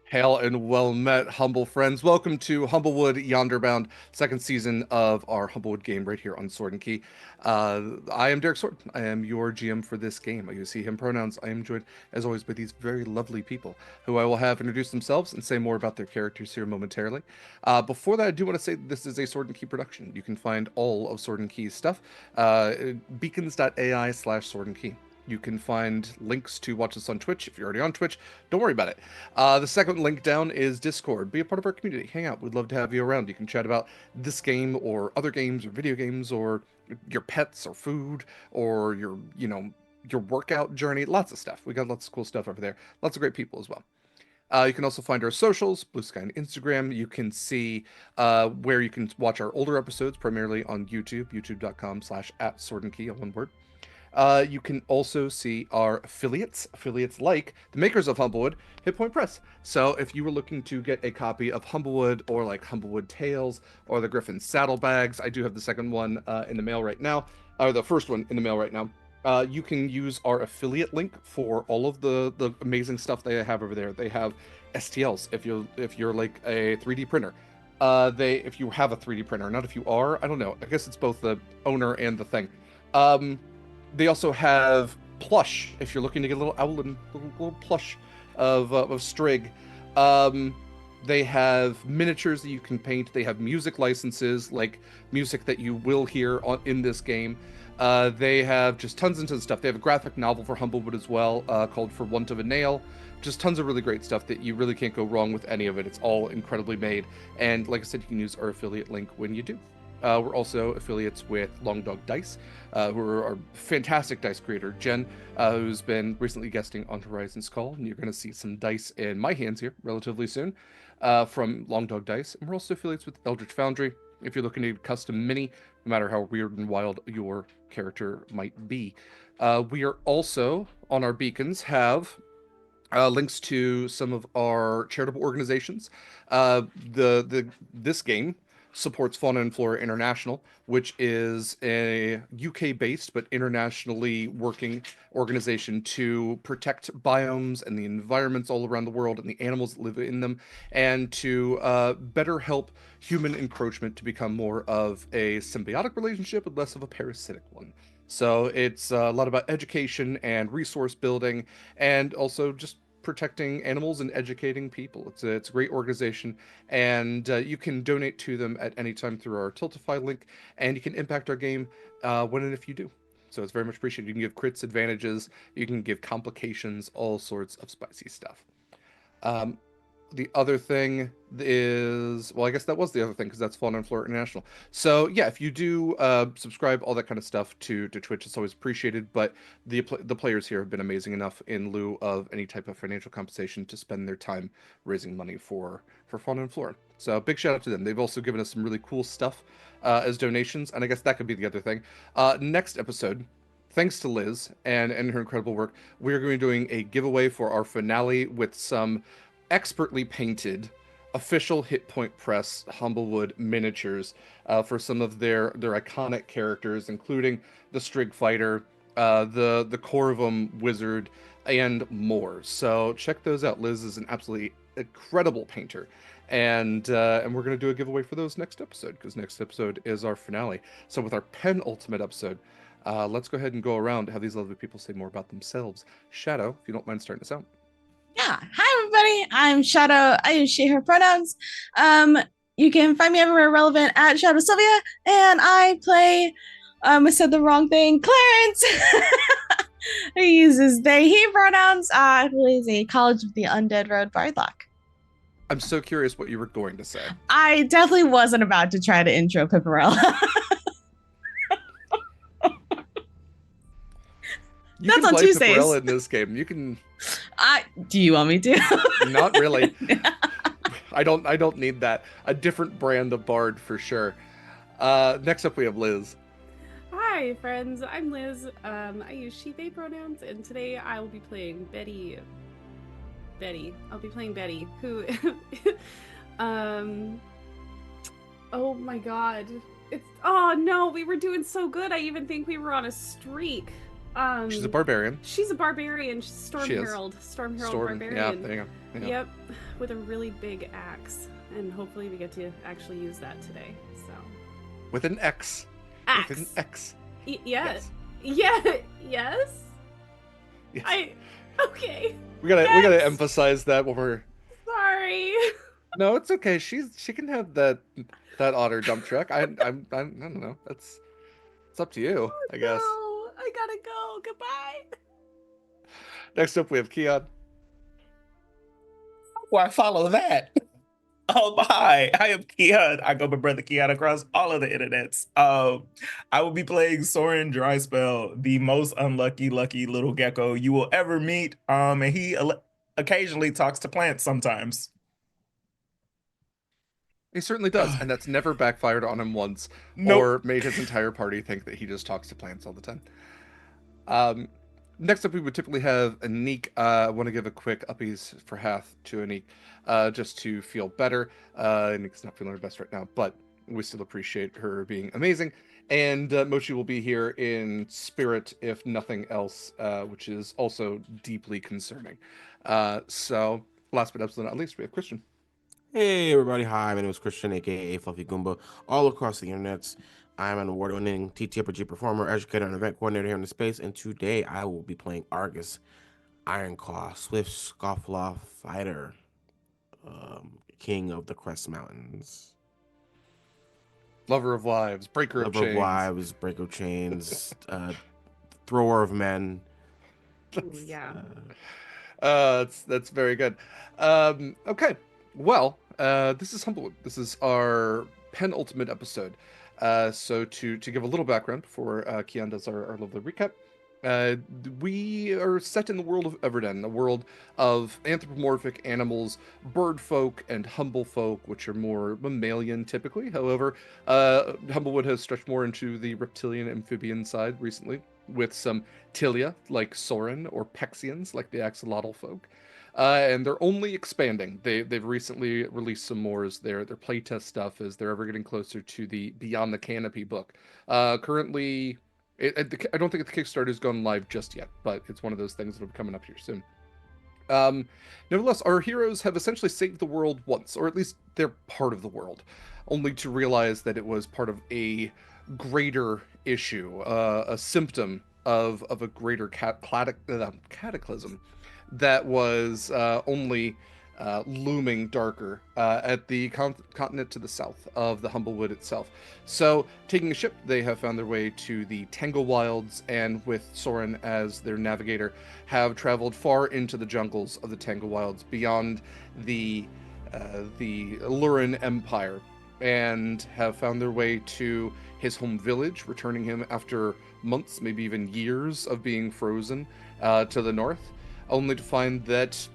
Hail and well met, humble friends. Welcome to Humblewood Yonderbound, second season of our Humblewood game right here on Sword and Key. I am Derek Sword. I am your GM for this game. You see him pronouns. I am joined, as always, by these very lovely people who I will have introduce themselves and say more about their characters here momentarily. Before that, I do want to say this is a Sword and Key production. You can find all of Sword and Key's stuff beacons.ai/Sword and Key. You can find links to watch us on Twitch. If you're already on Twitch, don't worry about it. The second link down is Discord. Be a part of our community. Hang out. We'd love to have you around. You can chat about this game or other games or video games or your pets or food or your workout journey. Lots of stuff. We got lots of cool stuff over there. Lots of great people as well. You can also find our socials, Blue Sky and Instagram. You can see where you can watch our older episodes, primarily on YouTube, youtube.com/@swordandkey, all one word. You can also see our affiliates like the makers of Humblewood, Hit Point Press. So if you were looking to get a copy of Humblewood or like Humblewood Tales or the Griffin Saddlebags, I do have the second one in the mail right now, or the first one in the mail right now. You can use our affiliate link for all of the amazing stuff they have over there. They have STLs if you're like a 3D printer. If you have a 3D printer, not if you are, I don't know. I guess it's both the owner and the thing. They also have plush if you're looking to get a little owl and little plush of Strigg. They have miniatures that you can paint. They have music licenses, like music that you will hear in this game. They have just tons and tons of stuff. They have a graphic novel for Humblewood as well, called For Want of a Nail. Just tons of really great stuff that you really can't go wrong with any of it. It's all incredibly made. And like I said, you can use our affiliate link when you do. We're also affiliates with Long Dog Dice, who are our fantastic dice creator, Jen, who's been recently guesting on Horizon's Call, and you're going to see some dice in my hands here relatively soon from Long Dog Dice. And we're also affiliates with Eldritch Foundry, if you're looking to custom mini, no matter how weird and wild your character might be. We are also, on our beacons, have links to some of our charitable organizations. This game supports Fauna and Flora International, which is a UK-based but internationally working organization to protect biomes and the environments all around the world and the animals that live in them, and to better help human encroachment to become more of a symbiotic relationship and less of a parasitic one. So it's a lot about education and resource building, and also just protecting animals and educating people. It's a great organization, and you can donate to them at any time through our Tiltify link, and you can impact our game when and if you do. So it's very much appreciated. You can give crits advantages, you can give complications, all sorts of spicy stuff. The other thing is, well, I guess that was the other thing, because that's Fauna and Flora International. So yeah, if you do subscribe, all that kind of stuff to Twitch, it's always appreciated. But the players here have been amazing enough, in lieu of any type of financial compensation, to spend their time raising money for Fauna and Flora. So big shout out to them. They've also given us some really cool stuff as donations, and I guess that could be the other thing. Next episode, thanks to Liz and her incredible work, we are going to be doing a giveaway for our finale with some expertly painted official Hit Point Press Humblewood miniatures for some of their iconic characters, including the Strigg Fighter, the Corvum Wizard, and more. So check those out. Liz is an absolutely incredible painter, and we're going to do a giveaway for those next episode, because next episode is our finale. So with our penultimate episode, let's go ahead and go around and have these lovely people say more about themselves. Shadow, if you don't mind starting us out. Yeah. Hi, everybody. I'm Shadow. I use she, her pronouns. You can find me everywhere relevant at Shadow Sylvia, and I play, I said the wrong thing, Clarence, who uses they, he pronouns, who is a College of the Undead Road Bardlock. I'm so curious what you were going to say. I definitely wasn't about to try to intro Pipparella. You That's can on play Tuesdays. Pipparella in this game. You can. Do you want me to? Not really. I don't need that. A different brand of bard for sure. Next up we have Liz. Hi, friends. I'm Liz. I use she, they pronouns, and today I will be playing Betty. I'll be playing Betty, who, oh my god. Oh no, we were doing so good. I even think we were on a streak. She's a barbarian. She's a barbarian. She's Storm Herald. Storm Herald barbarian. Yeah, there you go. Yeah. Yep, with a really big axe, and hopefully we get to actually use that today. So With an X. With an axe. X. Yeah. Yes. Yeah. Yes. Yes. Okay. We gotta Next. emphasize that when we're. Sorry. No, it's okay. She can have that otter dump truck. I don't know. It's up to you, I guess. No, I gotta go. Goodbye. Next up, we have Queon. Why follow that? Oh hi, I am Queon. I go by brother Queon across all of the internets. I will be playing Soren Dryspell, the most unlucky lucky little gecko you will ever meet. And he occasionally talks to plants sometimes. He certainly does, and that's never backfired on him once, Nope. or made his entire party think that he just talks to plants all the time. Next up, we would typically have Anniek. I want to give a quick uppies for Hath to Anniek, just to feel better. Anniek's not feeling her best right now, but we still appreciate her being amazing. And Mochi will be here in spirit, if nothing else, which is also deeply concerning. So, last but absolutely not least, we have Christian. Hey everybody, hi, my name is Christian, aka Fluffy Goomba, all across the internets. I'm an award-winning TTRPG performer, educator, and event coordinator here in the space, and today I will be playing Argus, Ironclaw, Swift Scofflaw Fighter, King of the Crest Mountains. Lover of lives, breaker of chains. Lover of lives, breaker of chains, thrower of men. Ooh, yeah. That's very good. Okay. Well, this is Humblewood. This is our penultimate episode. So to give a little background before Queon does our lovely recap, we are set in the world of Everden, a world of anthropomorphic animals, bird folk, and humble folk, which are more mammalian typically. However, Humblewood has stretched more into the reptilian amphibian side recently, with some tilia like Soren, or Pexians like the axolotl folk. And they're only expanding. They've recently released some more as their playtest stuff as they're ever getting closer to the Beyond the Canopy book. Currently, I don't think the Kickstarter has gone live just yet, but it's one of those things that'll be coming up here soon. Nevertheless, our heroes have essentially saved the world once, or at least they're part of the world, only to realize that it was part of a greater issue, a symptom of a greater cataclysm that was only looming darker at the continent to the south of the Humblewood itself. So, taking a ship, they have found their way to the Tangle Wilds, and with Soren as their navigator, have traveled far into the jungles of the Tangle Wilds, beyond the Lurin Empire, and have found their way to his home village, returning him after months, maybe even years of being frozen to the north, only to find that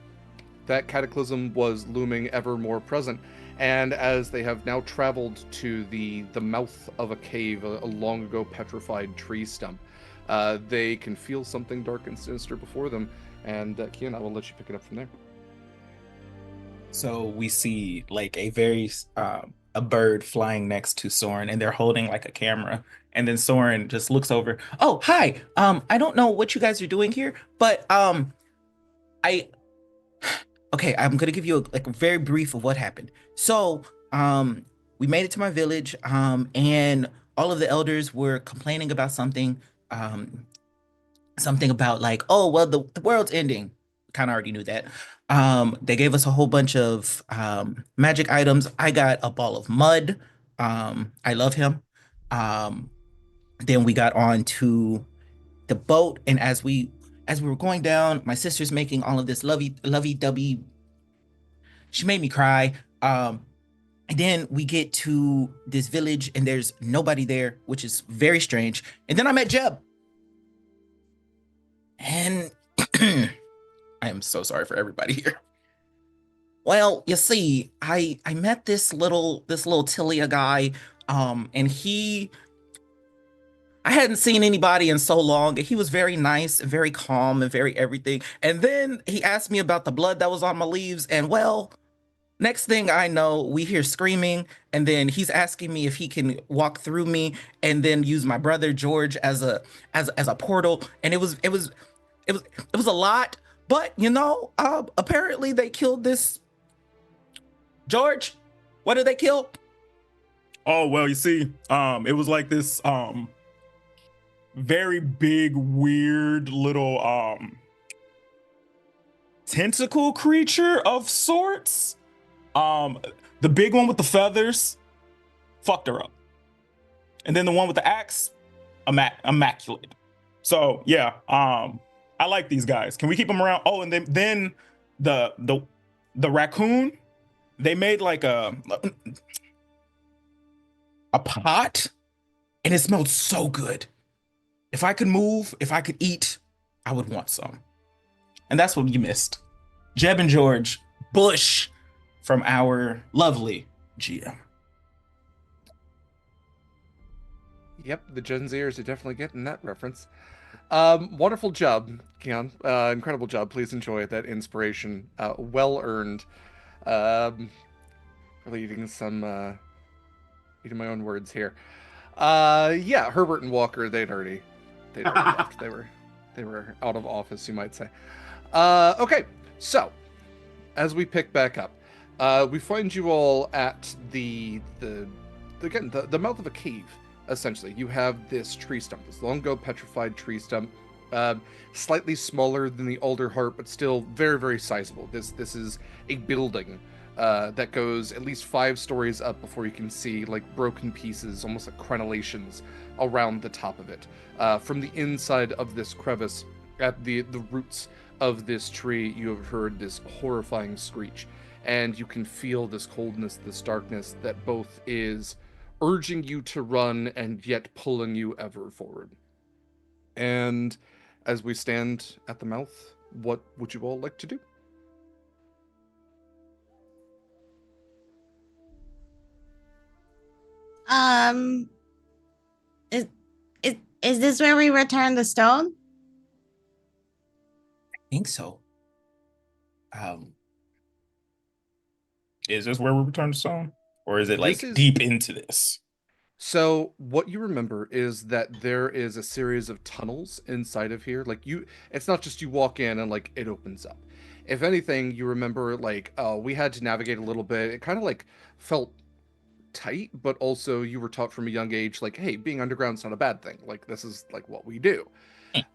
cataclysm was looming ever more present. And as they have now traveled to the mouth of a cave, a long ago petrified tree stump, they can feel something dark and sinister before them. And Queon, I will let you pick it up from there. So we see like a bird flying next to Soren, and they're holding like a camera. And then Soren just looks over. Oh, hi. I don't know what you guys are doing here, but okay, I'm gonna give you a very brief of what happened. So, we made it to my village, and all of the elders were complaining about something, something about like, oh, well, the world's ending. Kind of already knew that. They gave us a whole bunch of magic items. I got a ball of mud. I love him. Then we got on to the boat, and as we were going down, my sister's making all of this lovey-dovey. She made me cry. And then we get to this village, and there's nobody there, which is very strange. And then I met Jeb. And I am so sorry for everybody here. Well, you see, I met this little Tilia guy, and I hadn't seen anybody in so long. He was very nice and very calm and very everything. And then he asked me about the blood that was on my leaves. And well, next thing I know, we hear screaming. And then he's asking me if he can walk through me and then use my brother George as a portal. And it was a lot, But apparently they killed this George. What did they kill? Oh, well, you see, it was like this very big, weird little tentacle creature of sorts. The big one with the feathers fucked her up. And then the one with the axe, immaculate. So yeah, I like these guys. Can we keep them around? Oh, and then the raccoon, they made like a pot, and it smelled so good. If I could move, if I could eat, I would want some. And that's what you missed. Jeb and George Bush from our lovely GM. Yep, the Gen Zers are definitely getting that reference. Wonderful job, Queon. Incredible job. Please enjoy that inspiration. Well earned. Really eating my own words here. Yeah, Herbert and Walker, they'd already left. They were out of office, you might say. Okay, so as we pick back up, we find you all at the mouth of a cave. Essentially, you have this tree stump, this long ago petrified tree stump, slightly smaller than the Alder Heart, but still very, very sizable. This is a building that goes at least 5 stories up before you can see like broken pieces, almost like crenellations around the top of it. From the inside of this crevice, at the roots of this tree, you have heard this horrifying screech, and you can feel this coldness, this darkness that both is urging you to run and yet pulling you ever forward. And as we stand at the mouth, what would you all like to do? Is this where we return the stone? I think so. Is this where we return to stone? Or is it like This is- deep into this? So what you remember is that there is a series of tunnels inside of here. Like it's not just you walk in and like it opens up. If anything, you remember like, we had to navigate a little bit. It kind of like felt tight, but also you were taught from a young age, like, hey, being underground is not a bad thing. Like this is like what we do.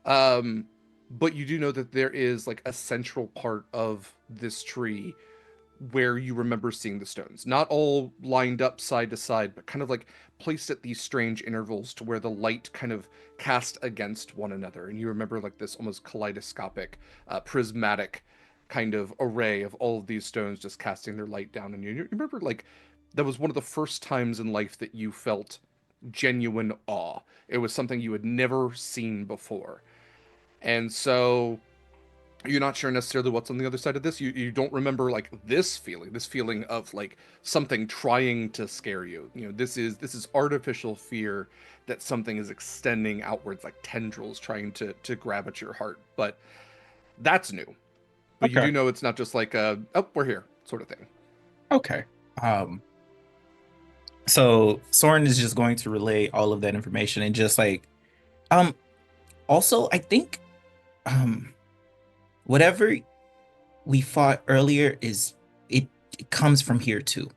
But you do know that there is like a central part of this tree where you remember seeing the stones, not all lined up side to side, but kind of like placed at these strange intervals to where the light kind of cast against one another. And you remember like this almost kaleidoscopic, prismatic kind of array of all of these stones just casting their light down. And you remember like that was one of the first times in life that you felt genuine awe. It was something you had never seen before. And so you're not sure necessarily what's on the other side of this. You don't remember like this feeling of like something trying to scare you. You know, this is artificial fear that something is extending outwards like tendrils trying to grab at your heart. But that's new. But you Okay. do know it's not just like a, oh, we're here sort of thing. Okay. So Soren is just going to relay all of that information and just like, also I think, whatever we fought earlier it comes from here too.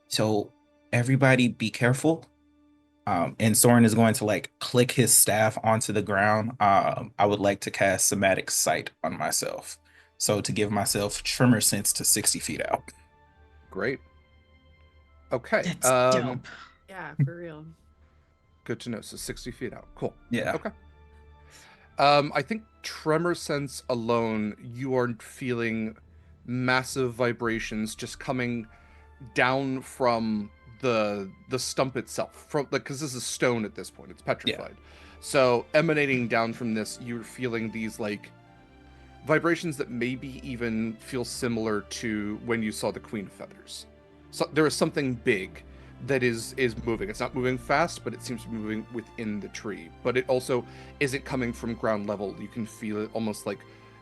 So everybody be careful. And Soren is going to like click his staff onto the ground. I would like to cast somatic sight on myself. So to give myself tremor sense to 60 feet out. Great. Okay. That's dope. Yeah, for real. Good to know. So 60 feet out. Cool. Yeah. Okay. I think tremor sense alone, you are feeling massive vibrations just coming down from the stump itself, from because this is stone at this point, it's petrified. So emanating down from this, you're feeling these like vibrations that maybe even feel similar to when you saw the Queen of Feathers. So there is something big that is moving. It's not moving fast, but it seems to be moving within the tree. But it also isn't coming from ground level. You can feel it almost like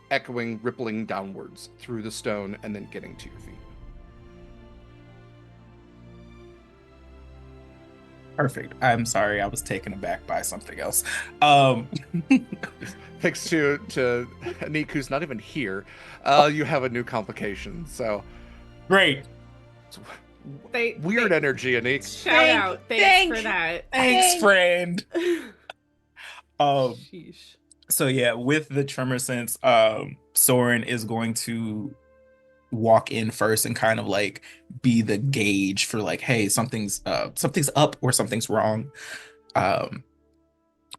echoing, rippling downwards through the stone and then getting to your feet. Perfect. I'm sorry, I was taken aback by something else. Thanks to Anniek, who's not even here, you have a new complication. So Great. weird energy, Anniek. Shout out. Thanks for that. Thanks, friend. Sheesh. So yeah, with the tremor sense, Soren is going to walk in first and kind of like be the gauge for like, hey, something's up or something's wrong. And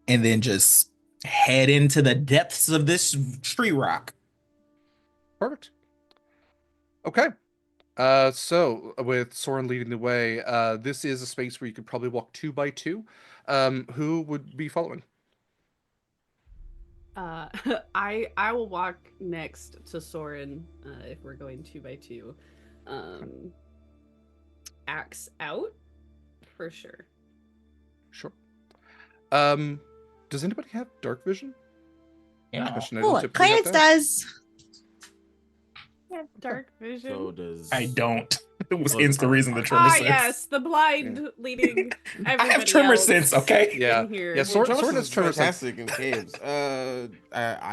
then just head into the depths of this tree rock. Perfect. Okay. So with Soren leading the way, this is a space where you could probably walk 2 by 2. Who would be following? I will walk next to Soren if we're going 2 by 2. Axe out for sure. Sure. Does anybody have dark vision? Yeah. Question I don't Oh, typically Clarence have to ask. does. Dark vision. So does I don't. It was Oh, hence the reason the tremor Ah, sense. yes, the blind leading. I have tremor else sense, okay? Yeah. in here. Yeah, Soren has is tremor sense. fantastic in caves. I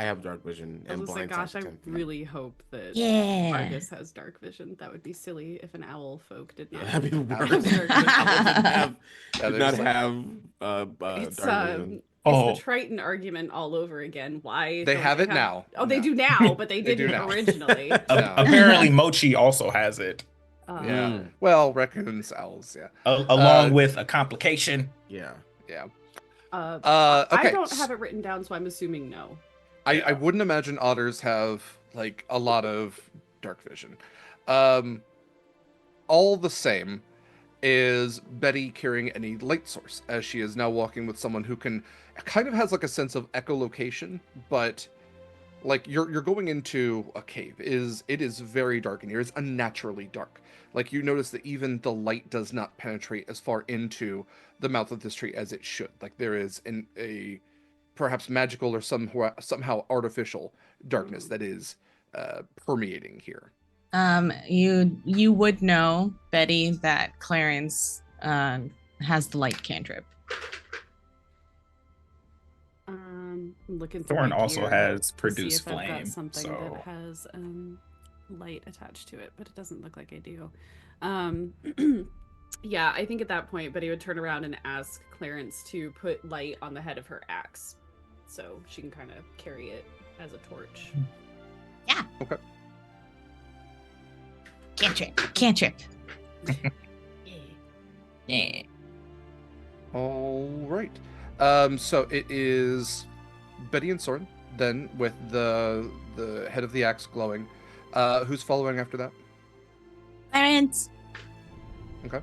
have dark vision I and was like, blind gosh, sense. I really hope that Yeah. Argus has dark vision. That would be silly if an owl folk did not. Yeah, that'd be have worse. dark vision. Yeah, Did they're not just like- have It's dark vision. Oh. the Triton argument all over again. Why They don't have it now. Oh, they Yeah. do now, but they They do didn't now. originally. Yeah. Apparently, Mochi also has it, Yeah. Well, raccoons, owls, yeah. along with a complication. Yeah. Yeah. I Okay. don't have it written down, so I'm assuming no. I wouldn't imagine otters have like a lot of dark vision. All the same, is Betty carrying any light source, as she is now walking with someone who can kind of has like a sense of echolocation, but like you're going into a cave. It is very dark in here. It's unnaturally dark. Like you notice that even the light does not penetrate as far into the mouth of this tree as it should. Like there is a perhaps magical or somehow artificial darkness that is permeating here. You would know, Betty, that Clarence has the light cantrip. I'm looking through Thorn my also gear has to see produce if I've got flame, something so that has light attached to it, but it doesn't look like I do. Yeah, I think at that point Betty would turn around and ask Clarence to put light on the head of her axe, so she can kind of carry it as a torch. Yeah. Okay. Cantrip. Yeah. All right. So it is Betty and Soren, then with the head of the axe glowing. Who's following after that? Clarence. Okay.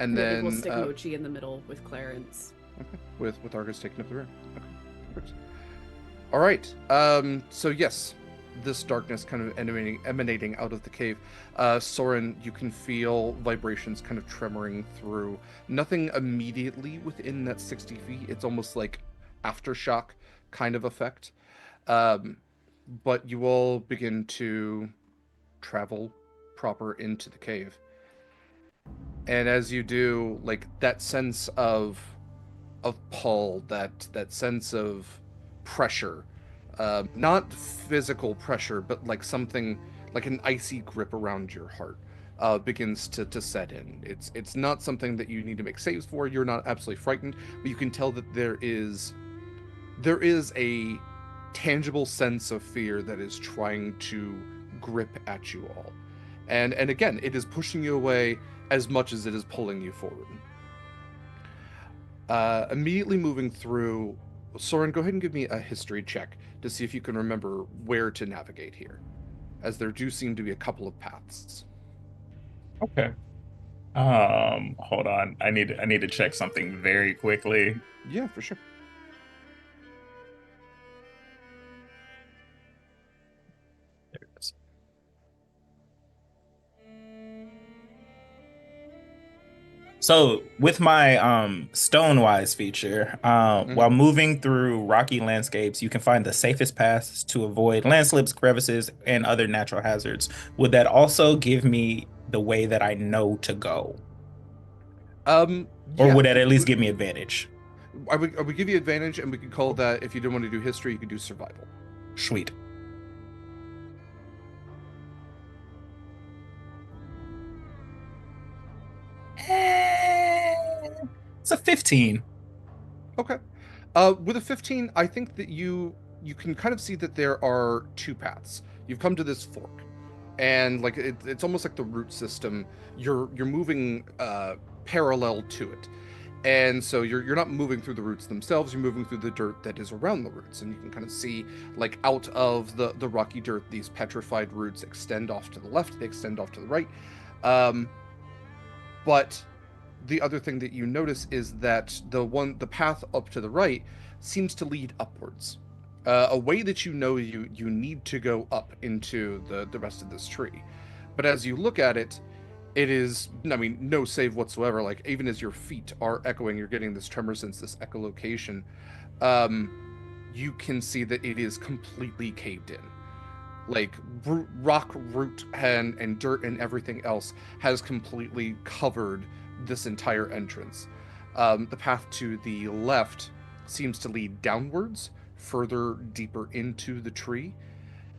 And Maybe then we'll stick Mochi in the middle with Clarence. okay, with Argus taking up the rear. Okay. Perfect. All right. So yes, this darkness kind of emanating out of the cave. Soren, you can feel vibrations kind of tremoring through. Nothing immediately within that 60 feet. It's almost like aftershock kind of effect. But you all begin to travel proper into the cave. And as you do, like that sense of pull, that sense of pressure, not physical pressure, but like something like an icy grip around your heart begins to set in. It's not something that you need to make saves for. You're not absolutely frightened, but you can tell that there is a tangible sense of fear that is trying to grip at you all. And again, it is pushing you away as much as it is pulling you forward. Immediately moving through, Soren, go ahead and give me a history check to see if you can remember where to navigate here, as there do seem to be a couple of paths. Okay. Hold on. I need to check something very quickly. Yeah, for sure. There it is. So with my Stonewise feature, while moving through rocky landscapes, you can find the safest paths to avoid landslips, crevices, and other natural hazards. Would that also give me the way that I know to go? Or yeah, would that at least give me advantage? I would give you advantage, and we could call that, if you didn't want to do history, you could do survival. Sweet. It's a 15. Okay. With a 15, I think that you can kind of see that there are two paths. You've come to this fork, and like it's almost like the root system. You're moving parallel to it, and so you're not moving through the roots themselves. You're moving through the dirt that is around the roots, and you can kind of see, like, out of the rocky dirt, these petrified roots extend off to the left. They extend off to the right. But the other thing that you notice is that the path up to the right seems to lead upwards, a way that you know you need to go up into the rest of this tree. But as you look at it, it is, I mean, no save whatsoever. Like, even as your feet are echoing, you're getting this tremor sense, this echolocation. You can see that it is completely caved in. Like, rock, root, and dirt and everything else has completely covered this entire entrance. The path to the left seems to lead downwards, further deeper into the tree,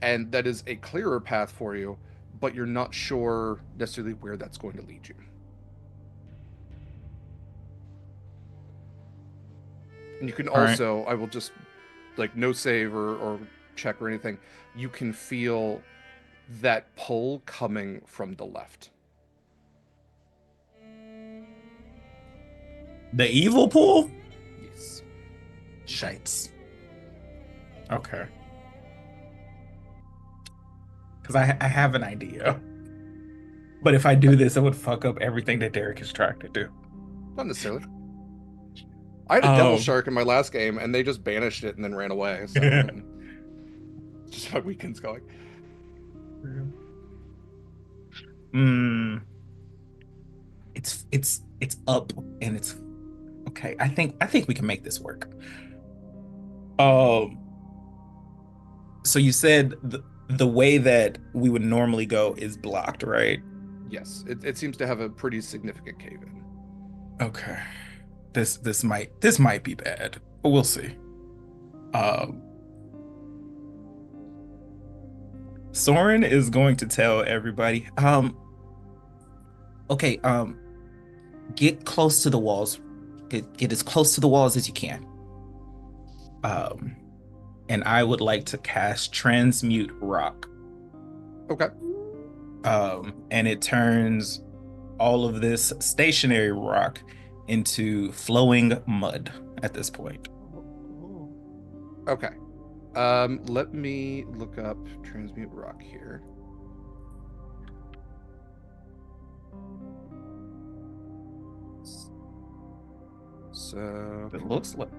and that is a clearer path for you, but you're not sure necessarily where that's going to lead you. And you can also, I will just, like, no save or check or anything, you can feel that pull coming from the left. The evil pool? Yes. Shites. Okay. Because I have an idea. But if I do this, it would fuck up everything that Derek is trying to do. Not necessarily. I had a devil shark in my last game, and they just banished it and then ran away. So just how weekend's going. It's up and it's okay. I think we can make this work. So you said the way that we would normally go is blocked, right? Yes, it seems to have a pretty significant cave in. Okay. This might be bad, but we'll see. Soren is going to tell everybody, okay, get close to the walls. Get as close to the walls as you can. And I would like to cast Transmute Rock. Okay. And it turns all of this stationary rock into flowing mud at this point. Okay. Let me look up Transmute Rock here. So It looks like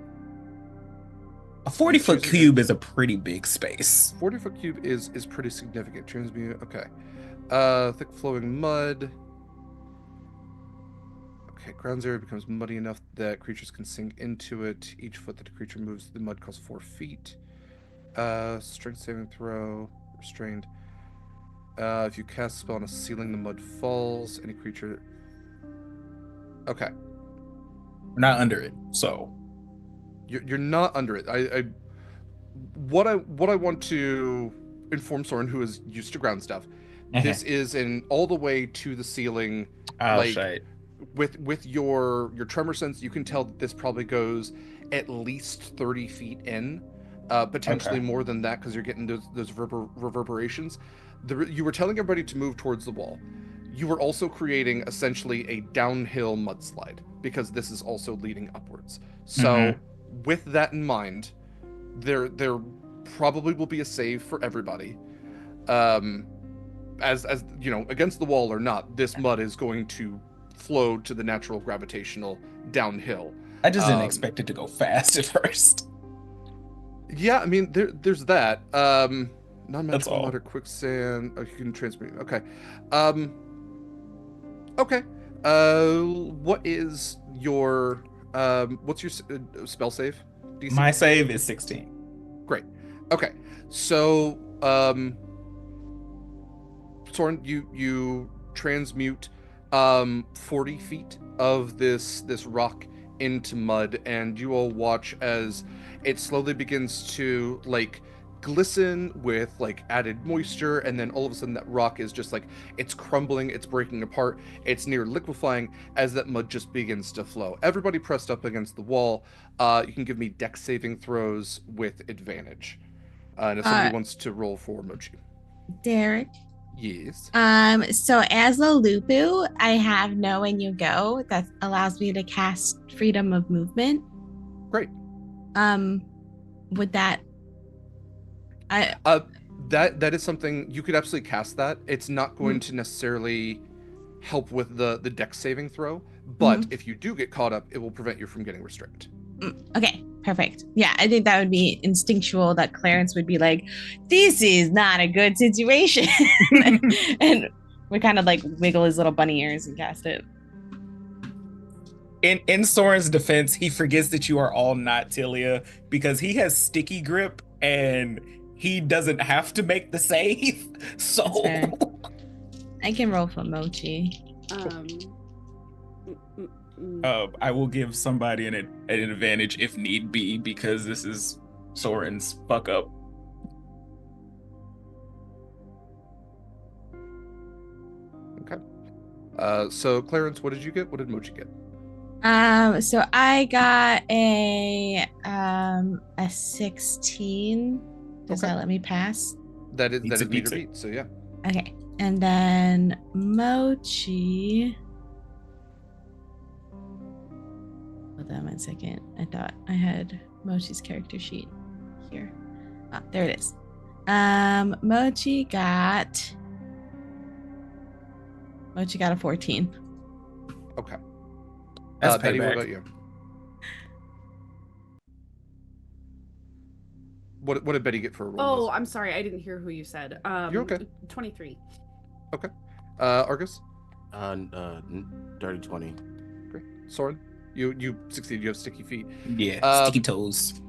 a 40-foot cube is a pretty big space. 40-foot cube is pretty significant. Transmute. Okay. Thick flowing mud. Okay, ground area becomes muddy enough that creatures can sink into it. Each foot that a creature moves, the mud costs 4 feet. Strength saving throw. Restrained. If you cast a spell on a ceiling, the mud falls. Any creature. Okay. We're not under it, so You're not under it. What I want to inform Soren, who is used to ground stuff. This is in all the way to the ceiling. shite. With your tremor sense, you can tell that this probably goes at least 30 feet in, potentially more than that, because you're getting those reverberations. You were telling everybody to move towards the wall. You were also creating essentially a downhill mudslide, because this is also leading upwards. So with that in mind, there probably will be a save for everybody. As you know, against the wall or not, this mud is going to flow to the natural gravitational downhill. I just didn't expect it to go fast at first. Yeah, I mean, there's that. Non-magical all. mud or quicksand. Oh, you can transmute. Okay. Okay. What is your what's your spell save? DC? My save is 16. Great. Okay. So Soren, you transmute 40 feet of this rock into mud, and you all watch as it slowly begins to like glisten with like added moisture, and then all of a sudden that rock is just like it's crumbling, it's breaking apart, it's near liquefying as that mud just begins to flow. Everybody pressed up against the wall. You can give me dex saving throws with advantage. And if somebody wants to roll for Mochi. Derek. Yes. So as a Lupu, I have Know When You Go that allows me to cast Freedom of Movement. Great. Would that that is something you could absolutely cast that. It's not going to necessarily help with the dex saving throw, but if you do get caught up, it will prevent you from getting restrained. Okay, perfect. Yeah, I think that would be instinctual that Clarence would be like, this is not a good situation. And we kind of like wiggle his little bunny ears and cast it. In Soren's defense, he forgets that you are all not Tilia because he has sticky grip and he doesn't have to make the save. So I can roll for Mochi. I will give somebody an advantage if need be because this is Soren's fuck up. Okay. So Clarence, what did you get? What did Mochi get? So I got a 16. Does that let me pass? That is meter beat, so yeah. Okay. And then Mochi. Hold on 1 second. I thought I had Mochi's character sheet here. Oh, there it is. Mochi got a 14. Okay. That's Betty, what payback. about you? What did Betty get for a roll? Oh, I'm sorry, I didn't hear who you said. You're okay. 23. Okay. Argus? Dirty 20. Great. Soren? You succeed. You have sticky feet. Yeah, sticky toes.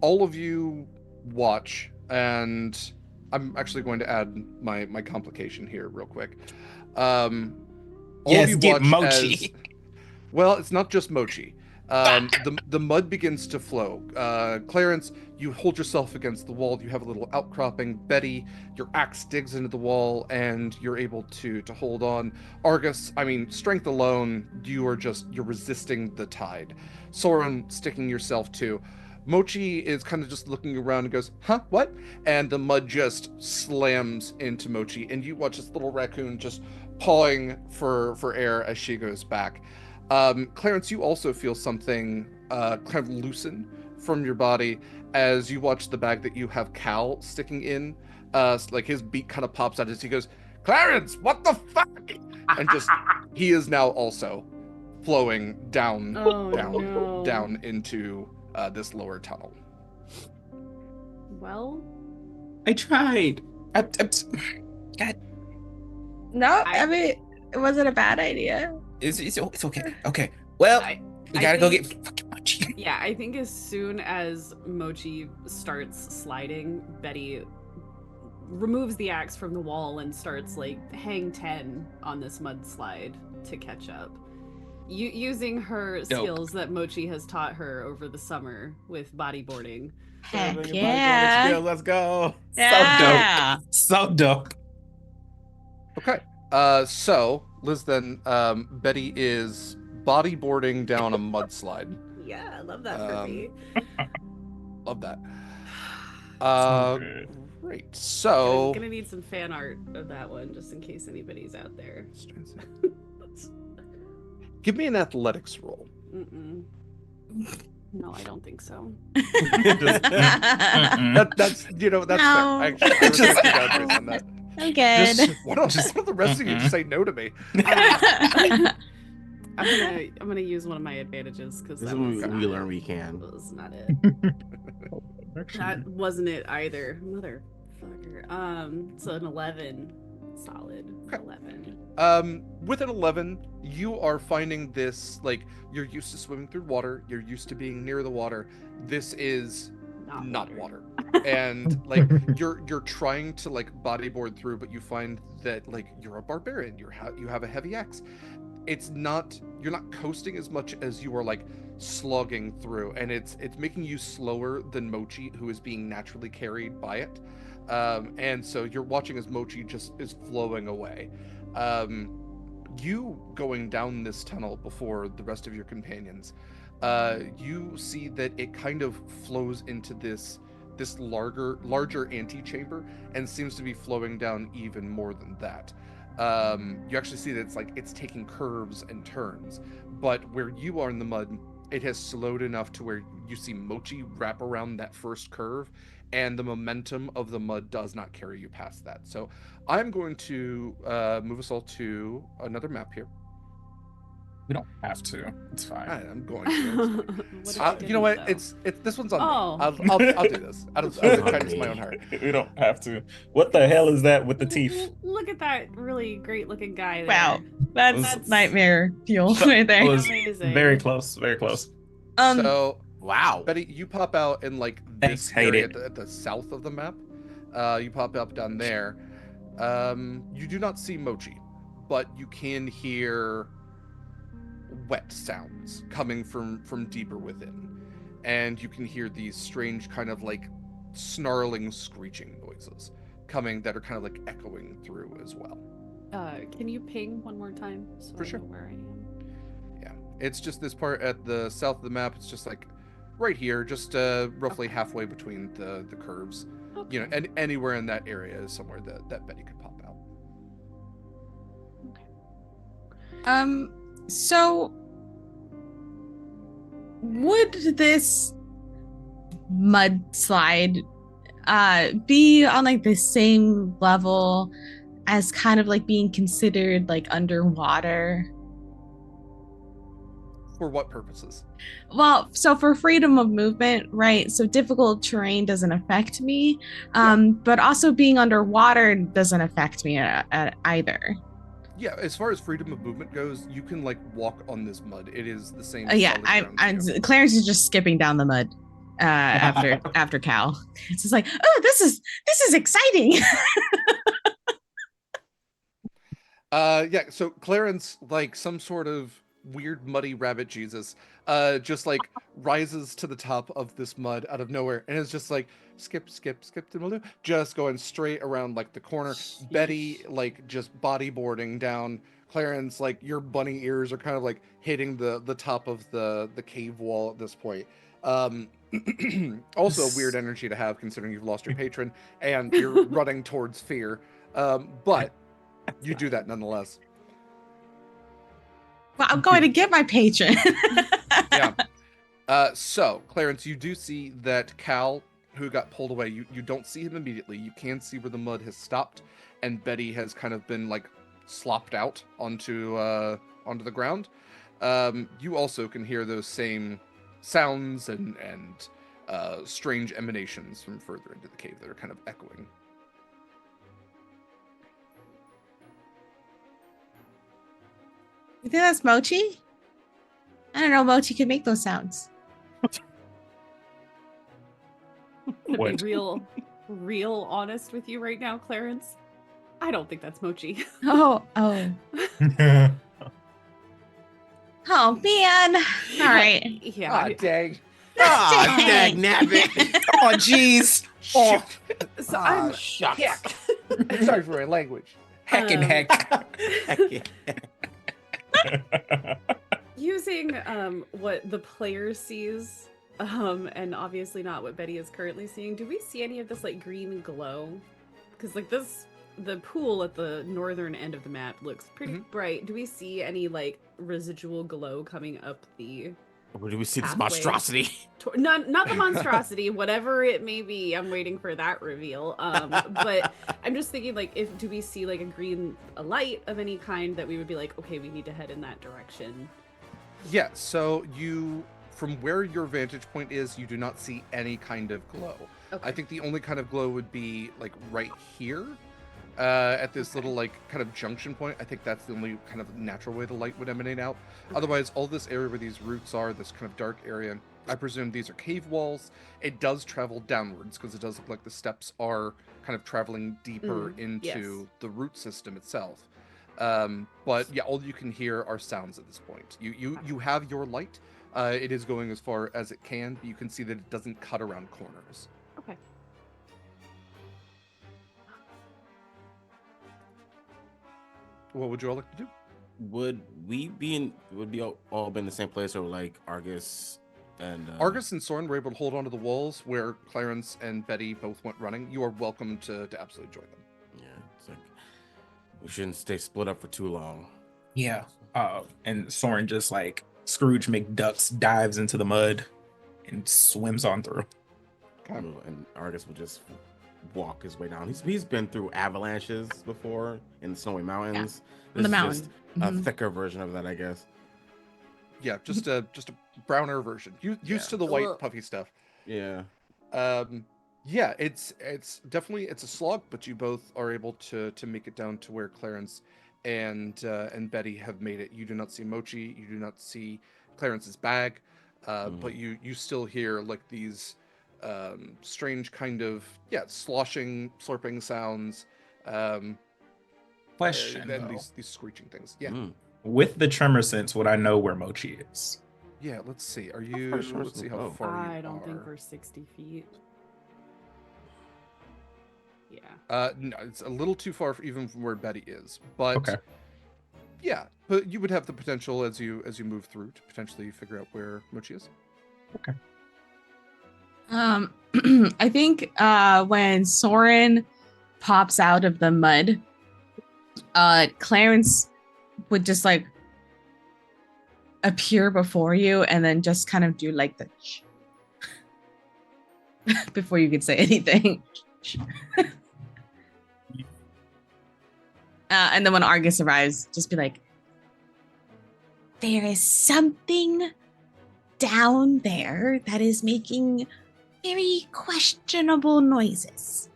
All of you watch, and I'm actually going to add my complication here real quick. All Yes, of you get watch Mochi. well, it's not just Mochi. The mud begins to flow. Clarence, you hold yourself against the wall. You have a little outcropping. Betty, your axe digs into the wall, and you're able to hold on. Argus, I mean, strength alone, you're resisting the tide. Soren, sticking yourself to. Mochi is kind of just looking around and goes, huh, what? And the mud just slams into Mochi, and you watch this little raccoon just pawing for air as she goes back. Clarence, you also feel something kind of loosen from your body as you watch the bag that you have Cal sticking in. Like his beak kind of pops out as he goes, Clarence, what the fuck? And just, he is now also flowing down into this lower tunnel. Well, I tried. God. No, I mean, it wasn't a bad idea. It's okay. Okay. Well, we gotta go get fucking Mochi. Yeah, I think as soon as Mochi starts sliding, Betty removes the axe from the wall and starts like hang 10 on this mudslide to catch up. Using her skills that Mochi has taught her over the summer with bodyboarding. Heck yeah. Let's go. Yeah. So dope. Okay. So, Liz, then, Betty is bodyboarding down a mudslide. Yeah, I love that for me. Love that. So good. Great. So, I'm gonna need some fan art of that one, just in case anybody's out there. Give me an athletics roll. No, I don't think so. That's No. fair. I respect the boundaries on that. I'm good. Why don't the rest of you just say no to me? I'm gonna use one of my advantages because This that is was when we learn we can. was not it. That wasn't it either, motherfucker. So an 11, solid 11. With an 11, you are finding this, like, you're used to swimming through water, you're used to being near the water. This is not water. And like you're trying to like bodyboard through, but you find that like you're a barbarian. You have a heavy axe. It's not, you're not coasting as much as you are like slogging through, and it's making you slower than Mochi, who is being naturally carried by it. And so you're watching as Mochi just is flowing away. You going down this tunnel before the rest of your companions, you see that it kind of flows into this larger antechamber and seems to be flowing down even more than that. You actually see that it's taking curves and turns, but where you are in the mud, it has slowed enough to where you see Mochi wrap around that first curve, and the momentum of the mud does not carry you past that. So I'm going to move us all to another map here. We don't have to. It's fine. I'm going to. What if we You know what? didn't, though? It's this one's on Oh. me. I'll do this. Out of the kindness of my own heart. We don't have to. What the hell is that with the teeth? Look at that really great looking guy there. Wow, that's That's- nightmare fuel right there. It was Amazing. very close. Very close. So Wow. Betty, you pop out in like Thanks, this hate area it. at the south of the map. You pop up down there. You do not see Mochi, but you can hear wet sounds coming from deeper within, and you can hear these strange kind of like snarling, screeching noises coming that are kind of like echoing through as well. Can you ping one more time so For I sure. know where I am? Yeah, it's just this part at the south of the map. It's just like right here, just roughly halfway between the curves. Okay. You know, and anywhere in that area is somewhere that Betty could pop out. So would this mudslide be on like the same level as kind of like being considered like underwater? For what purposes? Well, so for freedom of movement, right? So difficult terrain doesn't affect me, but also being underwater doesn't affect me either. Yeah, as far as freedom of movement goes, you can like walk on this mud. It is the same. Yeah, solid I'm ground to you. Clarence is just skipping down the mud after Cal. It's just like, oh, this is exciting. Yeah, so Clarence, like some sort of weird muddy rabbit Jesus, just like rises to the top of this mud out of nowhere and is just like skip, just going straight around like the corner. Betty like just bodyboarding down. Clarence, like your bunny ears are kind of like hitting the top of the cave wall at this point. Also a weird energy to have considering you've lost your patron and you're running towards fear. But you do that nonetheless. Well, I'm going to get my patron. Yeah. So, Clarence, you do see that Cal, who got pulled away, you don't see him immediately. You can see where the mud has stopped, and Betty has kind of been like slopped out onto the ground. You also can hear those same sounds and strange emanations from further into the cave that are kind of echoing. You think that's Mochi? I don't know. Mochi can make those sounds. To What? be real honest with you right now, Clarence. I don't think that's Mochi. Oh, man. All right. Yeah. Dang. Ah, Dang. dag nabbit. Oh, jeez. Oh, So I'm Shucks. Sorry for my language. heck and heck. Heck yeah. using what the player sees, and obviously not what Betty is currently seeing. Do we see any of this like green glow? Because like the pool at the northern end of the map looks pretty bright. Do we see any like residual glow coming up the Where do we see this Halfway. monstrosity? not the monstrosity, whatever it may be. I'm waiting for that reveal. But I'm just thinking, like, do we see like a light of any kind that we would be like, okay, we need to head in that direction? Yeah, so from where your vantage point is, you do not see any kind of glow. Okay. I think the only kind of glow would be like right here, at this little like kind of junction point. I think that's the only kind of natural way the light would emanate out. Okay. Otherwise, all this area where these roots are, this kind of dark area, I presume these are cave walls. It does travel downwards because it does look like the steps are kind of traveling deeper into yes. the root system itself. But yeah, all you can hear are sounds at this point. You have your light. It is going as far as it can, but you can see that it doesn't cut around corners. Okay. What would you all like to do? Would we all be in the same place, or like Argus and Argus and Soren were able to hold onto the walls where Clarence and Betty both went running. You are welcome to absolutely join them. Yeah, it's like we shouldn't stay split up for too long. Yeah. And Soren just like Scrooge McDucks dives into the mud and swims on through. And Argus will just walk his way down. He's been through avalanches before in the snowy mountains. On the This is mountain. just a thicker version of that, I guess. Yeah, just a browner version. Used to the white puffy stuff. Yeah. Yeah, it's definitely a slog, but you both are able to make it down to where Clarence and Betty have made it. You do not see Mochi, you do not see Clarence's bag, but you still hear like these strange kind of sloshing, slurping sounds. Question, And though. these screeching things. Yeah. With the tremor sense, would I know where Mochi is? Yeah, let's see. Are you far let's see how oh. far you I don't think are. we're 60 feet. Yeah. No, it's a little too far even from where Betty is. But Okay. yeah, but you would have the potential as you move through to potentially figure out where Mochi is. I think when Soren pops out of the mud, Clarence would just like appear before you and then just kind of do like the before you could say anything. And then when Argus arrives, just be like, there is something down there that is making very questionable noises.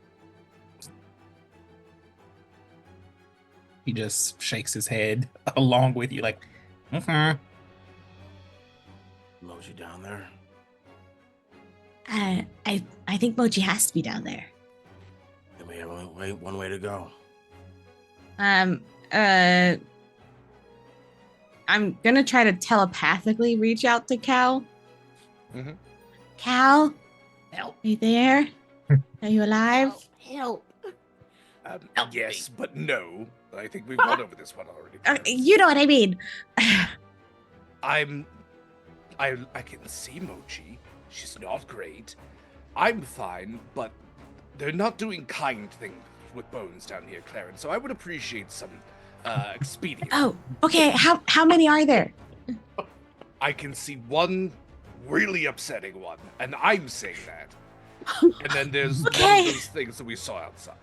He just shakes his head along with you, like, Mochi down there. I think Mochi has to be down there. Then we have only one way to go. I'm gonna try to telepathically reach out to Cal. Mhm. Cal, Help. are you there? Are you alive? Help. Yes, but no. I think we've gone over this one already. You know what I mean. I can see Mochi. She's not great. I'm fine, but they're not doing kind things with bones down here, Clarence. So I would appreciate some expedient. Oh, okay. How many are there? I can see one really upsetting one, and I'm saying that. And then there's one Okay. of those things that we saw outside.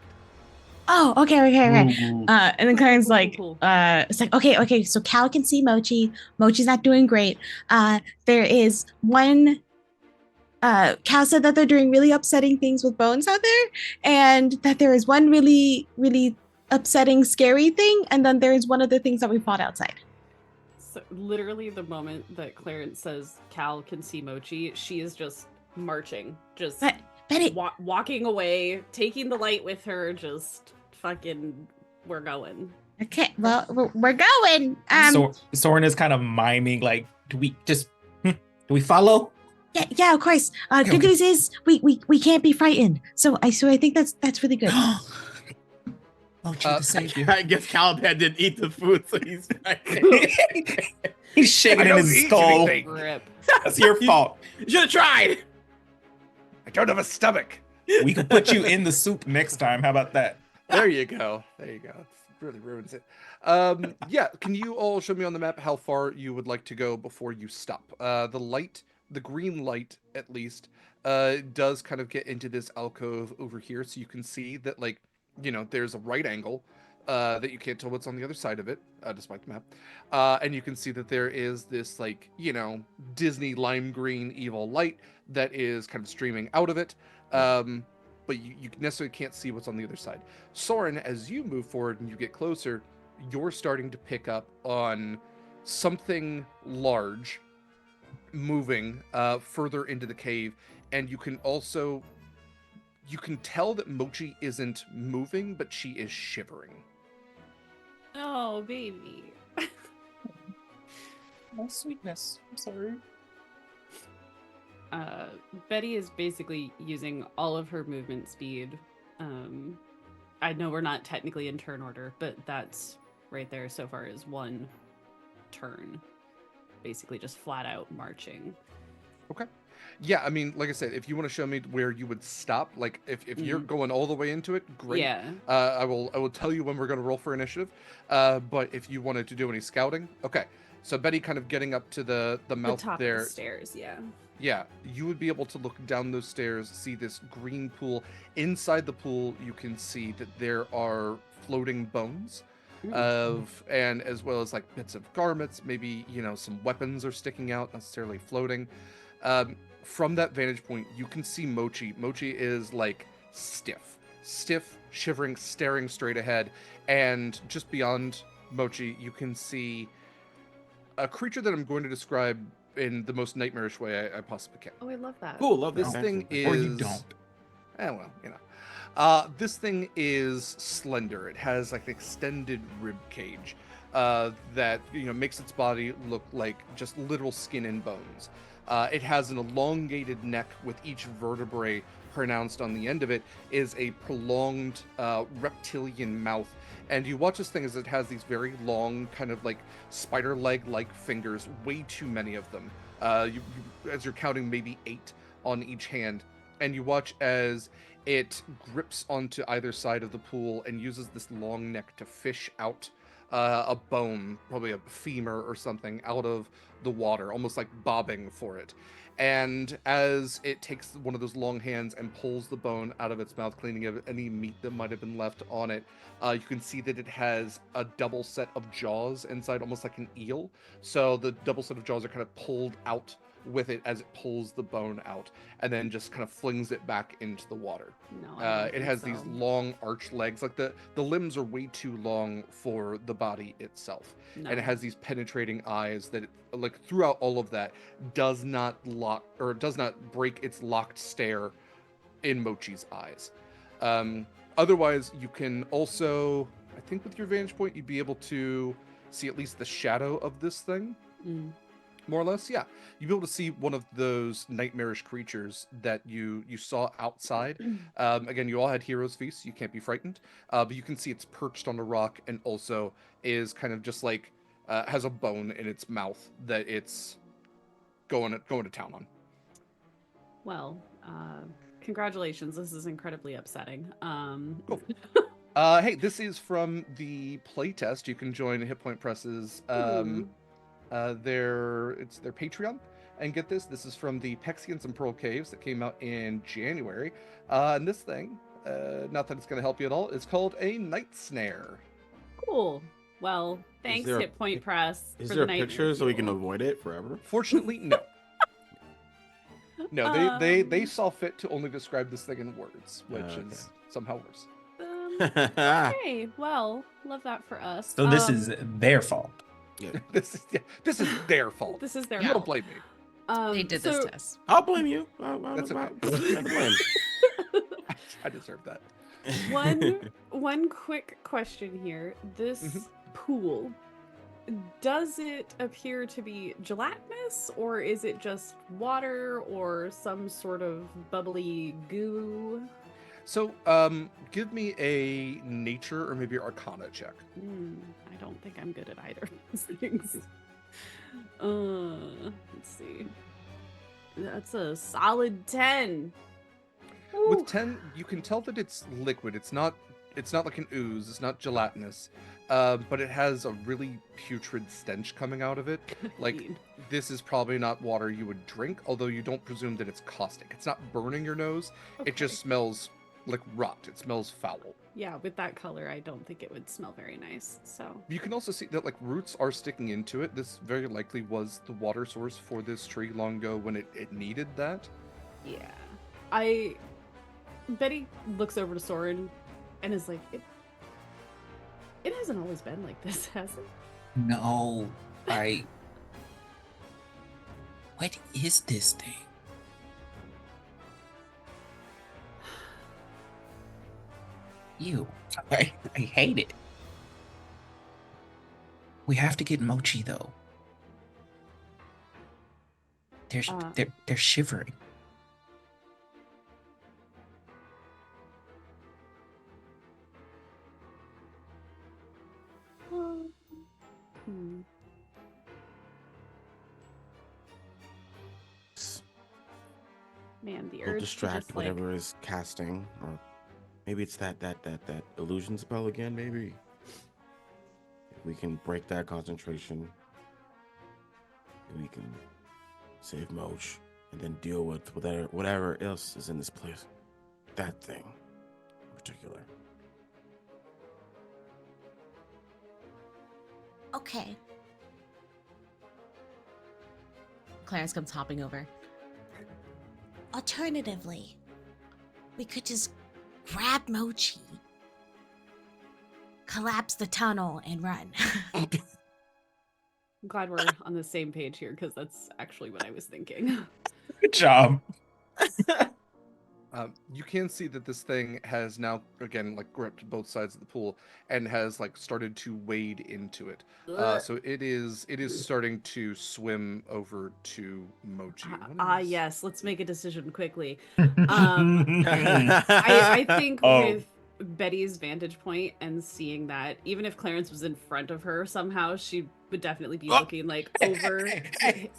Oh, okay. Ooh. And then Clarence like, Cool. it's like, okay. So Cal can see Mochi. Mochi's not doing great. There is one. Cal said that they're doing really upsetting things with bones out there, and that there is one really, really upsetting, scary thing, and then there is one of the things that we fought outside. So literally the moment that Clarence says Cal can see Mochi, she is just marching, just But Betty, walking away, taking the light with her, just fucking, we're going. okay, well, we're going. So Soren is kind of miming, like, do we follow? Yeah, of course. Good okay. news is we can't be frightened. So I think that's really good. Mochi, the savior. I guess Caliban didn't eat the food, so he's He's shaking I in don't his eat skull. anything. Rip. That's your fault. You should have tried. I don't have a stomach. We could put you in the soup next time. How about that? There you go. It really ruins it. Yeah, can you all show me on the map how far you would like to go before you stop? The green light, at least, does kind of get into this alcove over here, so you can see that, like, there's a right angle that you can't tell what's on the other side of it, despite the map. And you can see that there is this, like, Disney lime green evil light that is kind of streaming out of it. But you necessarily can't see what's on the other side. Soren, as you move forward and you get closer, you're starting to pick up on something large moving further into the cave, and you can tell that Mochi isn't moving, but she is shivering. Oh, baby. My sweetness. I'm sorry. Betty is basically using all of her movement speed. I know we're not technically in turn order, but that's right there so far is one turn. Basically just flat out marching. Okay. Yeah, I mean, like I said, if you want to show me where you would stop, like if you're going all the way into it, great. Yeah. I will tell you when we're going to roll for initiative. But if you wanted to do any scouting, okay. So Betty kind of getting up to the mouth top there. Of the stairs, yeah. Yeah, you would be able to look down those stairs, see this green pool. Inside the pool, you can see that there are floating bones and as well as like bits of garments, maybe, some weapons are sticking out, not necessarily floating. From that vantage point, you can see Mochi. Mochi is like stiff, shivering, staring straight ahead. And just beyond Mochi, you can see a creature that I'm going to describe in the most nightmarish way I possibly can. Oh, I love that. Cool, love This that. thing is... Or you don't. This thing is slender. It has like an extended rib cage that makes its body look like just literal skin and bones. It has an elongated neck with each vertebrae pronounced on the end of it is a prolonged reptilian mouth. And you watch this thing as it has these very long, kind of like spider leg-like fingers, way too many of them. As you're counting, maybe 8 on each hand. And you watch as it grips onto either side of the pool and uses this long neck to fish out a bone, probably a femur or something, out of the water, almost like bobbing for it. And as it takes one of those long hands and pulls the bone out of its mouth, cleaning of any meat that might have been left on it, you can see that it has a double set of jaws inside, almost like an eel. So the double set of jaws are kind of pulled out with it as it pulls the bone out, and then just kind of flings it back into the water. No, I don't It think has so. these long arched legs, like the limbs are way too long for the body itself. No. And it has these penetrating eyes that, like throughout all of that, does not break its locked stare in Mochi's eyes. Otherwise, you can also, I think with your vantage point, you'd be able to see at least the shadow of this thing. More or less, yeah. You'd be able to see one of those nightmarish creatures that you saw outside. Again, you all had Hero's Feast, so you can't be frightened. But you can see it's perched on a rock and also is kind of just like, has a bone in its mouth that it's going to town on. Well, congratulations. This is incredibly upsetting. Cool. Hey, this is from the playtest. You can join Hit Point Press's their Patreon and get this. This is from the Pexians and Pearl Caves that came out in January. And this thing, not that it's going to help you at all, it's called a Night Snare. Cool. Well, thanks, there a- Hit Point Press. Is for there a the picture so we can fuel. avoid it forever? Fortunately, no. No, they saw fit to only describe this thing in words, which is somehow worse. Okay, well, love that for us. So this is their fault. This is their fault. This is their You don't fault. blame me. They did this test. I'll blame you. That's okay. I blame. I deserve that. One quick question here. This pool, does it appear to be gelatinous, or is it just water or some sort of bubbly goo? So, give me a nature or maybe arcana check. I don't think I'm good at either of those things. Let's see. That's a solid 10. Woo. With 10, you can tell that it's liquid. It's not like an ooze. It's not gelatinous. But it has a really putrid stench coming out of it. Like, this is probably not water you would drink, although you don't presume that it's caustic. It's not burning your nose. Okay. It just smells like rot. It smells foul. Yeah, with that color, I don't think it would smell very nice. So You can also see that like roots are sticking into it. This very likely was the water source for this tree long ago when it needed that. yeah, Betty looks over to Soren and is like, it hasn't always been like this, has it? No, What is this thing? Ew. I hate it. We have to get Mochi though. They're shivering. Hmm. Man, the We'll urge to distract just like whatever is casting, or maybe it's that illusion spell again. Maybe if we can break that concentration, we can save Moch and then deal with whatever else is in this place. That thing in particular. Okay. Clarence comes hopping over. Alternatively, we could just grab Mochi, collapse the tunnel, and run. I'm glad we're on the same page here because that's actually what I was thinking. Good job. You can see that this thing has now again like gripped both sides of the pool and has like started to wade into it. So it is starting to swim over to Mochi. Yes, let's make a decision quickly. I think Oh. with Betty's vantage point and seeing that, even if Clarence was in front of her somehow, she would definitely be looking like over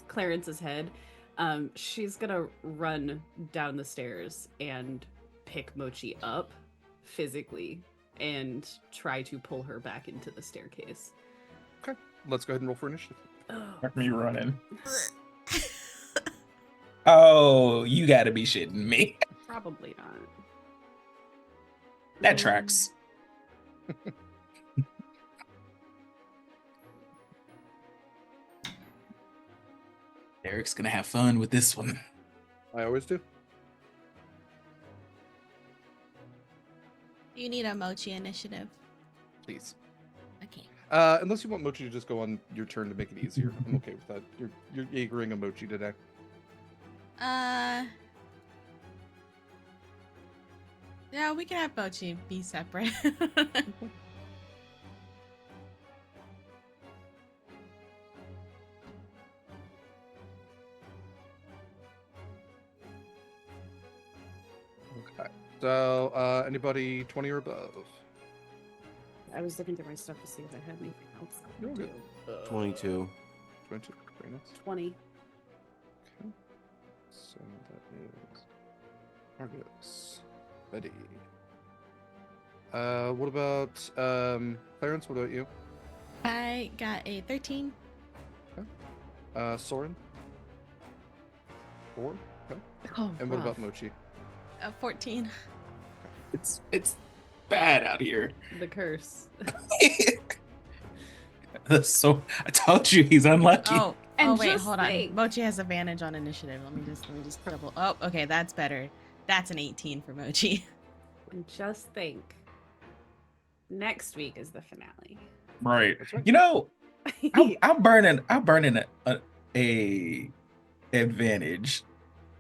Clarence's head. She's gonna run down the stairs and pick Mochi up physically and try to pull her back into the staircase. Okay, let's go ahead and roll for initiative. Look me running. Oh, you gotta be shitting me. Probably not. That tracks. Eric's gonna have fun with this one. I always do. You need a Mochi initiative. Please. Okay. Unless you want Mochi to just go on your turn to make it easier, I'm okay with that. You're Jaegering a Mochi today. Yeah, we can have Mochi be separate. Okay. So, anybody 20 or above? I was looking through my stuff to see if I had anything else. You're good. 22. 22. Very nice. 20. Okay. So that is Argus. Betty. What about Clarence? What about you? I got a 13. Soren? 4? Okay. Oh, And what about Mochi? A 14. It's bad out here. the curse? So I told you he's unlucky. Oh, And wait, just hold think- on. Mochi has advantage on initiative. Let me just double. Oh, okay, that's better. That's an 18 for Mochi. And just think, next week is the finale. Right. That's right. You know, I'm burning a advantage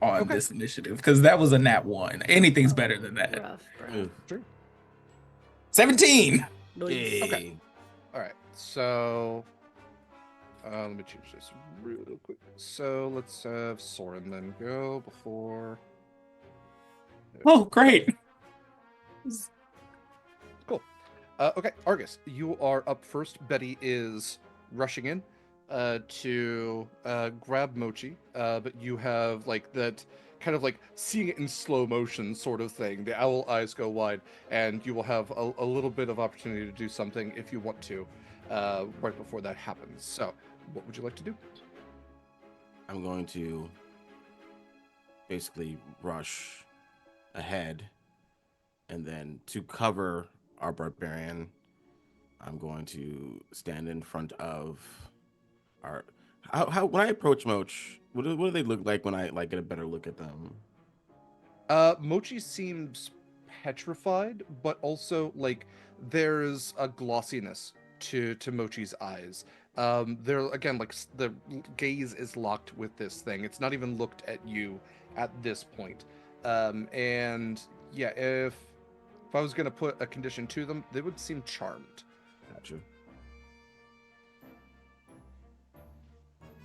on this initiative because that was a nat 1. Anything's better than that. Rough, bro. Ooh. Sure. 17. Nice. Okay. All right. So, let me change this real quick. So let's have Soren then go before. Oh, great. Cool. Okay, Argus, you are up first. Betty is rushing in to grab Mochi, but you have like that kind of like seeing it in slow motion sort of thing. The owl eyes go wide, and you will have a little bit of opportunity to do something if you want to right before that happens. So, what would you like to do? I'm going to basically rush ahead, and then to cover our barbarian, I'm going to stand in front of our. How when I approach Moch, what do they look like when I like get a better look at them? Mochi seems petrified, but also like there's a glossiness to Mochi's eyes. They're again like the gaze is locked with this thing. It's not even looked at you at this point. And yeah, if I was gonna put a condition to them, they would seem charmed. Gotcha.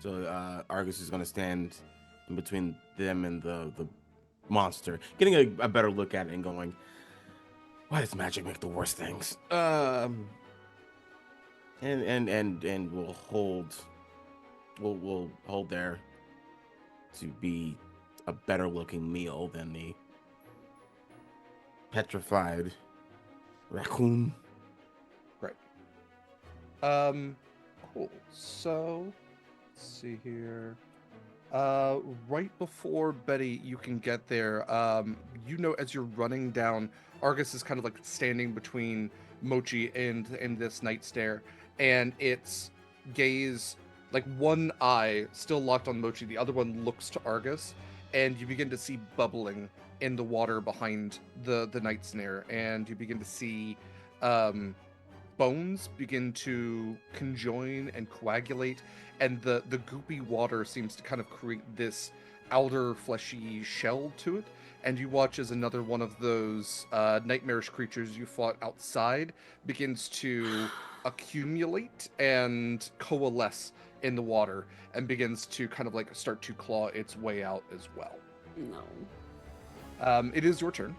So Argus is gonna stand in between them and the monster, getting a better look at it and going, "Why does magic make the worst things?" And we'll hold there to be a better looking meal than the petrified raccoon. Right. Cool. So, let's see here. Right before Betty, you can get there. You know, as you're running down, Argus is kind of like standing between Mochi and this night stare, and its gaze, like one eye still locked on Mochi, the other one looks to Argus, and you begin to see bubbling in the water behind the night snare, and you begin to see bones begin to conjoin and coagulate, and the goopy water seems to kind of create this outer fleshy shell to it, and you watch as another one of those nightmarish creatures you fought outside begins to accumulate and coalesce in the water and begins to kind of like start to claw its way out as well. No. It is your turn.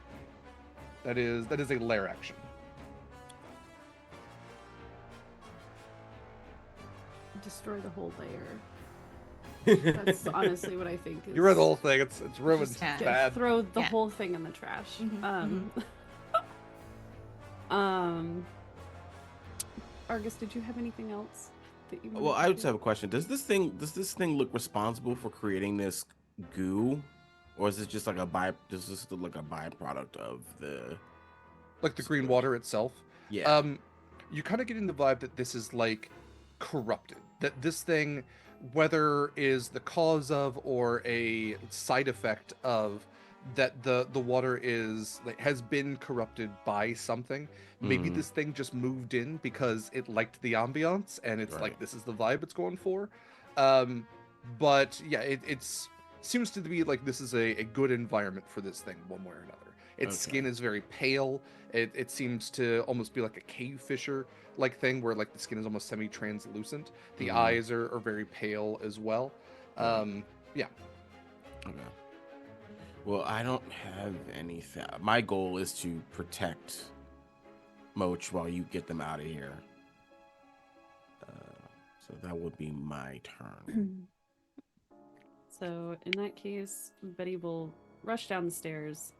That is a lair action. Destroy the whole layer. That's honestly what I think. You read the whole thing. It's ruined. Just can't. Bad. Throw the Yeah. whole thing in the trash. Mhm, Argus, did you have anything else that you? Well, wanted I to just do? have a question. Does this thing look responsible for creating this goo, or is it just like does this look like a byproduct of the? Like the green water itself. Yeah. You kind of get in the vibe that this is like corrupted. That this thing, whether is the cause of or a side effect of, that the water is like has been corrupted by something. Maybe Mhm. this thing just moved in because it liked the ambiance and it's like Right. this is the vibe it's going for. But yeah, it's seems to be like this is a good environment for this thing one way or another. Its Okay. skin is very pale. It seems to almost be like a cave fisher like thing where like the skin is almost semi-translucent. The Mhm. eyes are very pale as well. Right. Yeah. Okay. Well, I don't have anything. My goal is to protect Moch while you get them out of here. So that would be my turn. So in that case, Betty will rush down the stairs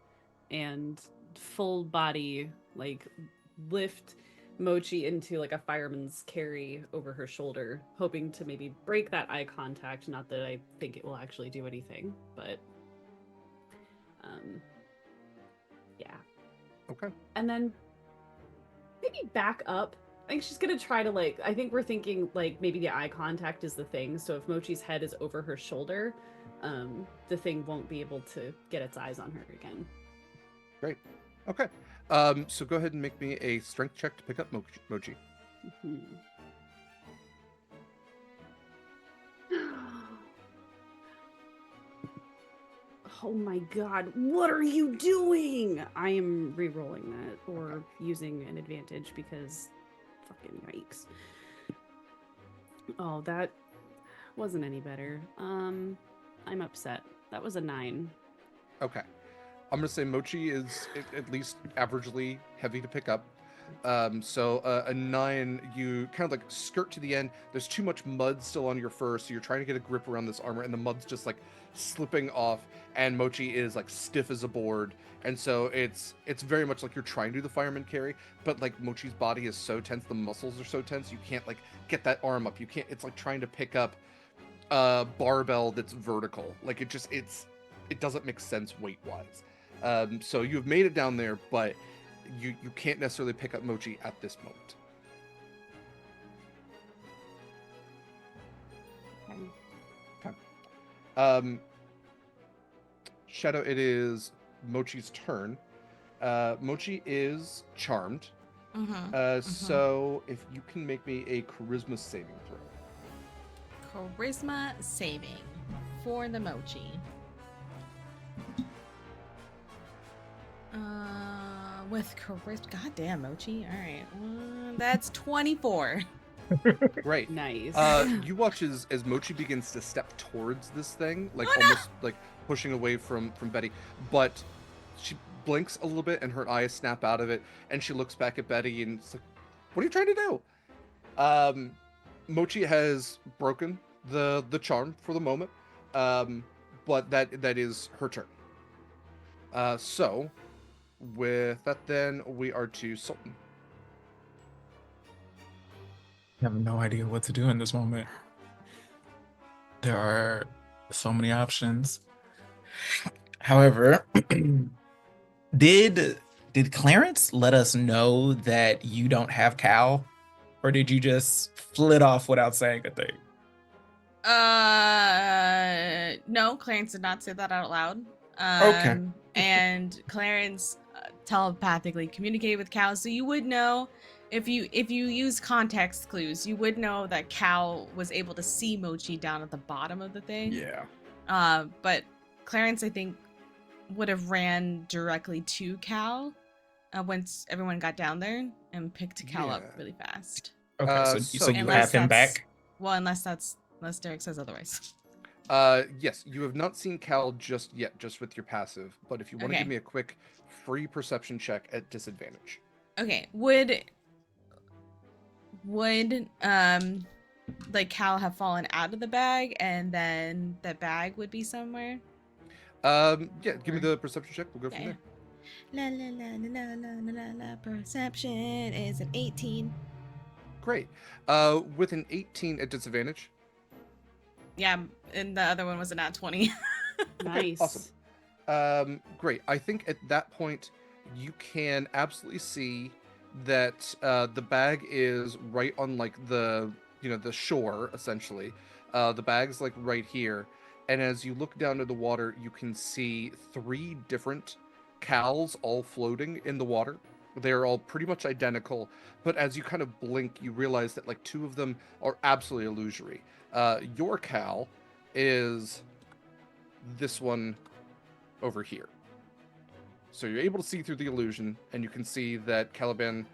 and full body like lift Mochi into like a fireman's carry over her shoulder, hoping to maybe break that eye contact. Not that I think it will actually do anything, but yeah. Okay. And then maybe back up. I think she's gonna try to like. I think we're thinking like maybe the eye contact is the thing. So if Mochi's head is over her shoulder, the thing won't be able to get its eyes on her again. Great. Okay. So go ahead and make me a strength check to pick up Mochi. Mhm. Oh my god, what are you doing? I am re-rolling that or using an advantage because fucking yikes. Oh, that wasn't any better. I'm upset. That was a 9. Okay. I'm gonna say Mochi is at least averagely heavy to pick up. So a 9, you kind of like skirt to the end. There's too much mud still on your fur, so you're trying to get a grip around this armor, and the mud's just like slipping off. And Mochi is like stiff as a board, and so it's very much like you're trying to do the fireman carry, but like Mochi's body is so tense, the muscles are so tense, you can't like get that arm up. You can't. It's like trying to pick up a barbell that's vertical. Like it doesn't make sense weight wise. So you've made it down there, but you can't necessarily pick up Mochi at this moment. Okay. Shadow, it is Mochi's turn. Mochi is charmed. So if you can make me a charisma saving throw. Charisma saving for the mochi. With charisma, goddamn mochi. All right, that's 24. Great. Nice. You watch as Mochi begins to step towards this thing, like Oh, no! almost like pushing away from Betty, but she blinks a little bit and her eyes snap out of it, and she looks back at Betty and it's like, "What are you trying to do?" Mochi has broken the charm for the moment, but that is her turn. So with that, then we are to Sultan. I have no idea what to do in this moment. There are so many options. However, did Clarence let us know that you don't have Cal, or did you just flit off without saying a thing? No, Clarence did not say that out loud. Okay. And Clarence telepathically communicated with Cal, so you would know if you use context clues, you would know that Cal was able to see Mochi down at the bottom of the thing. Yeah. But Clarence, I think, would have ran directly to Cal once everyone got down there and picked Cal up Yeah. really fast. Okay, so so you Unless have him that's- back? Well, unless Derek says otherwise. Yes, you have not seen Cal just yet, just with your passive. But if you want to Okay. give me a quick free perception check at disadvantage. Okay, would like Cal have fallen out of the bag and then the bag would be somewhere? Yeah, give me the perception check. We'll go from Yeah. there. La la la la la la la la. Perception is an 18. Great. With an 18 at disadvantage. Yeah, and the other one was a nat 20. Nice. Awesome. Great. I think at that point you can absolutely see that the bag is right on like the shore essentially. The bag's like right here, and as you look down to the water, you can see 3 different cows all floating in the water. They're all pretty much identical, but as you kind of blink, you realize that like 2 of them are absolutely illusory. Your cow is this one over here. So you're able to see through the illusion, and you can see that Caliban,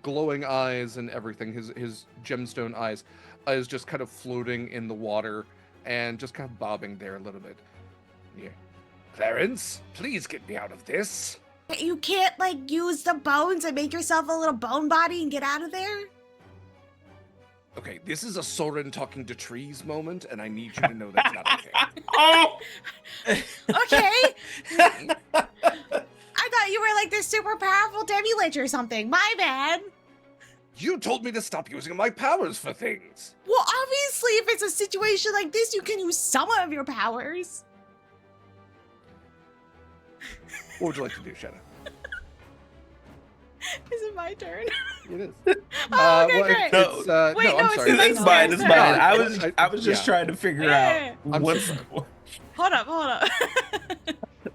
glowing eyes and everything, his gemstone eyes, is just kind of floating in the water and just kind of bobbing there a little bit. Yeah. Clarence, please get me out of this. You can't, like, use the bones and make yourself a little bone body and get out of there? Okay, this is a Soren talking to trees moment, and I need you to know that's not okay. Oh! Okay. I thought you were, like, this super powerful Demi Lich or something. My bad. You told me to stop using my powers for things. Well, obviously, if it's a situation like this, you can use some of your powers. What would you like to do, Shadow? Is it my turn? It is. Oh, okay, well, great. it's, Wait, no, no, I'm it's sorry. the It's next fine. turn. It's Sorry. fine. I was just yeah. trying to figure Yeah. out I'm what's sorry. going. Hold up.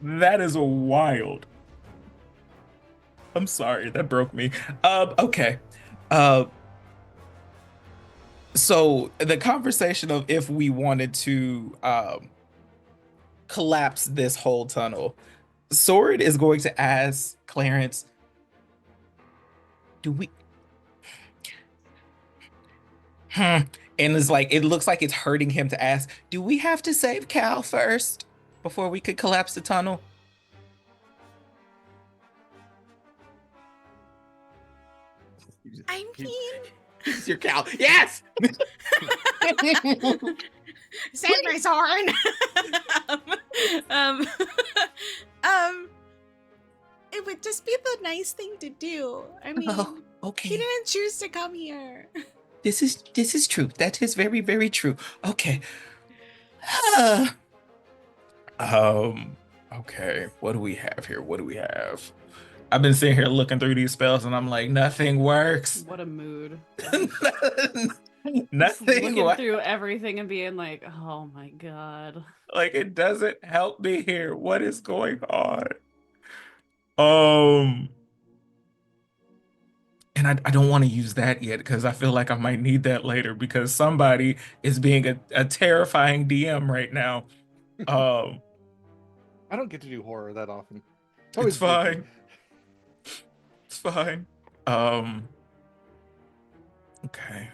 That is wild. I'm sorry, that broke me. Okay. So the conversation of if we wanted to collapse this whole tunnel, Sword is going to ask Clarence, do we and it's like it looks like it's hurting him to ask, do we have to save Cal first before we could collapse the tunnel? I mean, It's your cow. Yes! save my Soren. um, it would just be the nice thing to do. I mean, Oh, he okay. didn't choose to come here. This is true. That is very, very true. Okay. Okay. What do we have here? What do we have? I've been sitting here looking through these spells and I'm like, nothing works. What a mood. Nothing Looking works. through everything and being like, oh my god. Like it doesn't help me here. What is going on? And I don't want to use that yet because I feel like I might need that later because somebody is being a terrifying DM right now. Um, I don't get to do horror that often. it's always spooky. fine. It's fine. Okay.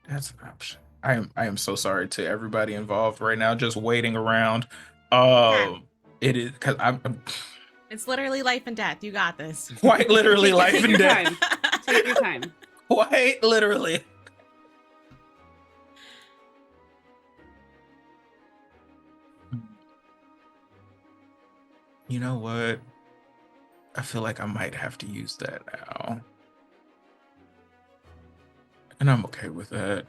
That's an option. I am so sorry to everybody involved right now, just waiting around. It is because I'm It's literally life and death. You got this. quite literally Take life your and death. time. Take your time. Quite literally. You know what? I feel like I might have to use that now. And I'm okay with that.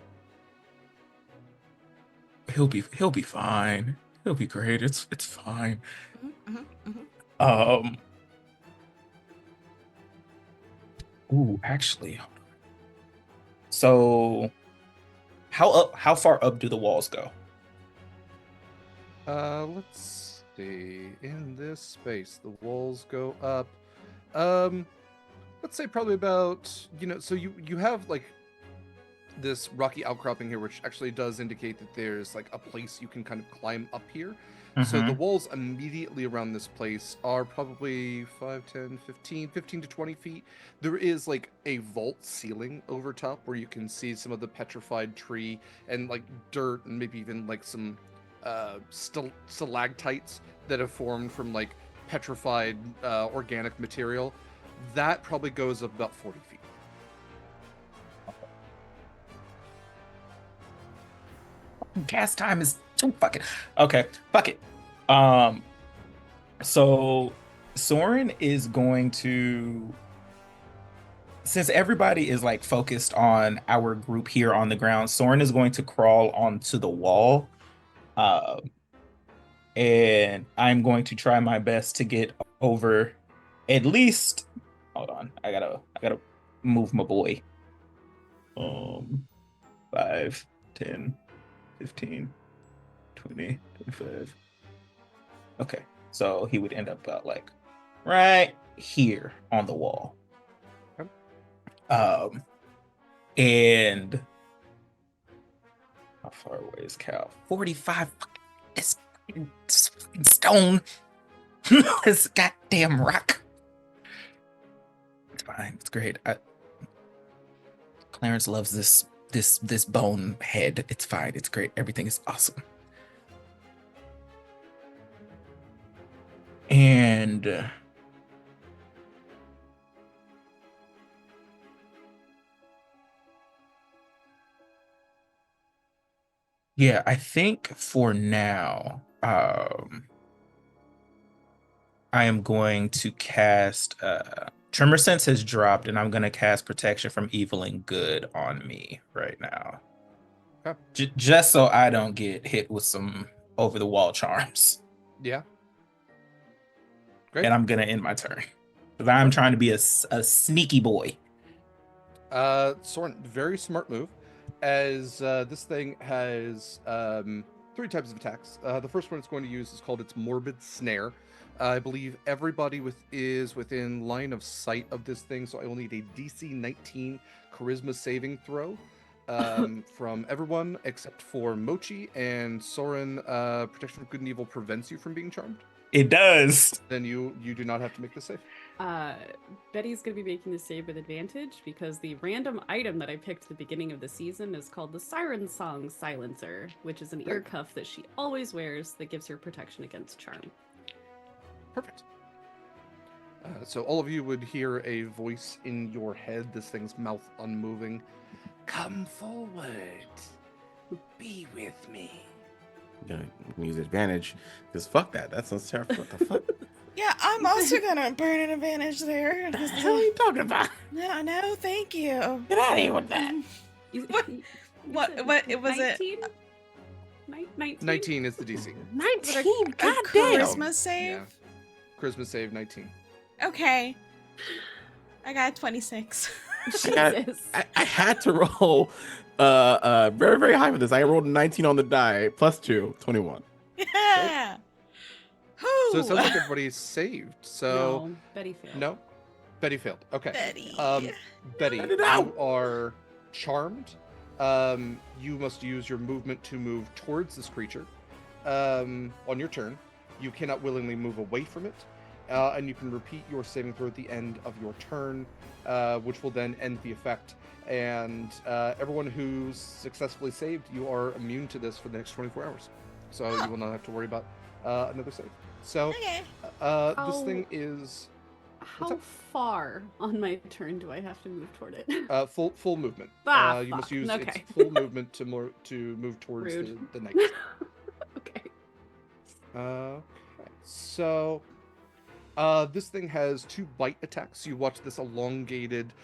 He'll be fine. He'll be great. It's fine. Ooh, actually. So how far up do the walls go? Let's see. In this space, the walls go up. Let's say probably about, so you have like this rocky outcropping here, which actually does indicate that there's like a place you can kind of climb up here. So the walls immediately around this place are probably 5, 10, 15 to 20 feet. There is like a vault ceiling over top where you can see some of the petrified tree and like dirt and maybe even like some stalactites that have formed from like petrified organic material. That probably goes up about 40 feet. Gas time is too fucking okay. Fuck it. So Soren is going to, since everybody is like focused on our group here on the ground, Soren is going to crawl onto the wall. And I'm going to try my best to get over at least, hold on, I gotta move my boy. 5, 10, 15, 20, 25. Okay, so he would end up about like right here on the wall. And how far away is Cal? 45. This fucking stone. This goddamn rock. It's fine. It's great. Clarence loves this bone head. It's fine. It's great. Everything is awesome. And yeah, I think for now, I am going to cast Tremor Sense has dropped, and I'm going to cast Protection from Evil and Good on me right now. Okay. Just so I don't get hit with some over-the-wall charms. Yeah. Great. And I'm going to end my turn. Because I'm trying to be a sneaky boy. Soren, very smart move. As this thing has 3 types of attacks. The first one it's going to use is called its Morbid Snare. I believe everybody is within line of sight of this thing, so I will need a DC 19 Charisma saving throw from everyone except for Mochi, and Soren. Protection from Good and Evil prevents you from being charmed. It does. Then you do not have to make the save. Betty's going to be making the save with advantage because the random item that I picked at the beginning of the season is called the Siren Song Silencer, which is an ear cuff that she always wears that gives her protection against charm. Perfect. So all of you would hear a voice in your head, this thing's mouth unmoving. Come forward. Be with me. I'm gonna use advantage because fuck that. That sounds terrible. What the fuck? Yeah, I'm also gonna burn an advantage there. What the hell are you talking about? No, thank you. Get out of here with that. What it was 19? 19? 19 is the DC. 19. A God damn. charisma save? Yeah. Charisma save 19. Okay. I got 26. I had to roll Very, very high for this. I rolled a 19 on the die, plus 2, 21. Yeah. So it sounds like everybody's saved. So No, Betty failed. no, Betty failed. Okay. Betty. Betty, Let it out. you are charmed. You must use your movement to move towards this creature. On your turn, you cannot willingly move away from it, and you can repeat your saving throw at the end of your turn, which will then end the effect. And everyone who's successfully saved, you are immune to this for the next 24 hours. So you will not have to worry about another save. So Okay. this thing is How far on my turn do I have to move toward it? full movement. You must Fuck. use Okay. its full movement to move towards Rude. the next. Okay. Okay. So this thing has 2 bite attacks. You watch this elongated,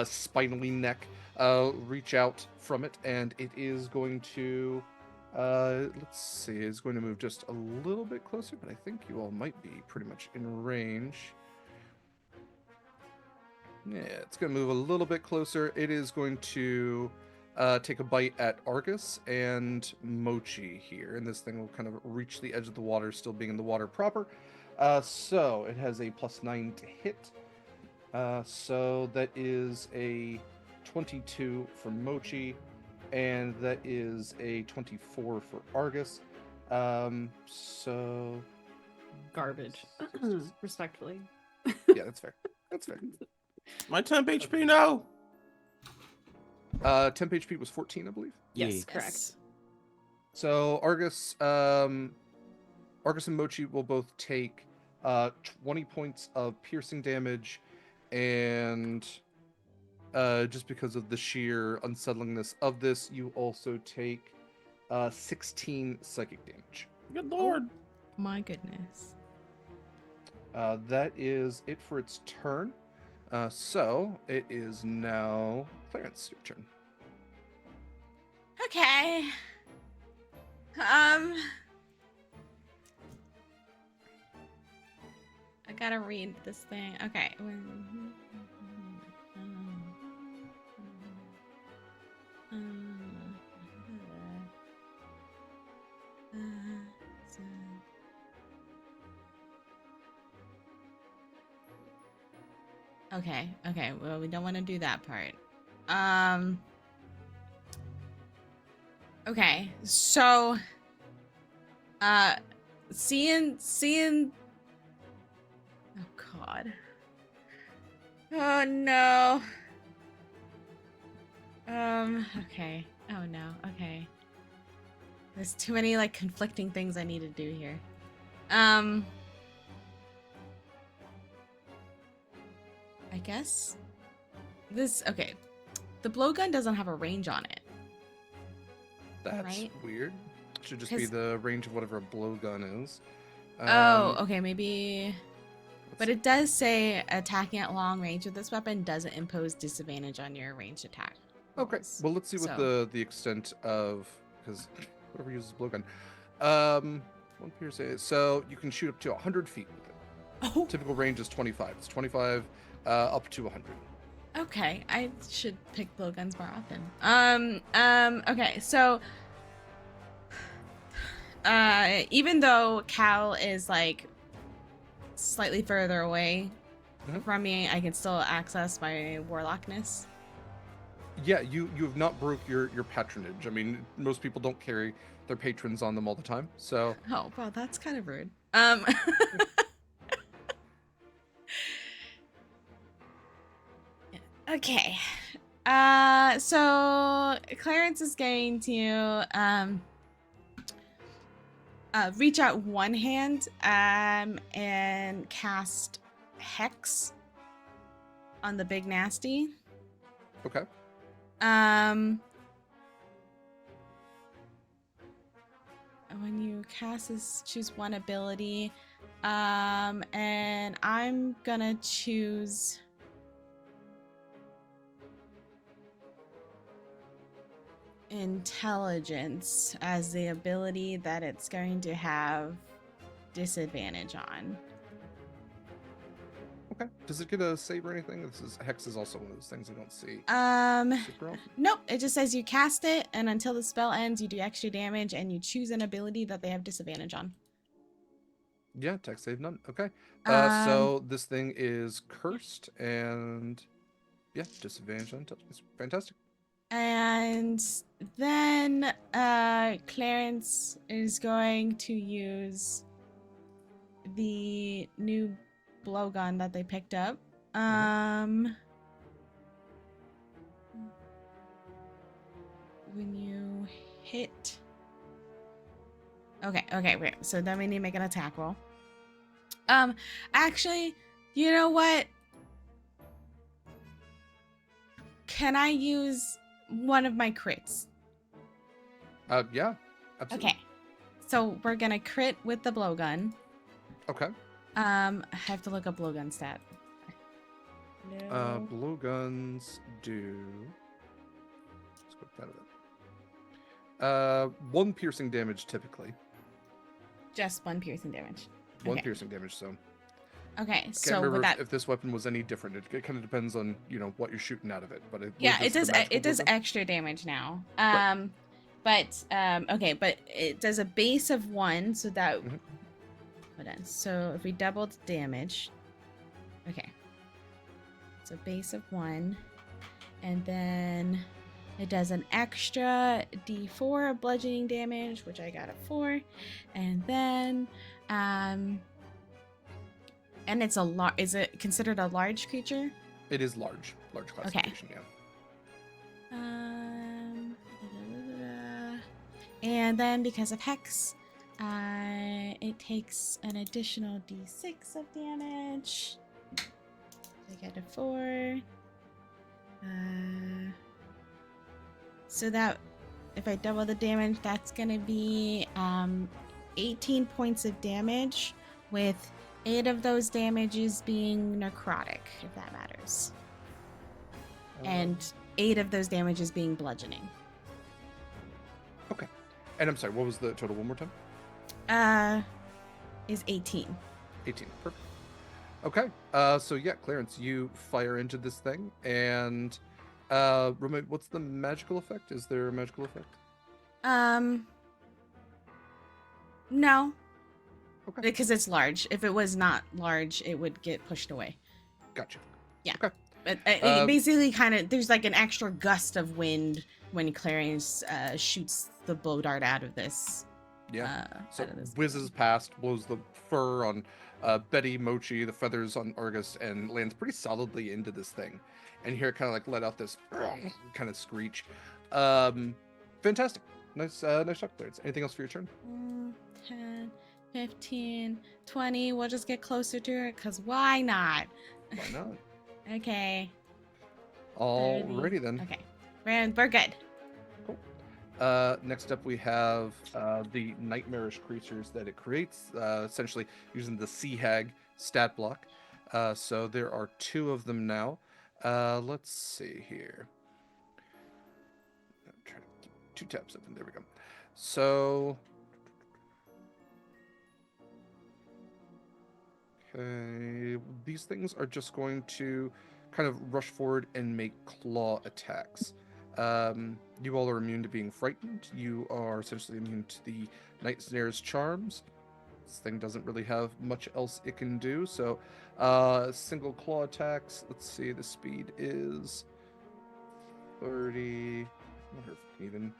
spinally neck reach out from it, and it is going to, let's see, it's going to move just a little bit closer, but I think you all might be pretty much in range. Yeah, it's going to move a little bit closer. It is going to take a bite at Argus and Mochi here, and this thing will kind of reach the edge of the water, still being in the water proper. So it has a +9 to hit. So that is a 22 for Mochi, and that is a 24 for Argus. So Garbage. Respectfully. yeah, that's fair. That's fair. My temp HP, no. Temp HP was 14, I believe. Yes, Yeah. correct. So Argus and Mochi will both take 20 points of piercing damage, and just because of the sheer unsettlingness of this, you also take 16 psychic damage. Good lord. My goodness. That is it for its turn. So it is now Clarence, your turn. Okay. I gotta read this thing. Okay. Okay, okay, well, we don't want to do that part. Okay, so, seeing, oh God. Oh no. Okay. Oh no, okay. There's too many, like, conflicting things I need to do here. I guess this, okay. The blowgun doesn't have a range on it. That's Right. weird. Should just be 'Cause- the range of whatever a blowgun is. Oh, okay, maybe. let's But see. it does say attacking at long range with this weapon doesn't impose disadvantage on your ranged attack. Okay, rolls. well, let's see what So- the extent of, because whatever uses blowgun. One piercing. So you can shoot up to 100 feet with it. Oh, Typical range is 25. It's 25 up to 100. okay. I should pick blowguns more often. Okay, so even though Cal is like slightly further away Mhm. from me, I can still access my warlockness. Yeah, you have not broke your patronage. I mean, most people don't carry their patrons on them all the time. So Oh, wow, that's kind of rude. Okay. So Clarence is going to reach out one hand and cast Hex on the big nasty. okay. When you cast this, choose one ability. And I'm gonna choose Intelligence as the ability that it's going to have disadvantage on. Okay. Does it get a save or anything? Hex is also one of those things I don't see. Super often. Nope. It just says you cast it, and until the spell ends, you do extra damage, and you choose an ability that they have disadvantage on. Yeah, tech save none. Okay. Um, So this thing is cursed, and yeah, disadvantage on touch. It's fantastic. And then Clarence is going to use the new blowgun that they picked up. When you hit. Okay, wait. So then we need to make an attack roll. Actually, you know what? Can I use one of my crits? Yeah, absolutely. Okay. So we're gonna crit with the blowgun. Okay. I have to look up blowgun stat. No. Blowguns do. Let's go out of it. 1 piercing damage typically. Just 1 piercing damage. 1 Okay. piercing damage. So Okay, I can't so remember with that, if this weapon was any different. It kind of depends on what you're shooting out of it. But yeah, it does. the magical It does blowgun? extra damage now. Right. Okay, but it does a base of 1, so that. Mhm. Hold on. So if we double the damage, okay. So base of 1, and then it does an extra D4 of bludgeoning damage, which I got a 4, and then and it's a is it considered a large creature? It is large classification. Yeah. And then because of Hex, it takes an additional D6 of damage. I get a 4. So that if I double the damage, that's gonna be 18 points of damage, with 8 of those damages being necrotic, if that matters. And 8 of those damages being bludgeoning. Okay. And I'm sorry, what was the total one more time? Is 18. 18. Perfect. Okay. So yeah, Clarence, you fire into this thing, and what's the magical effect? Is there a magical effect? No. Okay. Because it's large. If it was not large, it would get pushed away. Gotcha. Yeah. Okay. But it basically kind of, there's like an extra gust of wind when Clarence shoots the blow dart out of this. Yeah. So out of this. whizzes past, blows the fur on Betty, Mochi, the feathers on Argus, and lands pretty solidly into this thing. And you hear it kind of like let out this kind of screech. Fantastic. Nice shot, Clarence. Anything else for your turn? 10, 15, 20. We'll just get closer to it, because why not? Why not? Okay. Alrighty then. Okay. We're good. Next up, we have the nightmarish creatures that it creates, essentially using the Sea Hag stat block. So there are 2 of them now. Let's see here. I'm trying to keep 2 tabs open. There we go. So, okay, these things are just going to kind of rush forward and make claw attacks. You all are immune to being frightened. You are essentially immune to the Night Snare's charms. This thing doesn't really have much else it can do. So, single claw attacks. Let's see, the speed is 30. I wonder if it can even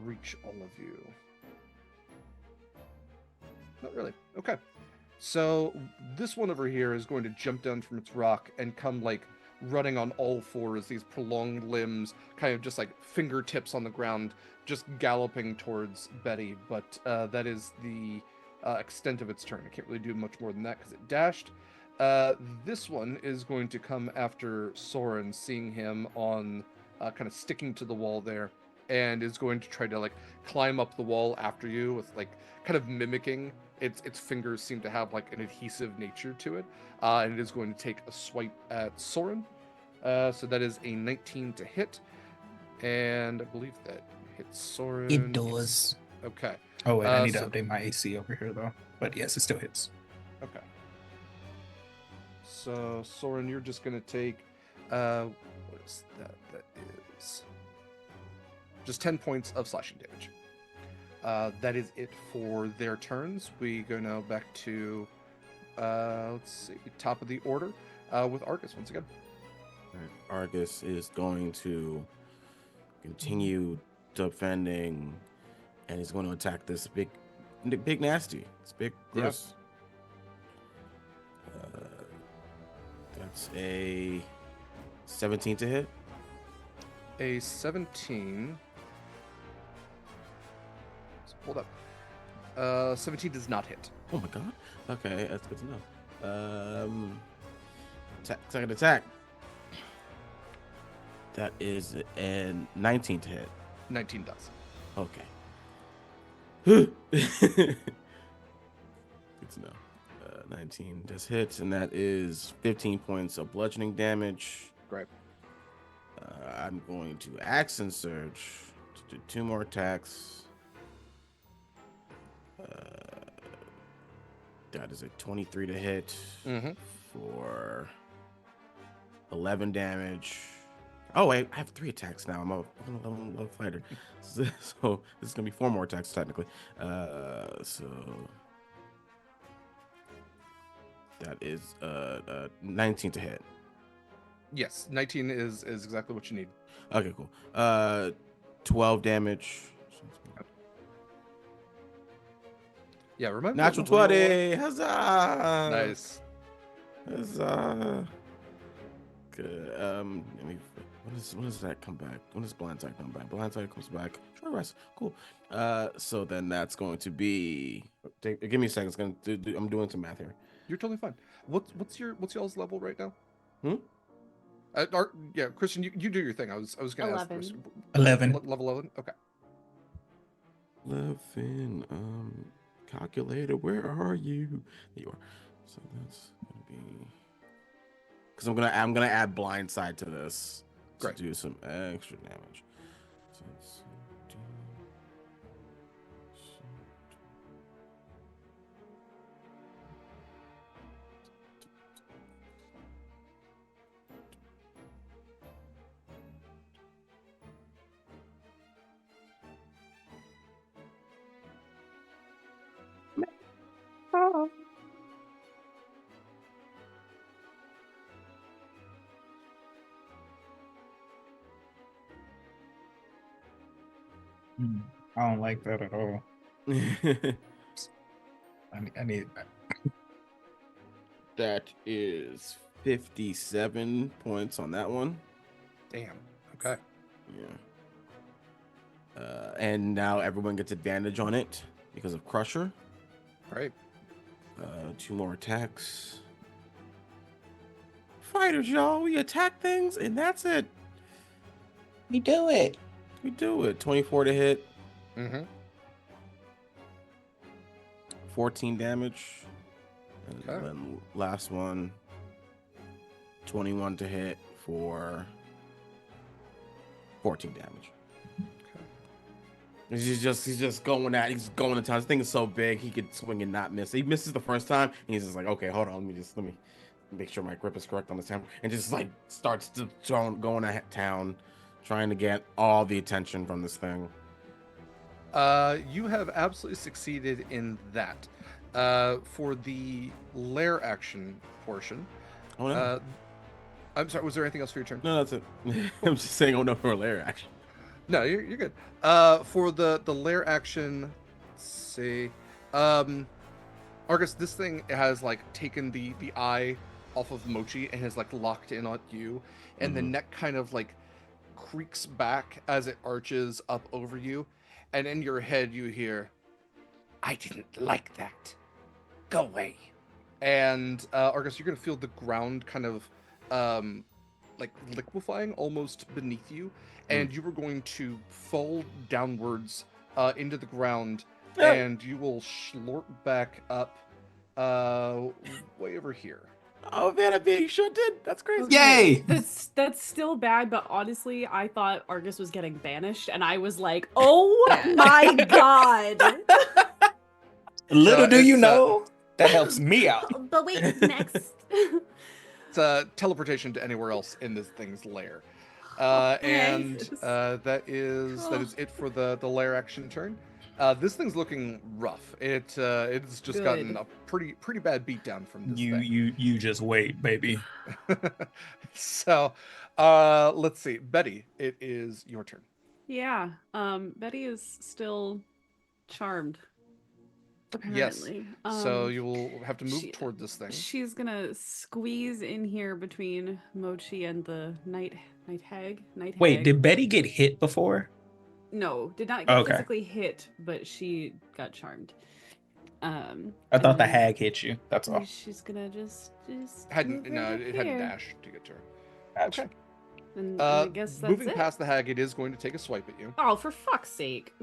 reach all of you. Not really. Okay. So, this one over here is going to jump down from its rock and come like running on all fours, these prolonged limbs, kind of just like fingertips on the ground, just galloping towards Betty. But that is the extent of its turn. It can't really do much more than that because it dashed. This one is going to come after Soren, seeing him on kind of sticking to the wall there, and is going to try to like climb up the wall after you with like kind of mimicking. Its fingers seem to have like an adhesive nature to it, and it is going to take a swipe at Soren. So that is a 19 to hit, and I believe that hits Soren. It does. Okay. Oh wait, I need so- to update my AC over here though. But yes, it still hits. Okay. So Soren, you're just gonna take what is that? That is just 10 points of slashing damage. That is it for their turns. We go now back to let's see, top of the order with Argus once again. Argus is going to continue defending, and he's going to attack this big nasty. It's big gross. That's a 17 to hit. A 17. Hold up. 17 does not hit. Oh my god. Okay, that's good to know. Second attack. That is a 19 to hit. 19 does. Okay. Good to know. 19 does hit, and that is 15 points of bludgeoning damage. Great. I'm going to Action Surge to do 2 more attacks. That is a 23 to hit for 11 damage. Oh wait, I have 3 attacks now. I'm a level fighter, so this is gonna be 4 more attacks technically. So that is 19 to hit. Yes, 19 is exactly what you need. Okay, cool. 12 damage. Yeah, remember Natural who you are? 20. Huzzah! Nice. Huzzah! Good. When does that come back? When does blind sight come back? Blind sight comes back. Short rest. Cool. So then that's going to be. Give me a second. It's gonna I'm doing some math here. You're totally fine. What's y'all's level right now? Yeah, Christian, you do your thing. I was gonna 11. ask. 11. Level 11. Okay. 11. Calculator, where are you? There you are. So that's gonna be. Because I'm gonna add blind side to this to Great. do some extra damage. So let's do. I don't like that at all. I need That is 57 points on that one. Damn. Okay. Yeah. And now everyone gets advantage on it because of Crusher. Great. 2 more attacks. Fighters, y'all. We attack things, and that's it. we do it. We do it. 24 to hit. 14 damage. And Okay. then last one. 21 to hit for 14 damage. He's just going to town. This thing is so big he could swing and not miss. He misses the first time, and he's just like, okay, hold on, let me make sure my grip is correct on this hammer, and just like starts to going to town, trying to get all the attention from this thing. You have absolutely succeeded in that. For the lair action portion. Oh no, I'm sorry, was there anything else for your turn? no, that's it. I'm just saying, oh no, for a lair action. No, you're good. For the lair action, let's see. Argus, this thing has like taken the eye off of Mochi and has like locked in on you, and the neck kind of like creaks back as it arches up over you, and in your head you hear, "I didn't like that. Go away." And Argus, you're gonna feel the ground kind of like liquefying almost beneath you, and you are going to fall downwards into the ground, and you will slurp back up way over here. Oh man, I'm being shunted. That's crazy. Yay! That's still bad, but honestly, I thought Argus was getting banished, and I was like, "Oh my god!" Little do you it's, know, that helps me out. But wait, next. It's teleportation to anywhere else in this thing's lair. And that is it for the lair action turn. This thing's looking rough. It's just gotten a pretty bad beatdown from this thing. You just wait, baby. So, let's see, Betty, it is your turn. Yeah. Betty is still charmed. Apparently. Yes. So you will have to move toward this thing. She's gonna squeeze in here between Mochi and the night hag. Wait, did Betty get hit before? No, did not get physically hit, but she got charmed. I thought the hag hit you. That's all. She's gonna just it hadn't dash to get to her. Gotcha. Okay. And I guess that's moving past the hag, it is going to take a swipe at you. Oh, for fuck's sake!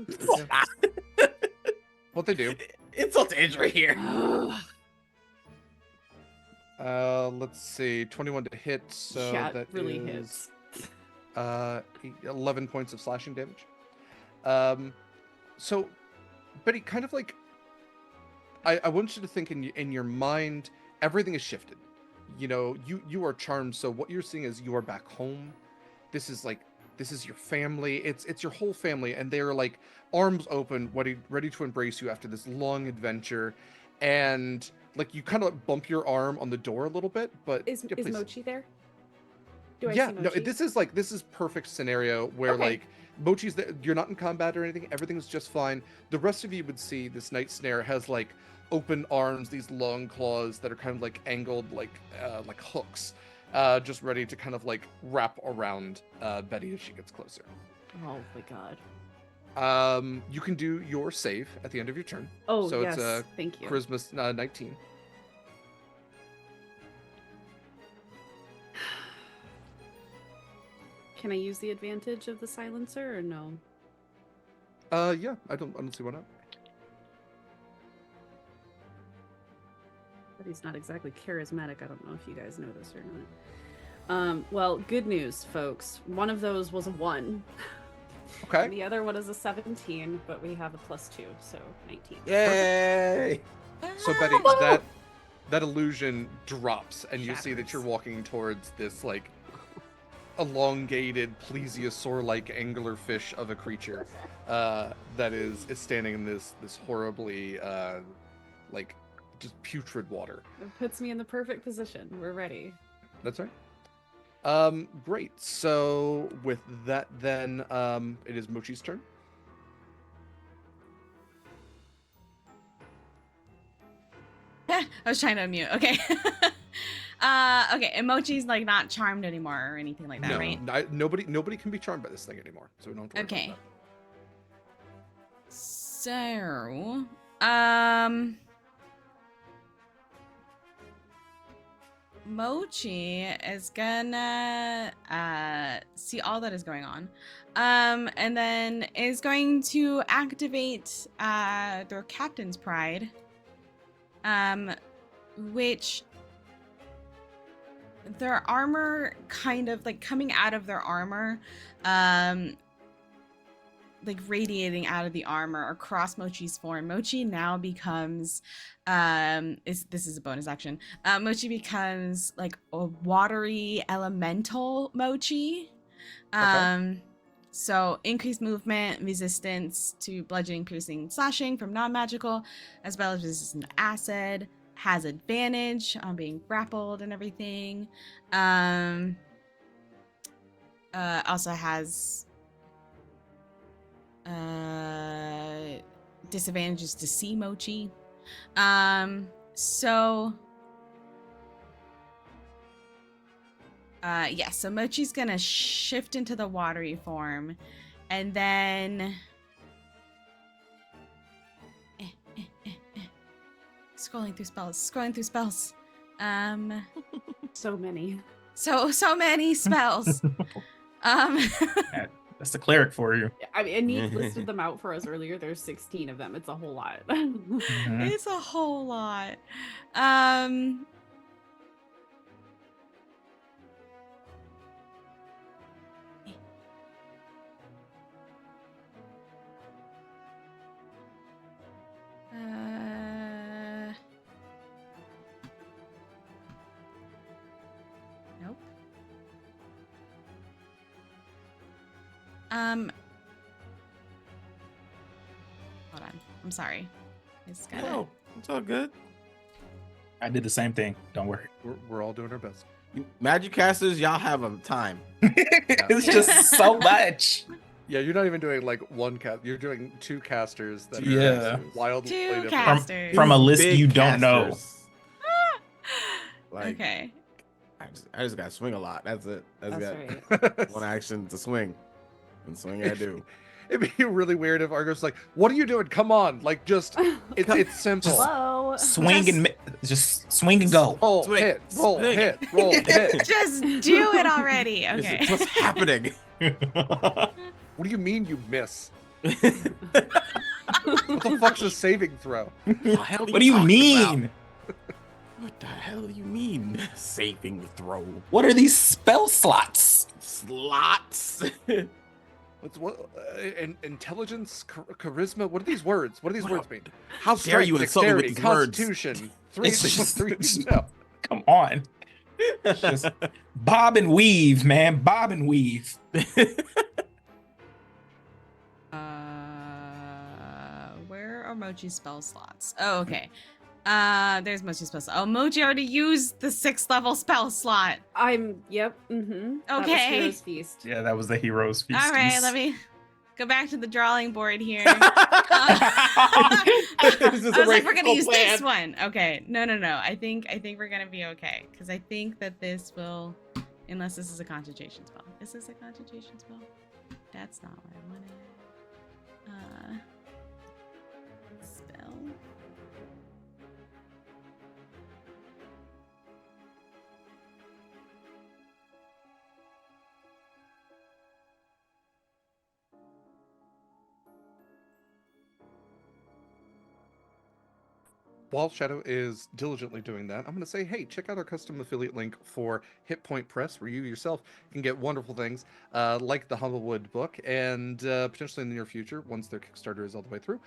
What they do? Insult to injury here. Let's see, 21 to hit. So yeah, that really is, hits. 11 points of slashing damage. So, Betty, kind of like, I want you to think in your mind, everything is shifted. You know, you are charmed, so what you're seeing is you are back home. This is your family. It's your whole family, and they're like arms open, ready to embrace you after this long adventure. And like you kind of bump your arm on the door a little bit, but is Mochi there? Do I yeah, see Mochi? No, this is perfect scenario where like Mochi's there. You're not in combat or anything. Everything's just fine. The rest of you would see this night snare has like open arms, these long claws that are kind of like angled like hooks, just ready to kind of like wrap around Betty as she gets closer. Oh my god. You can do your save at the end of your turn. Oh, so yes. It's thank you. Charisma 19. Can I use the advantage of the silencer or no? Yeah, I don't see why not. But he's not exactly charismatic. I don't know if you guys know this or not. Well, good news, folks. One of those was a 1. Okay. And the other one is a 17, but we have a +2, so 19. Yay! So Betty, that illusion drops, and you see that you're walking towards this like elongated plesiosaur-like anglerfish of a creature that is standing in this horribly like just putrid water. It puts me in the perfect position. We're ready. That's right. Great. So with that, then it is Mochi's turn. I was trying to unmute. Okay. Okay, and Mochi's like not charmed anymore or anything like that, No, right? nobody can be charmed by this thing anymore, so we don't have to worry about that. So, Mochi is gonna see all that is going on, and then is going to activate their Captain's Pride, which their armor kind of like coming out of their armor, like radiating out of the armor across Mochi's form. Mochi now becomes this is a bonus action. Mochi becomes like a watery elemental Mochi. So increased movement, resistance to bludgeoning, piercing, slashing from non-magical, as well as resistance to acid, has advantage on being grappled and everything. Also has disadvantages to see Mochi. So so Mochi's gonna shift into the watery form, and then scrolling through spells. So many. So many spells. That's the cleric for you. I mean, Anniek listed them out for us earlier. There's 16 of them. It's a whole lot. It's a whole lot. Hold on. I'm sorry. I just gotta... Oh, it's all good. I did the same thing. Don't worry. We're all doing our best. You magic casters, y'all have a time. It's just so much. Yeah, you're not even doing like one cast. You're doing two casters that are Yeah. wildly Two different. casters. From a list Big you don't know. casters. Like, Okay. I just gotta swing a lot. That's it. That's got right. one action to swing. And swing I do. It'd be really weird if Argo's like, "What are you doing? Come on!" Like, just it's simple. Hello. Swing and just swing and go. Roll, Swing, hit, roll, swing. hit, roll, hit. Just do it already. Okay. What's happening? What do you mean you miss? What the fuck's a saving throw? What the hell What do you talking mean? about? What the hell do you mean? Saving throw. What are these spell slots? Slots. What's what? Intelligence, charisma. What are these words? What do these words mean? How dare you insult me with Dexterity, these words? Constitution. It's just- Three. No. Come on. It's just bob and weave, man. Bob and weave. Where are Mochi's spell slots? Oh, okay. There's Mochi's spell slot. Oh, Mochi already used the 6th level spell slot. Yep. Mm-hmm. That was Okay. Hero's Feast. Yeah, that was the hero's feast. All right, let me go back to the drawing board here. This I is was a like, we're gonna radical use this plan. one. Okay, no. I think we're gonna be okay because I think that this will, unless this is a concentration spell. Is this a concentration spell? That's not what I wanted. Spell. While Shadow is diligently doing that, I'm going to say, hey, check out our custom affiliate link for Hit Point Press, where you yourself can get wonderful things like the Humblewood book, and potentially in the near future, once their Kickstarter is all the way through,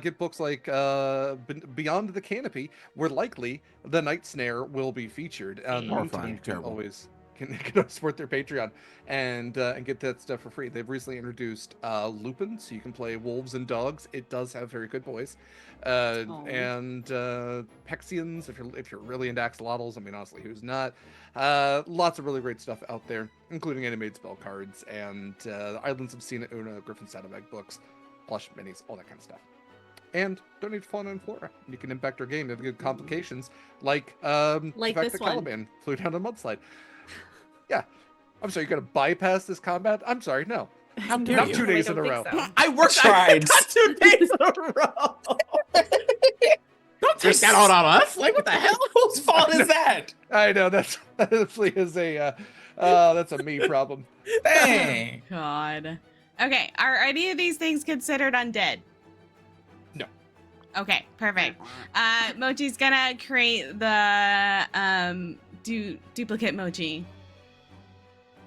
get books like Beyond the Canopy, where likely the Night Snare will be featured. Horrifying, You can terrible. always can support their Patreon and get that stuff for free. They've recently introduced Lupin, so you can play wolves and dogs. It does have very good boys. And Pexians, if you're really into axolotls. I mean, honestly, who's not? Lots of really great stuff out there, including animated spell cards and Islands of Sina Una, Griffin Saddlebag books, plush minis, all that kind of stuff. And donate to Fauna and Flora. You can impact our game. Have good complications like the fact this that one. Caliban flew down a mudslide. Yeah. I'm sorry, you're gonna bypass this combat? I'm sorry, no. How dare Not you? 2 days I in a don't row. think so. I worked. Tried. I got 2 days in a row. Don't take that out on us. Like, what the hell? Whose fault is that? I know that actually is a that's a me problem. Dang. God. Okay, are any of these things considered undead? No. Okay, perfect. Mochi's gonna create the duplicate Mochi.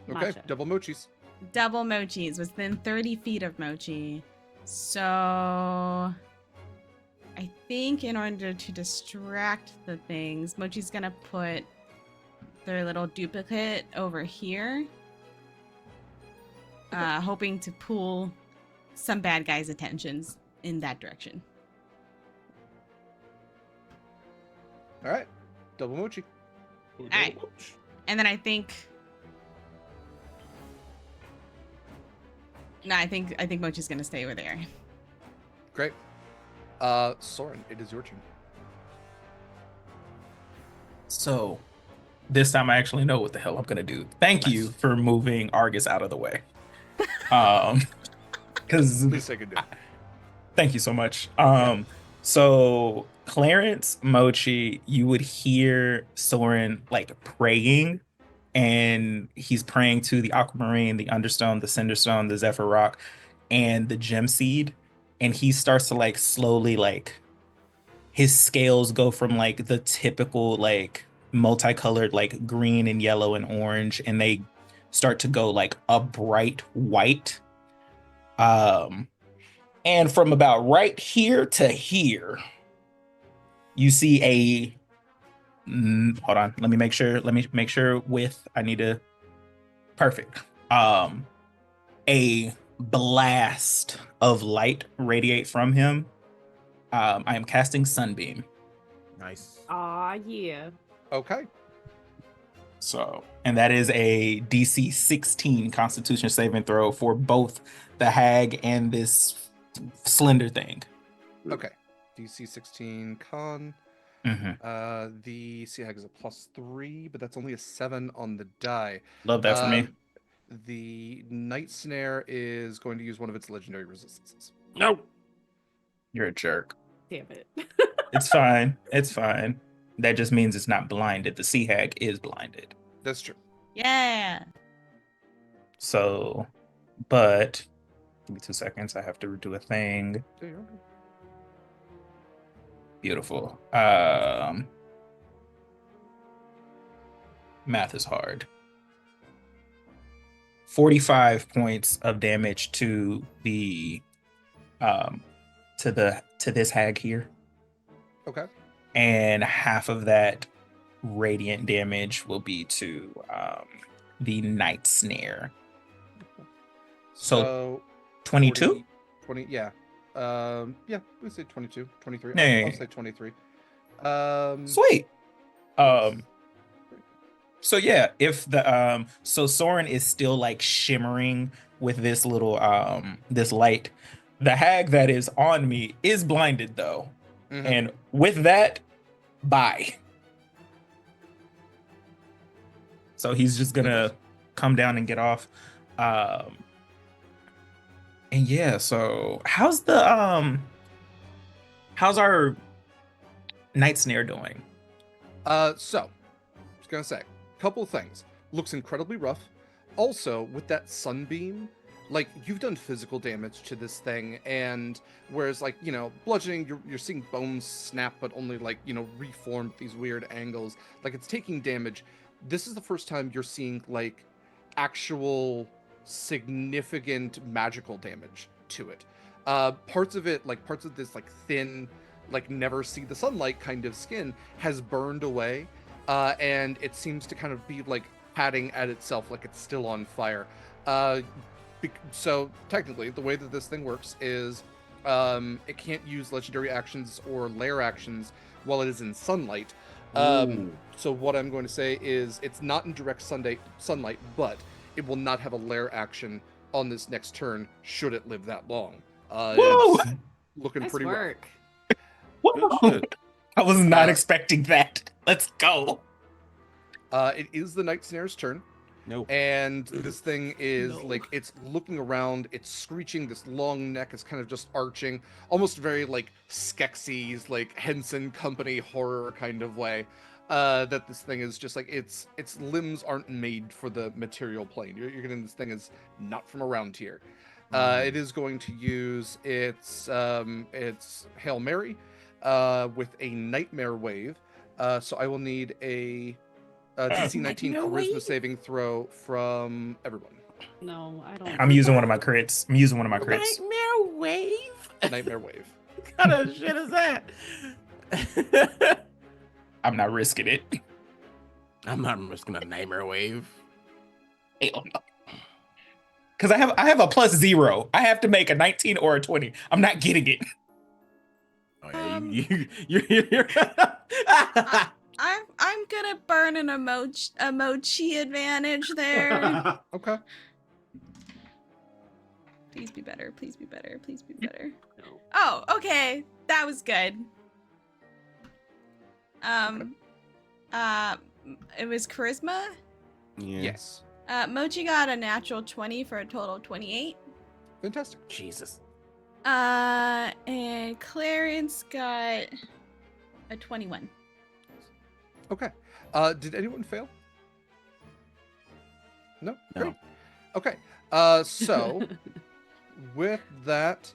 Okay, Matcha. double mochis. Double Mochis within 30 feet of Mochi. So I think in order to distract the things, Mochi's gonna put their little duplicate over here. Hoping to pull some bad guys' attentions in that direction. All right, double mochi. right. And then I think I think Mochi's gonna stay over there. Great. Soren, it is your turn. So this time I actually know what the hell I'm gonna do. Thank you for moving Argus out of the way. Because Please take a do. thank you so much. So Clarence, Mochi, you would hear Soren like praying, and he's praying to the Aquamarine, the Understone, the Cinderstone, the Zephyr Rock, and the Gem Seed, and he starts to like slowly like his scales go from like the typical like multicolored like green and yellow and orange, and they start to go like a bright white. And from about right here to here, you see a hold on, let me make sure width. I need to perfect. A blast of light radiate from him. I am casting Sunbeam. Nice. Aw, yeah. Okay. So, and that is a DC 16 Constitution saving throw for both the hag and this slender thing. Okay. DC 16 con. The sea hag is a +3, but that's only a 7 on the die. Love that for me. The night snare is going to use one of its legendary resistances. No. You're a jerk. Damn it. It's fine. It's fine. That just means it's not blinded. The sea hag is blinded. That's true. Yeah. So, but give me 2 seconds. I have to do a thing. Yeah, you're okay. Beautiful. Math is hard. 45 points of damage to the to this hag here. Okay. And half of that radiant damage will be to the night snare. So 22? 20, yeah. Yeah, we say 22, 23. Yeah. I'll say 23. Sweet. So yeah, if the so Soren is still like shimmering with this little this light. The hag that is on me is blinded though. And with that, bye. So he's just gonna come down and get off. And yeah, so how's our night snare doing? So I was gonna say a couple of things. Looks incredibly rough. Also, with that sunbeam, like you've done physical damage to this thing, and whereas like, you know, bludgeoning, you're seeing bones snap, but only like, you know, reformed these weird angles. Like it's taking damage. This is the first time you're seeing like actual significant magical damage to it. Parts of this like thin, like never see the sunlight kind of skin has burned away, and it seems to kind of be like patting at itself like it's still on fire. So technically, the way that this thing works is it can't use legendary actions or lair actions while it is in sunlight. So what I'm going to say is it's not in direct sunlight, but it will not have a lair action on this next turn should it live that long. Whoa! It's looking Nice pretty work. Whoa! I was not expecting that. Let's go. It is the night snare's turn. No. And this thing is No. like, it's looking around, it's screeching, this long neck is kind of just arching, almost very like Skeksis, like Henson Company horror kind of way. That this thing is just like, its limbs aren't made for the material plane. You're getting this thing is not from around here. It is going to use its Hail Mary with a Nightmare Wave. So I will need a DC 19 charisma saving throw from everyone. No, I don't. I'm using one of my crits. Nightmare wave. Nightmare Wave. What kind of shit is that? I'm not risking it. I'm not risking a nightmare wave. Hell no. Because I have a +0. I have to make a 19 or a 20. I'm not getting it. Oh yeah, you're I'm gonna burn an emoji advantage there. Okay. Please be better. Please be better. Please be better. No. Oh, okay. That was good. It was charisma. Yeah. Yes. Mochi got a natural 20 for a total of 28. Fantastic. Jesus. And Clarence got a 21. Okay. Did anyone fail? No? No. Great. Okay. So with that,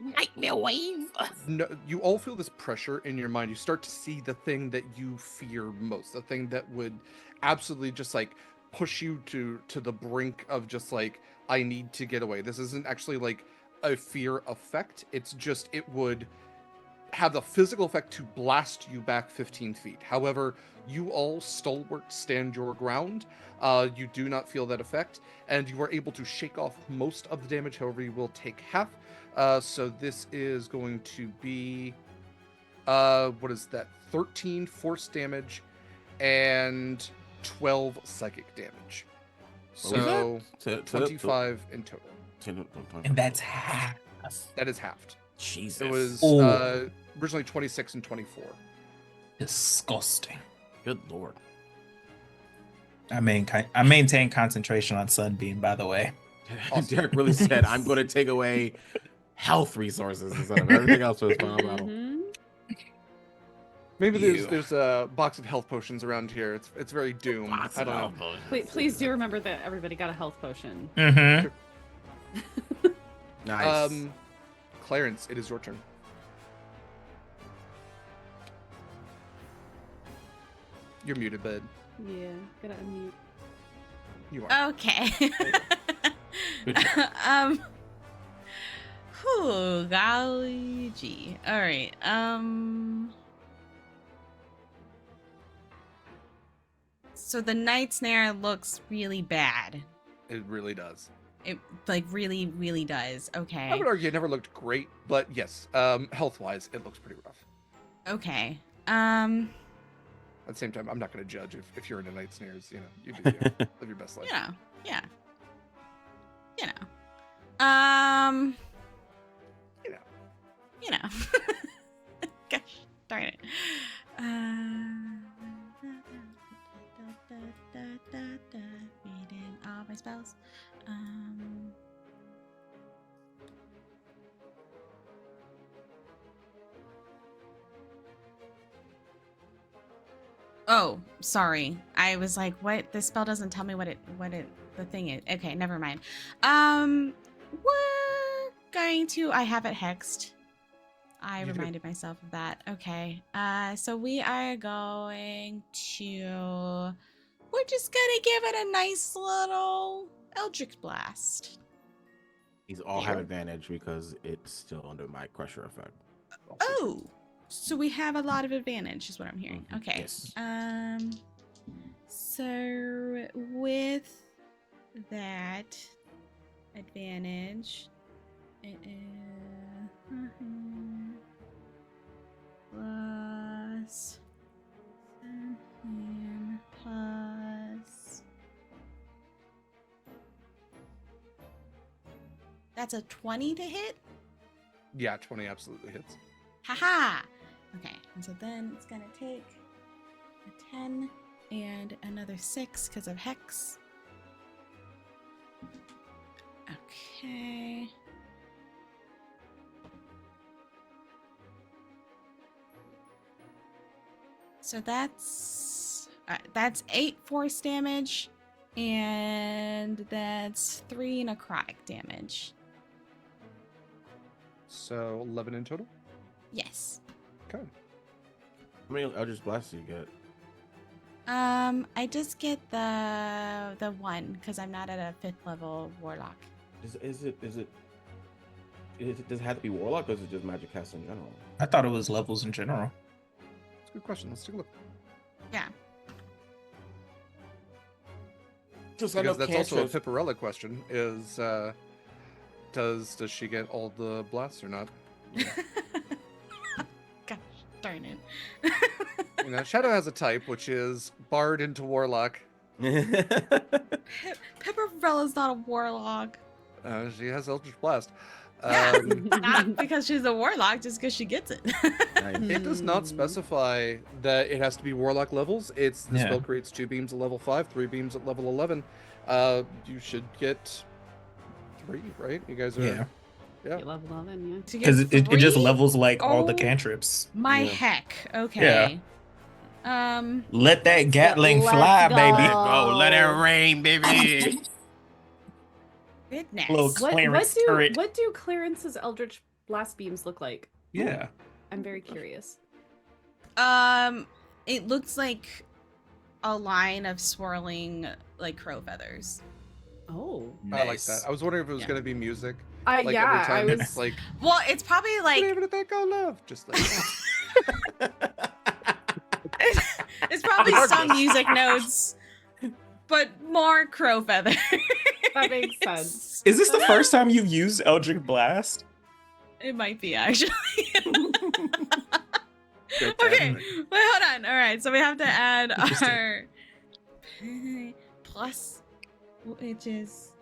Nightmare wave. no, you all feel this pressure in your mind. You start to see the thing that you fear most, the thing that would absolutely just like push you to the brink of just like, I need to get away. This isn't actually like a fear effect. It's just, it would have the physical effect to blast you back 15 feet. However, you all stalwart stand your ground. You do not feel that effect, and you are able to shake off most of the damage. However, you will take half. So this is going to be, what is that? 13 force damage and 12 psychic damage. So 25 in total. And that's half. That is halved. Jesus. It was Oh. originally 26 and 24. Disgusting. Good lord. I maintain concentration on Sunbeam, by the way. Derek really said, "I'm going to take away health resources instead of everything else for this final battle." Mhm. Maybe You. there's a box of health potions around here. It's very doomed. I don't know. Please do remember that everybody got a health potion. Mm-hmm. Nice. Clarence, it is your turn. You're muted, bud. Yeah, gotta unmute. You are. Okay. Good job. Whew, golly gee. All right. So the night snare looks really bad. It really does. It like really, really does. Okay. I would argue it never looked great, but yes, health-wise, it looks pretty rough. Okay. At the same time, I'm not going to judge if you're into night snares. You know, you do live your best life. You know, yeah. You know. You know. You know. Gosh, darn it. Reading all my spells. Oh, sorry. I was like, what? This spell doesn't tell me what the thing is. Okay, never mind. We're going to, I have it hexed. I You do. reminded myself of that. Okay. So we are going to, we're just gonna give it a nice little Eldritch Blast. These all have advantage because it's still under my crusher effect. Oh, so we have a lot of advantage is what I'm hearing. Mhm, Okay. yes. So with that advantage, it is plus 17 plus. That's a 20 to hit? Yeah, 20 absolutely hits. Haha! Okay, and so then it's gonna take a 10 and another 6 because of Hex. Okay. So that's 8 force damage, and that's 3 necrotic damage. So 11 in total. Yes. Okay. How many Eldritch Blasts do you get? I just get the 1 because I'm not at a 5th level warlock. Does it does it have to be Warlock or is it just Magic Cast in general? I thought it was levels in general. That's a good question. Let's take a look. Yeah. Just Because that's also a Piparella question. Is does she get all the blasts or not? Gosh darn it. You know, Shadow has a type which is Bard into Warlock. Piparella's not a warlock. She has Eldritch Blast. Not because she's a warlock, just because she gets it. It does not specify that it has to be Warlock levels. It's the spell creates 2 beams at level 5, 3 beams at level 11. You should get 3, right? You guys are. Yeah. You level 11, yeah. To get Because it just 3? levels like all the Oh. cantrips. My Yeah. heck. Okay. Let that Gatling let's fly, go. baby. Go, let it rain, baby. Goodness. Little Clarence turret. What do Clarence's Eldritch Blast beams look like? Yeah. I'm very curious. It looks like a line of swirling like crow feathers. Oh. I like that. I was wondering if it was Yeah. going to be music. Like yeah, every I time it's was like, Well, it's probably like "Leave it at that, go love," just like that. it's probably some music notes, but more crow feathers. that makes sense. Is this the first time you've used Eldritch Blast? It might be actually. Great Okay, timing. wait, hold on. All right, so we have to add Interesting. our plus, which is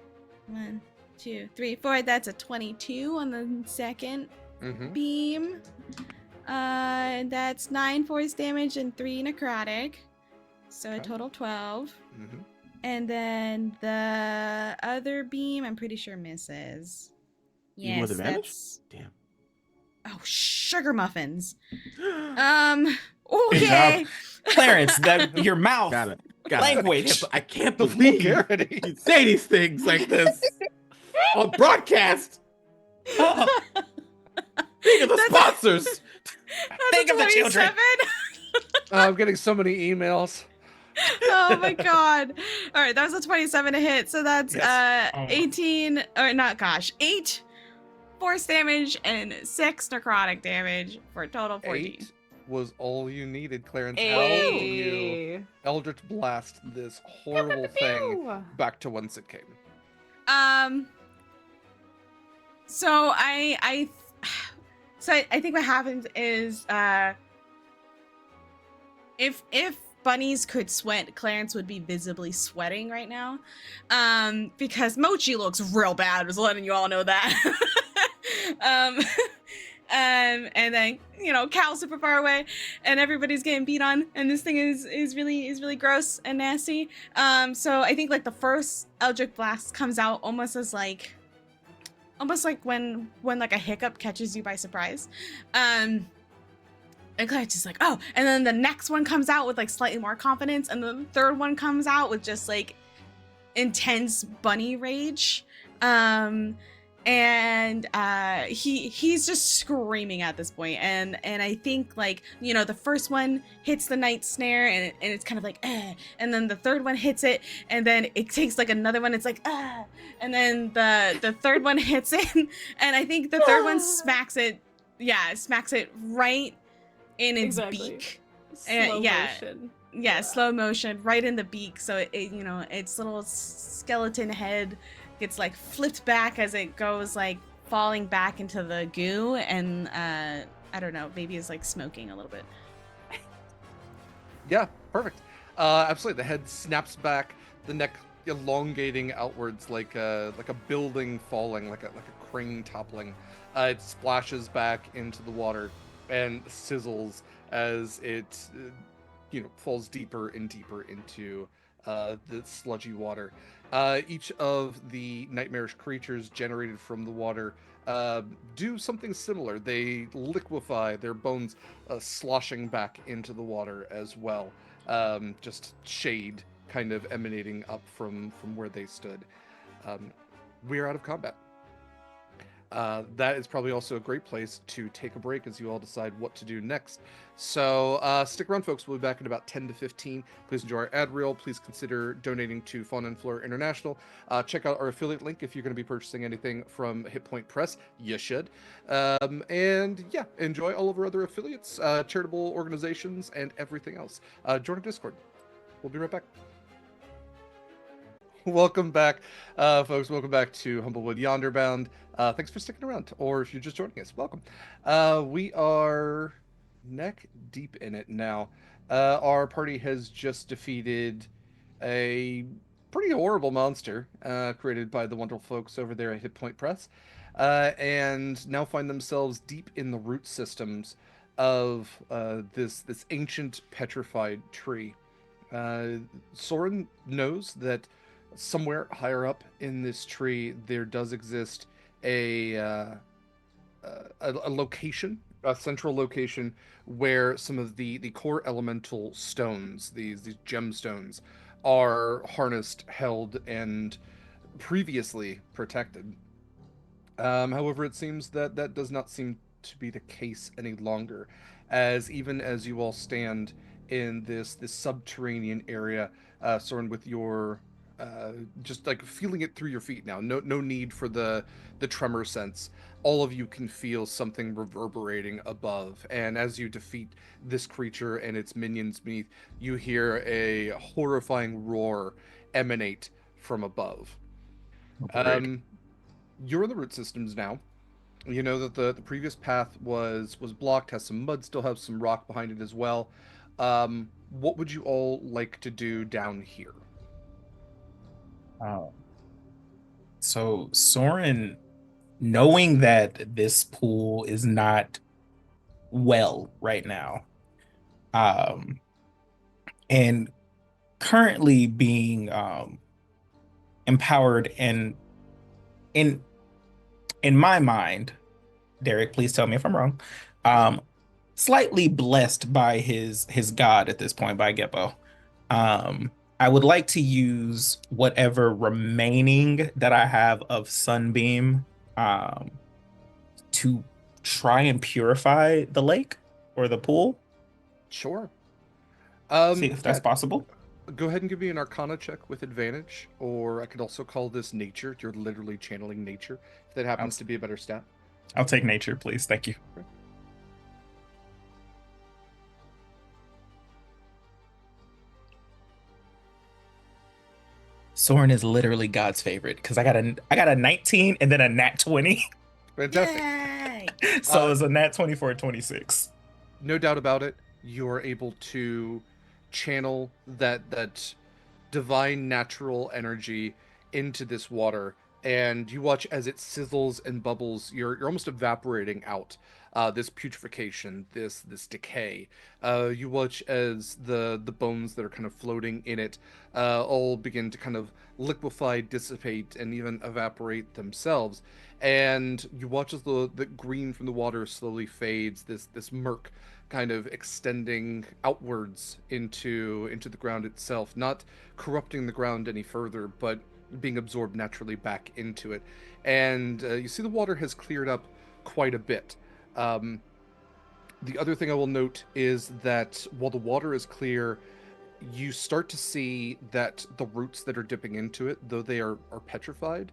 1, 2, 3, 4. That's a 22 on the second Mhm. beam. That's 9 force damage and 3 necrotic, so a Okay. total 12. Mhm. And then the other beam, I'm pretty sure misses. Even with Yes, advantage? that's. Damn. Oh, sugar muffins. Good Okay. job. Clarence, that your mouth. Got it. Language. I can't The believe vulgarity. you say these things like this on broadcast. Oh, Think of the That's- sponsors. That's Think a of the children. 27. I'm getting so many emails. Oh my god. All right, that was a 27 to hit. So that's Yes. 18 or not, gosh, 8 force damage and 6 necrotic damage for a total of 14. 8 was all you needed, Clarence. How will you Hey. Eldritch Blast this horrible thing Pew. back to whence it came? So I think what happens is if bunnies could sweat, Clarence would be visibly sweating right now. Because Mochi looks real bad, just letting you all know that. And then, you know, Cal's super far away and everybody's getting beat on, and this thing is really gross and nasty. So I think like the first Eldritch Blast comes out almost like when like a hiccup catches you by surprise. And Clarence is like, oh, and then the next one comes out with like slightly more confidence, and the third one comes out with just like intense bunny rage. And he's just screaming at this point, and I think, like, you know, the first one hits the night snare, and it's kind of like, and then the third one hits it, and then it takes like another one, it's like, and then the third one hits it, and I think the third one smacks it right in its Exactly. beak. Slow yeah. motion. Yeah, slow motion right in the beak, so it you know, its little skeleton head gets like flipped back as it goes like falling back into the goo, and I don't know, maybe it's like smoking a little bit. Yeah, perfect. Absolutely. The head snaps back, the neck elongating outwards like a building falling, like a crane toppling. It splashes back into the water and sizzles as it falls deeper and deeper into the sludgy water. Each of the nightmarish creatures generated from the water do something similar. They liquefy, their bones sloshing back into the water as well. Just shade kind of emanating up from where they stood. We're out of combat. That is probably also a great place to take a break as you all decide what to do next. So stick around, folks. We'll be back in about 10 to 15. Please enjoy our ad reel. Please consider donating to Fauna and Flora International. Check out our affiliate link if you're going to be purchasing anything from Hit Point Press. You should. And yeah, enjoy all of our other affiliates, charitable organizations, and everything else. Join our Discord. We'll be right back. Welcome back, folks. Welcome back to Humblewood Yonderbound. Thanks for sticking around, or if you're just joining us, welcome. We are neck deep in it now. Our party has just defeated a pretty horrible monster created by the wonderful folks over there at Hit Point Press, and now find themselves deep in the root systems of this ancient petrified tree. Soren knows that somewhere higher up in this tree there does exist a location, a central location where some of the core elemental stones, these gemstones, are harnessed, held, and previously protected. However, it seems that does not seem to be the case any longer, as even as you all stand in this subterranean area, Soren, with your just like feeling it through your feet now. No need for the tremor sense. All of you can feel something reverberating above, and as you defeat this creature and its minions beneath, you hear a horrifying roar emanate from above. You're in the root systems now. You know that the previous path was blocked, has some mud, still has some rock behind it as well. What would you all like to do down here? So Soren, knowing that this pool is not well right now, and currently being empowered and in my mind, Derek, please tell me if I'm wrong, slightly blessed by his god at this point, by Geppo. I would like to use whatever remaining that I have of Sunbeam to try and purify the lake or the pool. Sure. See if that's possible. Go ahead and give me an Arcana check with advantage, or I could also call this nature. You're literally channeling nature, if that happens to be a better stat. I'll take nature, please. Thank you. Okay. Soren is literally God's favorite because I got a 19 and then a nat 20. Fantastic. Yay! So it's a nat 20 for a 26. No doubt about it. You're able to channel that divine natural energy into this water, and you watch as it sizzles and bubbles. You're almost evaporating out this putrefaction, this decay. You watch as the bones that are kind of floating in it all begin to kind of liquefy, dissipate, and even evaporate themselves. And you watch as the green from the water slowly fades, this murk kind of extending outwards into the ground itself, not corrupting the ground any further, but being absorbed naturally back into it. And you see the water has cleared up quite a bit. The other thing I will note is that while the water is clear, you start to see that the roots that are dipping into it, though they are petrified,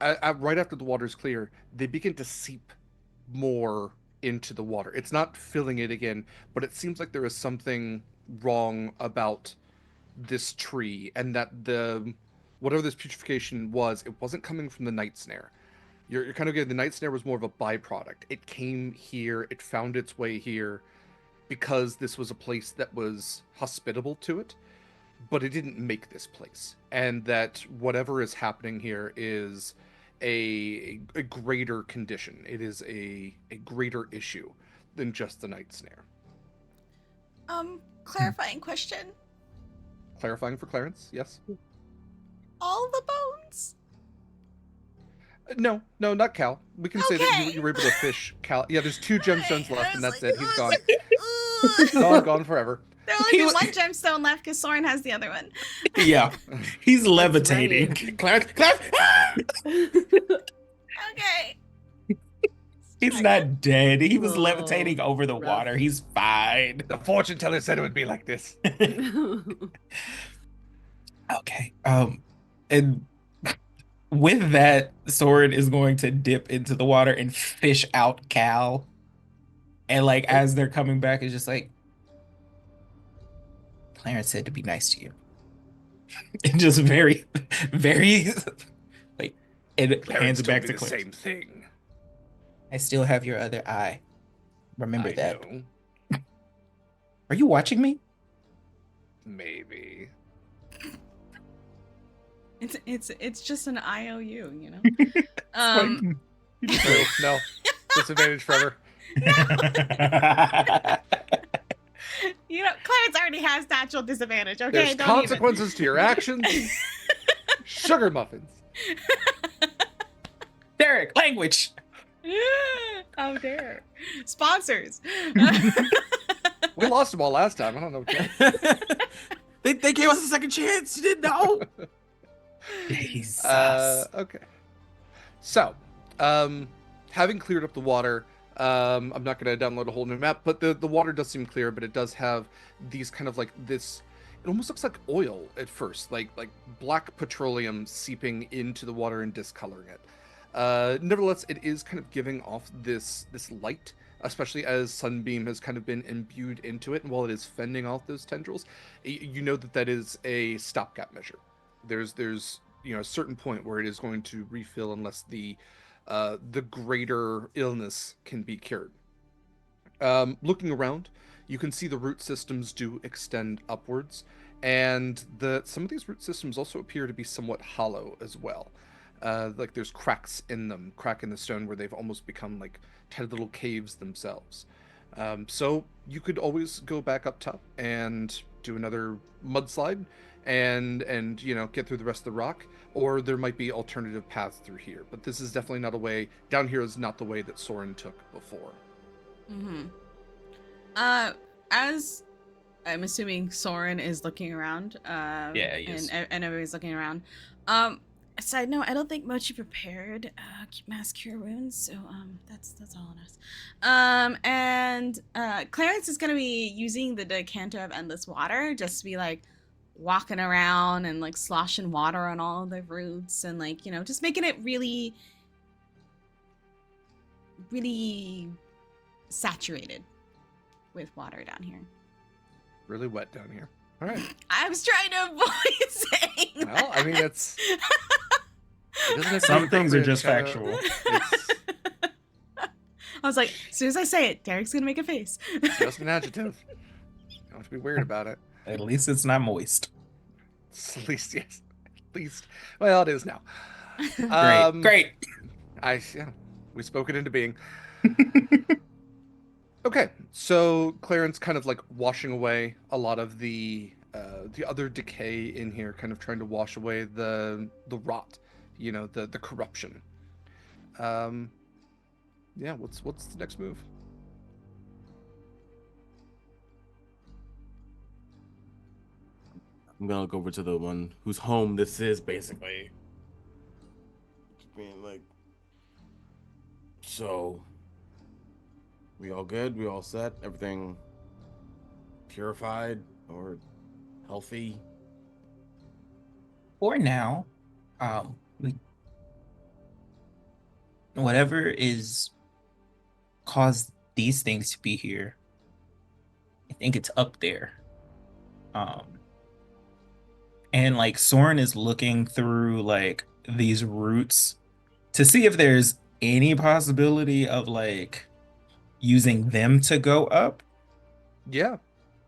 right after the water's clear, they begin to seep more into the water. It's not filling it again, but it seems like there is something wrong about this tree, and that whatever this putrefaction was, it wasn't coming from the night snare. You're kind of getting the night snare was more of a byproduct. It came here, it found its way here because this was a place that was hospitable to it, but it didn't make this place. And that whatever is happening here is a greater condition. It is a greater issue than just the night snare. Clarifying question. Clarifying for Clarence, yes? All the bones? No, not Cal. We can say that Okay. you were able to fish Cal. Yeah, there's 2 gemstones left, and that's it. He's gone. Ugh. Gone forever. There only be one gemstone left because Soren has the other one. Yeah, he's levitating. Clarence! Okay. He's not dead. He was Oh, levitating over the rough. water. He's fine. The fortune teller said it would be like this. Okay. And with that, Soren is going to dip into the water and fish out Cal. And like as they're coming back, it's just like, Clarence said to be nice to you. And just very, very like, and hands it back to the Clarence. same thing. I still have your other eye. Remember I that. know. Are you watching me? Maybe. It's just an IOU, you know. No. Disadvantage forever. You know, Clarence already has natural disadvantage. Okay, There's don't consequences to your actions. Sugar muffins. Derek, language. Even. How dare sponsors? We lost them all last time. I don't know what They gave us a second chance. You didn't know. Jesus. Okay. So, having cleared up the water, I'm not going to download a whole new map, but the water does seem clear, but it does have these kind of like this it almost looks like oil at first, like black petroleum seeping into the water and discoloring it. Nevertheless, it is kind of giving off this light, especially as Sunbeam has kind of been imbued into it. And while it is fending off those tendrils, you know that is a stopgap measure. There's a certain point where it is going to refill unless the greater illness can be cured. Looking around, you can see the root systems do extend upwards, and some of these root systems also appear to be somewhat hollow as well. Like there's cracks in them, crack in the stone where they've almost become like tiny little caves themselves. So you could always go back up top and do another mudslide and get through the rest of the rock, or there might be alternative paths through here. But this is definitely not a way. Down here is not the way that Soren took before. Mm-hmm. As I'm assuming Soren is looking around, Yeah, he is. and everybody's looking around. Side note, I don't think Mochi prepared mass cure wounds, so that's all on us. And Clarence is gonna be using the decanter of endless water just to be like walking around and like sloshing water on all the roots and like just making it really, really saturated with water down here. Really wet down here. All right. I was trying to avoid saying Well, I mean, it's Some things are just factual. I was like, as soon as I say it, Derek's gonna make a face. Just an adjective. You don't have to be weird about it. At least it's not moist. At least, yes. At least. Well, it is now. Great. We spoke it into being. Okay, so Clarence kind of like washing away a lot of the other decay in here, kind of trying to wash away the rot, the corruption. Yeah, what's the next move? I'm gonna look over to the one whose home this is, basically. Being like, so, we all good? We all set? Everything purified or healthy? For now, whatever is caused these things to be here, I think it's up there. And like Soren is looking through like these roots to see if there's any possibility of like using them to go up. Yeah.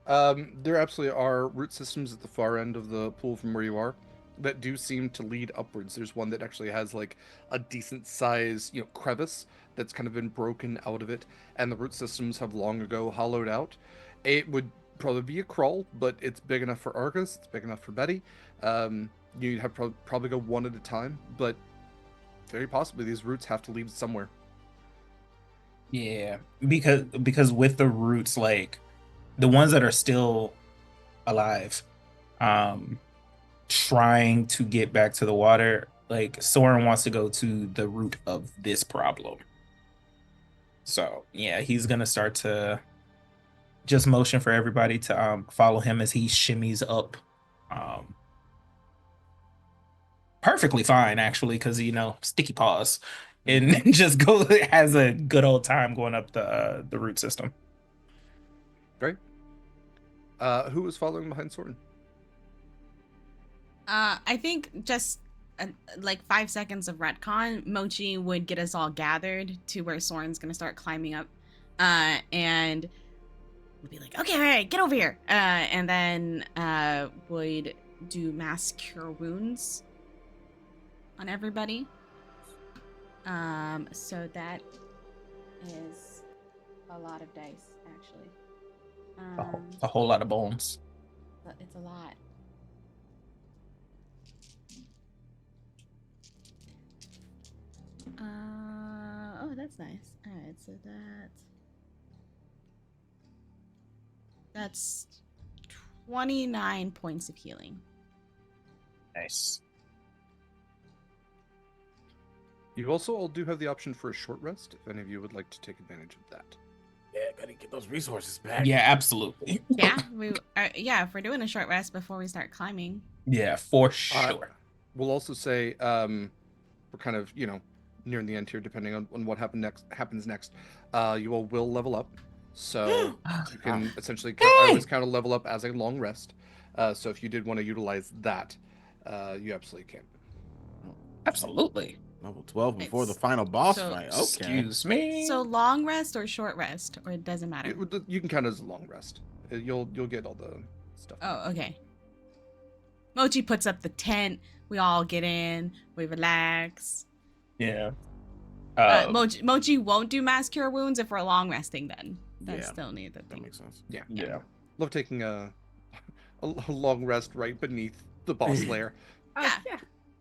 There absolutely are root systems at the far end of the pool from where you are that do seem to lead upwards. There's one that actually has like a decent size, crevice that's kind of been broken out of it, and the root systems have long ago hollowed out. It would probably be a crawl, but it's big enough for Argus, it's big enough for Betty. You'd have probably go one at a time, but very possibly these roots have to lead somewhere. Yeah, because with the roots, like the ones that are still alive, trying to get back to the water, like Soren wants to go to the root of this problem. So yeah, he's gonna start to just motion for everybody to follow him as he shimmies up. Perfectly fine, actually, because sticky paws, and just has a good old time going up the root system. Great. Who was following behind Soren? I think just like 5 seconds of retcon, Mochi would get us all gathered to where Soren's gonna start climbing up, and would be like, okay, all right, get over here, and then would do mass cure wounds on everybody. So that is a lot of dice, actually. A whole lot of bones. But it's a lot. Oh, that's nice. All right, so that's 29 points of healing. Nice. You also all do have the option for a short rest, if any of you would like to take advantage of that. Yeah, gotta get those resources back. Yeah, absolutely. Yeah, if we're doing a short rest before we start climbing. Yeah, for sure. We'll also say we're kind of, nearing the end here, depending on what happens next. You all will level up. So you can essentially I always count a level up as a long rest. So if you did want to utilize that, you absolutely can. Absolutely. Level 12 before the It's- final boss so- fight. Okay. Excuse me. So long rest or short rest, or it doesn't matter. You can count it as a long rest. You'll get all the stuff. Oh, okay. Mochi puts up the tent. We all get in. We relax. Yeah. Mochi won't do mass cure wounds if we're long resting. Then that's Yeah, still near the that thing. makes sense. Yeah. Love taking a long rest right beneath the boss lair. Yeah.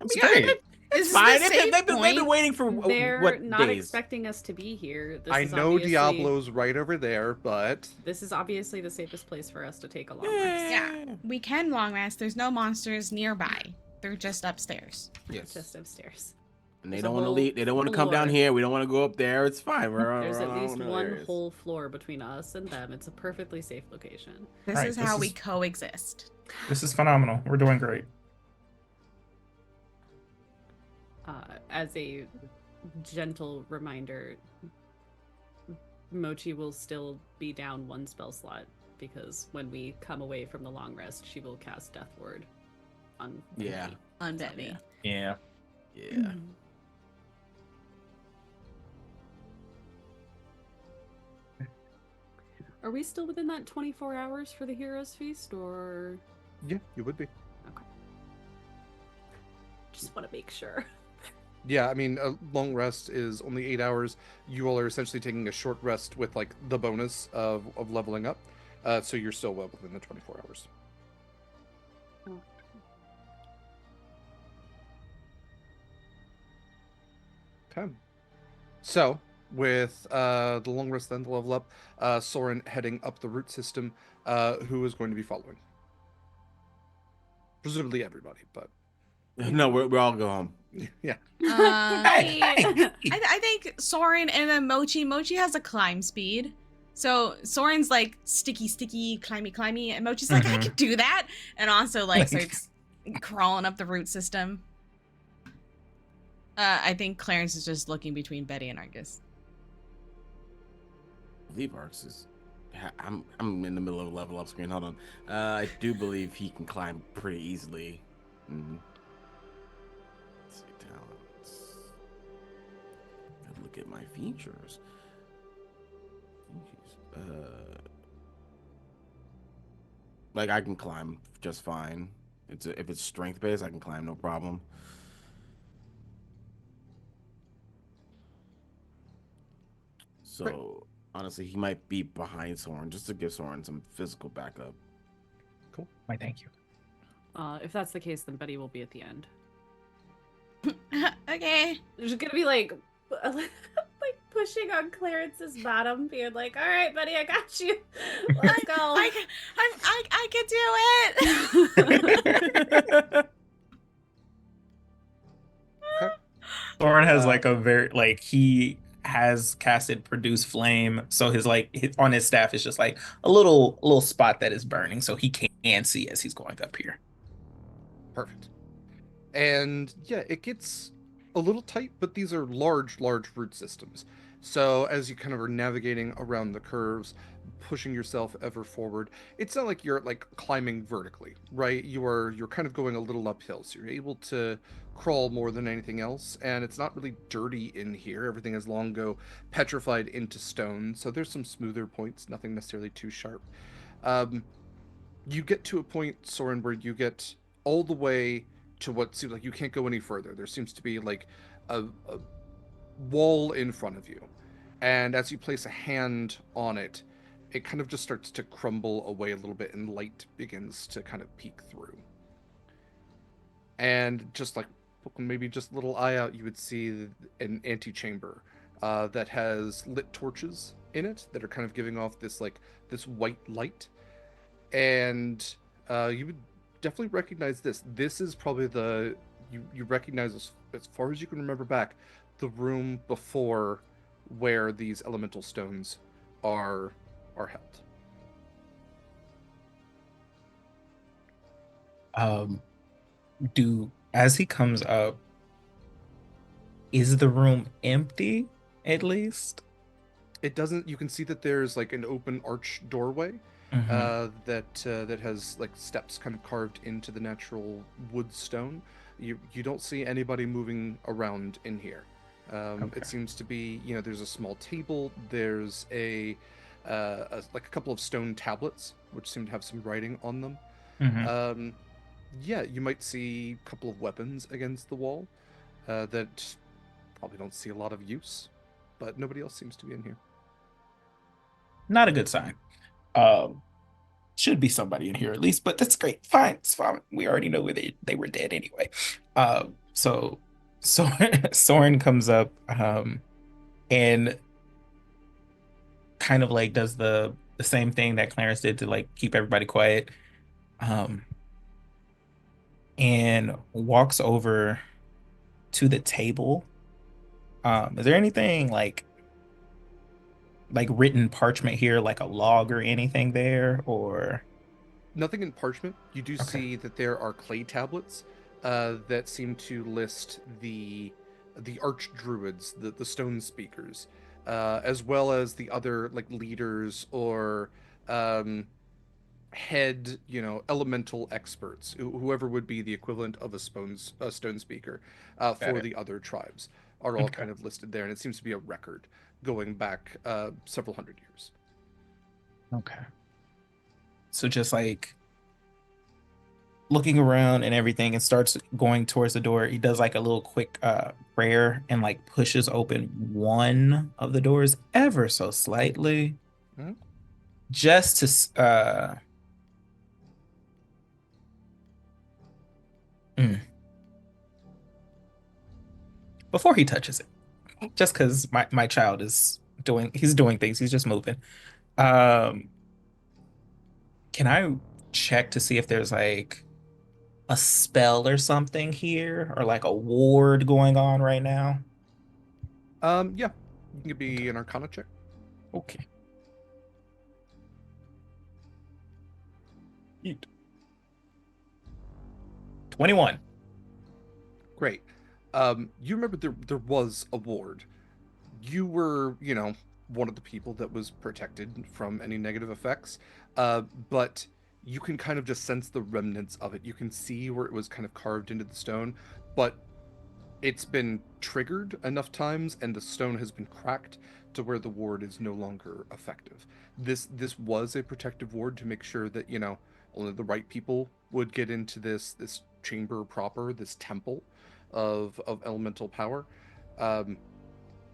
It's Yeah, great. This is Fine. the They've save been point. waiting for They're what not days? expecting us to be here. This I is know obviously- Diablo's right over there, but This is obviously the safest place for us to take a long rest. Yeah, we can long rest. There's no monsters nearby. They're just upstairs. yes. Just upstairs. And they There's don't a want to whole leave. They don't want to come down floor. here. We don't want to go up there. It's fine. There's at we're least on other one areas. whole floor between us and them. It's a perfectly safe location. This Right, is this how we is- coexist. This is phenomenal. We're doing great. As a gentle reminder, Mochi will still be down one spell slot because when we come away from the long rest, she will cast Death Ward on Yeah. Betty. On Betty. Yeah. Yeah. Are we still within that 24 hours for the Heroes Feast, or Yeah, you would be. just want to make sure? Yeah, I mean, a long rest is only 8 hours. You all are essentially taking a short rest with like the bonus of leveling up. So you're still well within the 24 hours. Okay. So, with the long rest, then the level up, Soren heading up the root system, who is going to be following? Presumably everybody, but No, we're all go home. yeah. I think Soren and then Mochi. Mochi has a climb speed. So Soren's like sticky, climby, and Mochi's like, I Mhm. could do that. And also like starts crawling up the root system. I think Clarence is just looking between Betty and Argus. I believe Arx is. I'm in the middle of a level up screen. Hold on. I do believe he can climb pretty easily. Mhm. Let's see talents. Gotta look at my features. Like I can climb just fine. If it's strength based, I can climb no problem. So honestly, he might be behind Soren just to give Soren some physical backup. Why, thank you. If that's the case, then Betty will be at the end. Okay. There's gonna be like pushing on Clarence's bottom, being like, "All right, Betty, I got you. Let's go." I can do it. Thorin has like a very he has casted produce flame, so on his staff is just like a little spot that is burning, so he can see as he's going up here. Perfect. And yeah, it gets a little tight, but these are large root systems. So as you kind of are navigating around the curves, pushing yourself ever forward, it's not like you're like climbing vertically, right? You're kind of going a little uphill, so you're able to crawl more than anything else, and it's not really dirty in here. Everything is long ago petrified into stone, so there's some smoother points, nothing necessarily too sharp. You get to a point, Soren, where you get all the way to what seems like you can't go any further. There seems to be like a wall in front of you, and as you place a hand on it, it kind of just starts to crumble away a little bit, and light begins to kind of peek through. And just like maybe just a little eye out, you would see an antechamber that has lit torches in it that are kind of giving off this white light. And you would definitely recognize this. This is probably you recognize as far as you can remember back, the room before where these elemental stones are held. As he comes up, is the room empty at least? It doesn't. You can see that there's like an open arch doorway Mhm. that has like steps kind of carved into the natural wood stone. You don't see anybody moving around in here. Okay. It seems to be, there's a small table. There's like a couple of stone tablets which seem to have some writing on them. Mhm. Um, yeah, you might see a couple of weapons against the wall that probably don't see a lot of use, but nobody else seems to be in here. Not a good sign. Um, should be somebody in here at least, but that's great. Fine, it's fine. We already know where they were dead anyway. So Soren comes up and kind of like does the same thing that Clarence did to like keep everybody quiet. Um, and walks over to the table. Is there anything like written parchment here, like a log or anything there, or Nothing in parchment. You do okay, see that there are clay tablets that seem to list the archdruids, the stone speakers, as well as the other like leaders or um, head, elemental experts, whoever would be the equivalent of a stone speaker got for it. the other tribes, are all Okay, kind of listed there, and it seems to be a record going back several hundred years. okay. So just like looking around and everything and starts going towards the door. He does like a little quick prayer and like pushes open one of the doors ever so slightly Mhm. just to mm, before he touches it. Just because my child is he's doing things, he's just moving. Um, can I check to see if there's like a spell or something here or like a ward going on right now? Yeah, you can give Okay. me an Arcana check. Okay. Yeet. 21. Great. You remember there was a ward. You were, one of the people that was protected from any negative effects. But you can kind of just sense the remnants of it. You can see where it was kind of carved into the stone, but it's been triggered enough times and the stone has been cracked to where the ward is no longer effective. This was a protective ward to make sure that, only the right people would get into this chamber proper, this temple of elemental power. Um,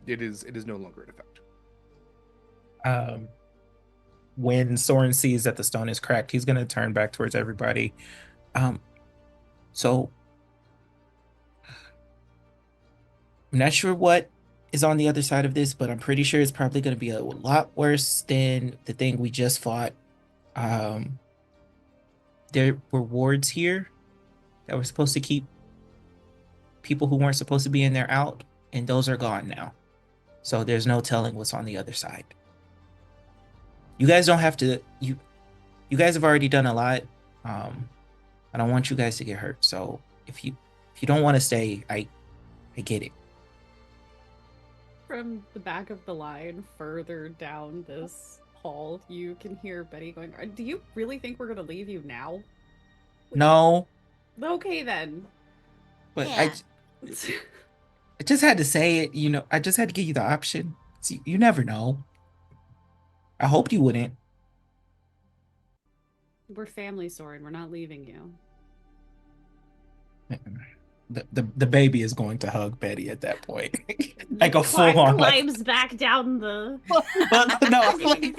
it is no longer in effect. Um, when Soren sees that the stone is cracked, he's gonna turn back towards everybody. Um, so I'm not sure what is on the other side of this, but I'm pretty sure it's probably gonna be a lot worse than the thing we just fought. Um, there were wards here that were supposed to keep people who weren't supposed to be in there out, and those are gone now. So there's no telling what's on the other side. You guys don't have to you guys have already done a lot. Um, I don't want you guys to get hurt. So if you don't want to stay, I get it. From the back of the line, further down this hall, you can hear Betty going, "Do you really think we're gonna leave you now?" No, Okay then. but Yeah. I just had to say it. I just had to give you the option. See, you never know. I hoped you wouldn't. We're family, Soren. We're not leaving you. The baby is going to hug Betty at that point, like a full on like. climbs back down the. Well, no, like,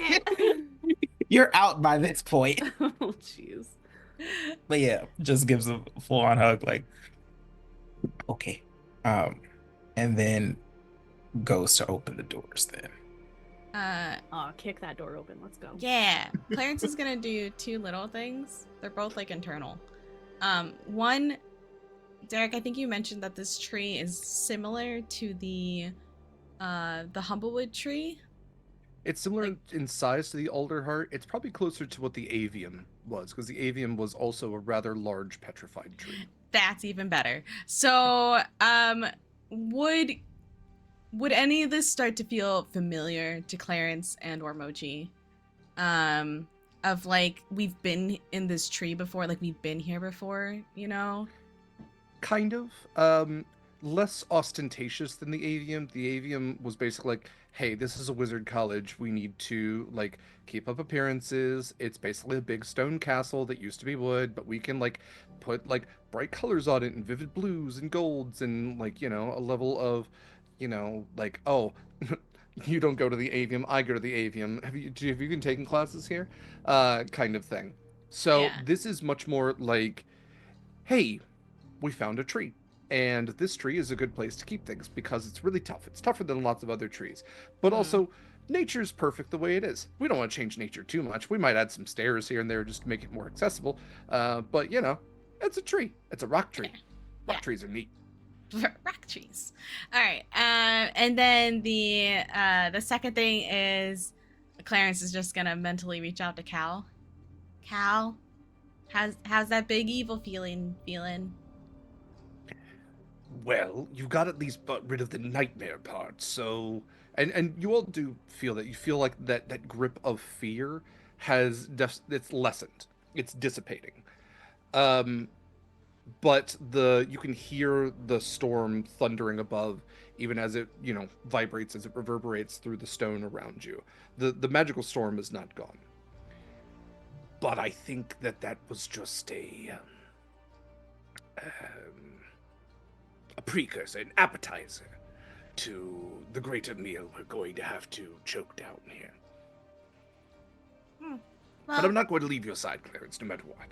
you're out by this point. Oh, jeez. But yeah, just gives a full on hug, like, okay. And then goes to open the doors then. Oh, kick that door open. Let's go. Yeah, Clarence is gonna do two little things. They're both like internal. One, Derek, I think you mentioned that this tree is similar to the Humblewood tree. It's similar in size to the Alderheart. It's probably closer to what the Avium was, because the Avium was also a rather large petrified tree. That's even better. So, would any of this start to feel familiar to Clarence and or Mochi? Of like, we've been in this tree before, like we've been here before, you know? Kind of. Less ostentatious than the Avium. The Avium was basically like, hey, this is a wizard college. We need to like keep up appearances. It's basically a big stone castle that used to be wood, but we can like put like bright colors on it and vivid blues and golds and like, a level of, like, oh, you don't go to the Avium, I go to the Avium. Have you been taking classes here? Kind of thing. So Yeah. this is much more like, hey, we found a tree. And this tree is a good place to keep things because it's really tough. It's tougher than lots of other trees. But also, nature's perfect the way it is. We don't want to change nature too much. We might add some stairs here and there just to make it more accessible. But, it's a tree. It's a rock tree. Yeah. Rock trees are neat. Rock trees. All right. And then the second thing is Clarence is just gonna mentally reach out to Cal. Cal, how's that big evil feeling? Well, you got at least got rid of the nightmare part, so and you all do feel that. You feel like that grip of fear it's lessened. It's dissipating. But you can hear the storm thundering above, even as it, vibrates, as it reverberates through the stone around you. The magical storm is not gone. But I think that was just a precursor, an appetizer to the greater meal we're going to have to choke down here. Well, But I'm not going to leave your side, Clarence, no matter what.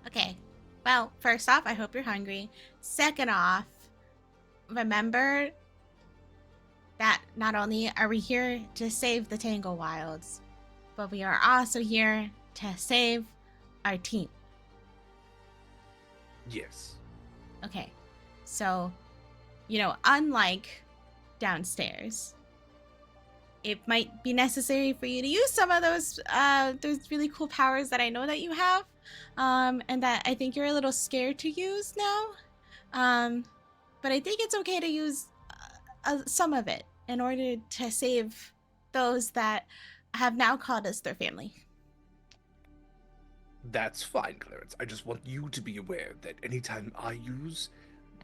okay. Well, first off, I hope you're hungry. Second off, remember that not only are we here to save the Tangle Wilds, but we are also here to save our team. Yes. Okay. So, unlike downstairs, it might be necessary for you to use some of those really cool powers that I know that you have, and that I think you're a little scared to use now. But I think it's okay to use some of it in order to save those that have now called us their family. That's fine, Clarence. I just want you to be aware that anytime I use,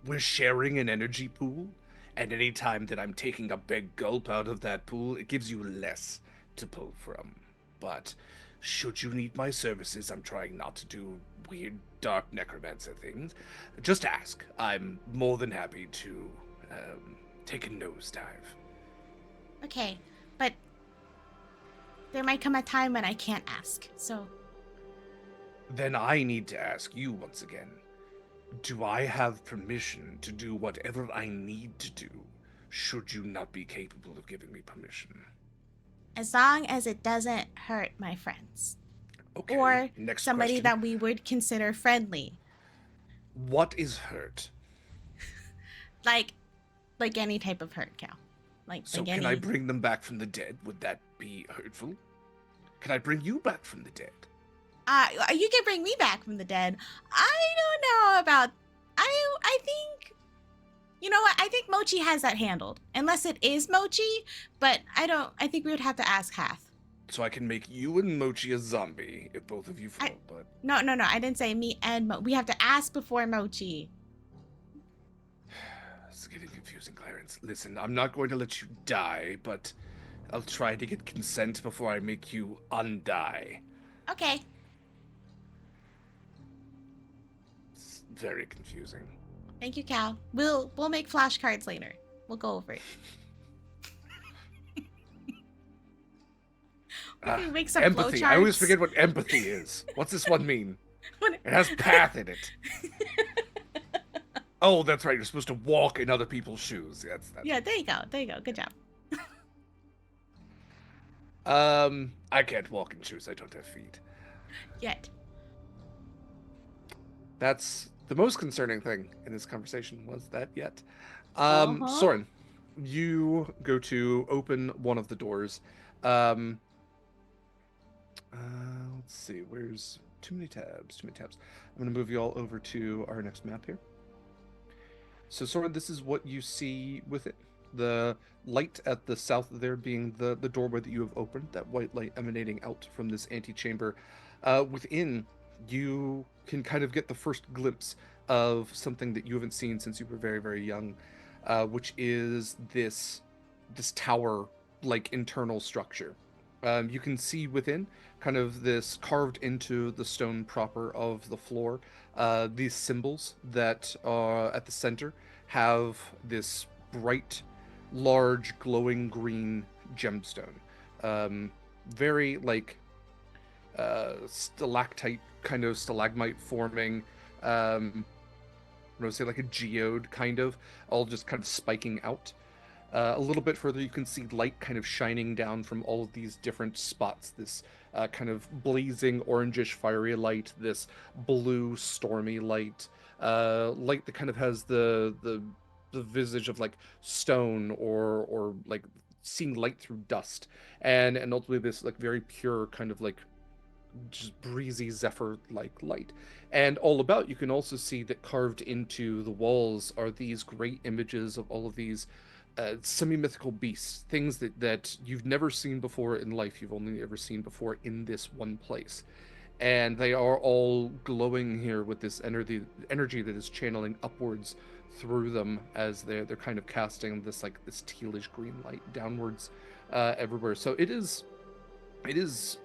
we're sharing an energy pool, and anytime that I'm taking a big gulp out of that pool, it gives you less to pull from. But should you need my services, I'm trying not to do weird, dark necromancer things. Just ask. I'm more than happy to take a nosedive. Okay, but there might come a time when I can't ask, so... Then I need to ask you once again. Do I have permission to do whatever I need to do, should you not be capable of giving me permission? As long as it doesn't hurt my friends. Okay, Or next somebody question. that we would consider friendly. What is hurt? Like any type of hurt, Cal. So can I bring them back from the dead? Would that be hurtful? Can I bring you back from the dead? You can bring me back from the dead. I don't know about... I think... You know what? I think Mochi has that handled. Unless it is Mochi, but I think we would have to ask Hath. So I can make you and Mochi a zombie if both of you fall, but... No. I didn't say me and Mochi. We have to ask before Mochi. It's getting confusing, Clarence. Listen, I'm not going to let you die, but I'll try to get consent before I make you undie. Okay. It's very confusing. Thank you, Cal. We'll make flashcards later. We'll go over it. We can make some empathy. flowcharts. I always forget what empathy is. What's this one mean? It has path in it. Oh, that's right. You're supposed to walk in other people's shoes. That's Yeah, there you go. Good job. I can't walk in shoes. I don't have feet. Yet. That's the most concerning thing in this conversation was that yet. Uh-huh. Soren, you go to open one of the doors. Um, let's see. Where's too many tabs? Too many tabs. I'm gonna move you all over to our next map here. So, Soren, this is what you see with it. The light at the south there being the doorway that you have opened, that white light emanating out from this antechamber. Within, you can kind of get the first glimpse of something that you haven't seen since you were very, very young, which is this tower-like internal structure. You can see within kind of this carved into the stone proper of the floor. These symbols that are at the center have this bright, large, glowing green gemstone. Very like stalactite, kind of stalagmite forming. I'm gonna say like a geode, kind of, all just kind of spiking out. A little bit further, you can see light kind of shining down from all of these different spots. This kind of blazing orangish fiery light, this blue stormy light, light that kind of has the visage of like stone or like seeing light through dust, and ultimately this like very pure kind of like just breezy zephyr like light. And all about, you can also see that carved into the walls are these great images of all of these semi-mythical beasts, things that you've never seen before in life, you've only ever seen before in this one place. And they are all glowing here with this energy that is channeling upwards through them as they're kind of casting this like this tealish green light downwards everywhere. So it is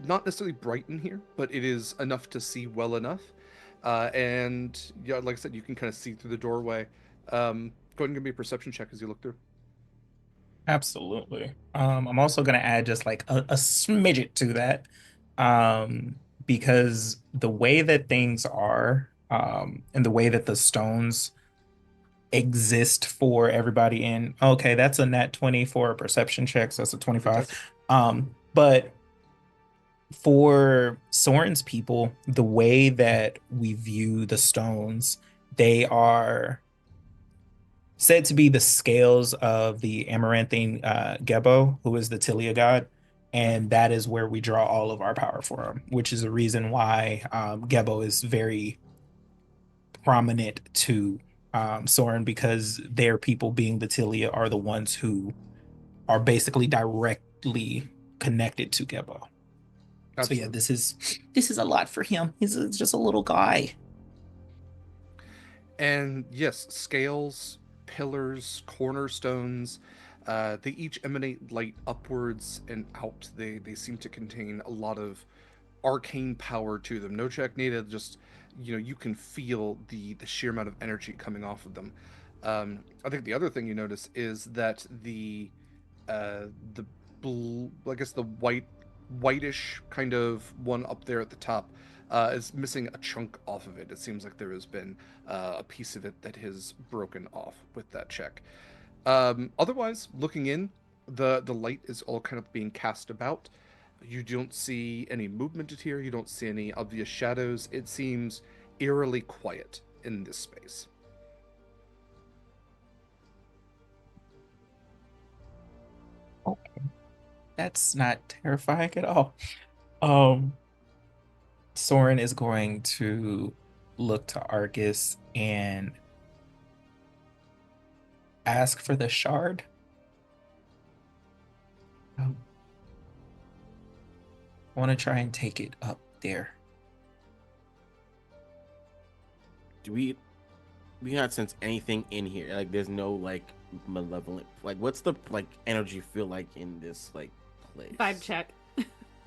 not necessarily bright in here, but it is enough to see well enough. And yeah, like I said, you can kind of see through the doorway. Go ahead and give me a perception check as you look through. Absolutely. I'm also gonna add just like a smidget to that, because the way that things are, and the way that the stones exist for everybody in. Okay, that's a nat 20 for a perception check, so that's a 25. But for Soren's people, the way that we view the stones, they are said to be the scales of the amaranthine Gebo, who is the Tilia god. And that is where we draw all of our power from, which is a reason why Gebo is very prominent to Soren, because their people, being the Tilia, are the ones who are basically directly connected to Gebo. So yeah, this is a lot for him. He's just a little guy. And yes, scales, pillars, cornerstones, they each emanate light upwards and out. They seem to contain a lot of arcane power to them. No check needed, just you can feel the sheer amount of energy coming off of them. I think the other thing you notice is that the blue, I guess the whitish kind of one up there at the top is missing a chunk off of it. It seems like there has been a piece of it that has broken off with that check. Otherwise, looking in, the light is all kind of being cast about. You don't see any movement here. You don't see any obvious shadows. It seems eerily quiet in this space. Okay, that's not terrifying at all. Soren is going to look to Argus and ask for the shard. I want to try and take it up there. Do we not sense anything in here? Like, there's no like malevolent. Like, what's the like energy feel like in this like place? Vibe check.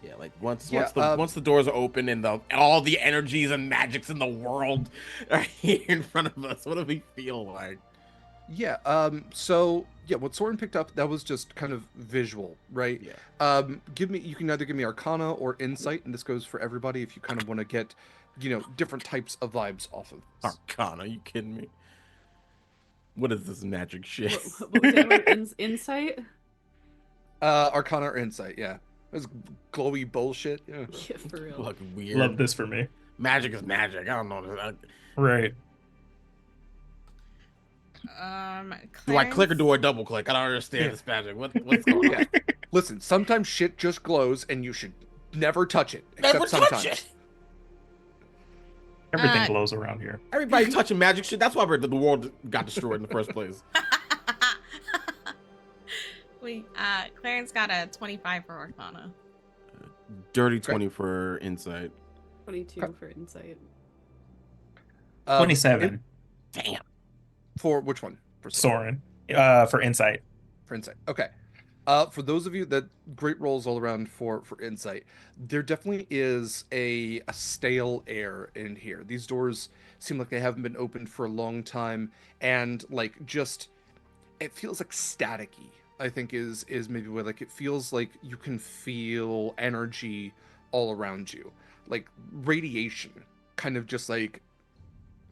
Yeah, like once the doors are open and all the energies and magics in the world are here in front of us, what do we feel like? Yeah, so yeah, what Soren picked up, that was just kind of visual, right? Yeah. You can either give me Arcana or Insight, and this goes for everybody if you kind of want to get, different types of vibes off of this. Arcana, are you kidding me? What is this magic shit? What was it? Insight? Arcana or Insight, yeah. This glowy bullshit. Yeah. Yeah, for real. Like weird. Love this for me. Magic is magic. I don't know. Right. Do I click or Clarence? do I double click? I don't understand this magic. What's going on? Listen, sometimes shit just glows, and you should never touch it. Never Except touch sometimes. it. Everything Uh, glows around here. Everybody touching magic shit. That's why the world got destroyed in the first place. Wait, Clarence got a 25 for Arcana. Dirty 20 for insight. 22 Okay. for insight. 27. Damn. For which one? For Soren. For insight. For insight. Okay. For those of you that great rolls all around for insight, there definitely is a stale air in here. These doors seem like they haven't been opened for a long time, and like just it feels like staticky. I think is maybe where like it feels like you can feel energy all around you, like radiation, kind of just like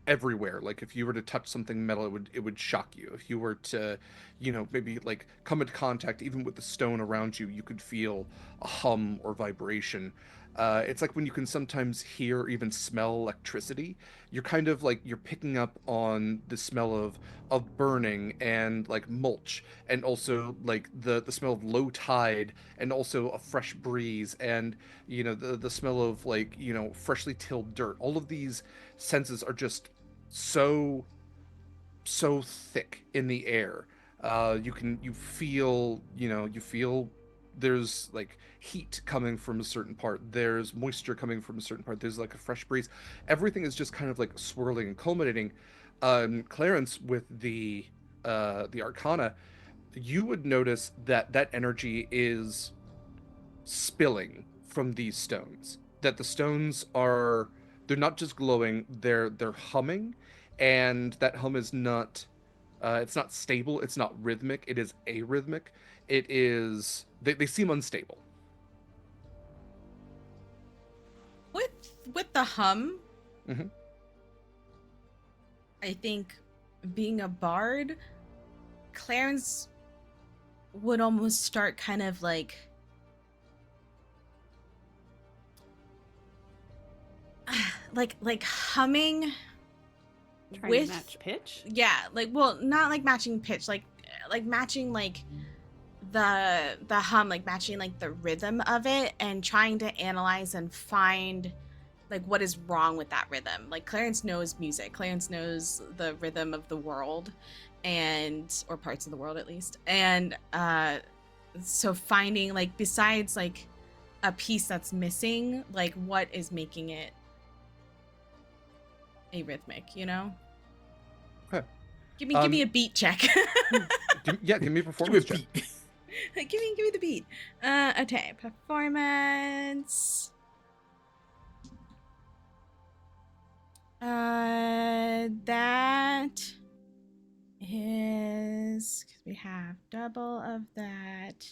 everywhere. Like if you were to touch something metal, it would shock you. If you were to, maybe like come into contact even with the stone around you, you could feel a hum or vibration. It's like when you can sometimes hear or even smell electricity. You're kind of like you're picking up on the smell of burning and like mulch, and also like the smell of low tide, and also a fresh breeze, and the smell of like freshly tilled dirt. All of these senses are just so thick in the air. You feel there's like heat coming from a certain part, there's moisture coming from a certain part, there's like a fresh breeze. Everything is just kind of like swirling and culminating. Clarence, with the Arcana, you would notice that energy is spilling from these stones, that the stones are, they're not just glowing, they're humming, and that hum is not it's not stable, it's not rhythmic, it is arrhythmic. It is, they seem unstable. With the hum, Mhm. I think being a bard, Clarence would almost start kind of like like humming Trying with to match pitch? yeah, like, well, not like matching pitch, like matching like the hum, like matching like the rhythm of it, and trying to analyze and find like what is wrong with that rhythm. Like Clarence knows music, Clarence knows the rhythm of the world, and or parts of the world at least, and so finding like, besides like a piece that's missing, like what is making it arrhythmic, Okay. Give me a beat check. Give me a performance check. give me the beat. Okay, performance. That is, because we have double of that.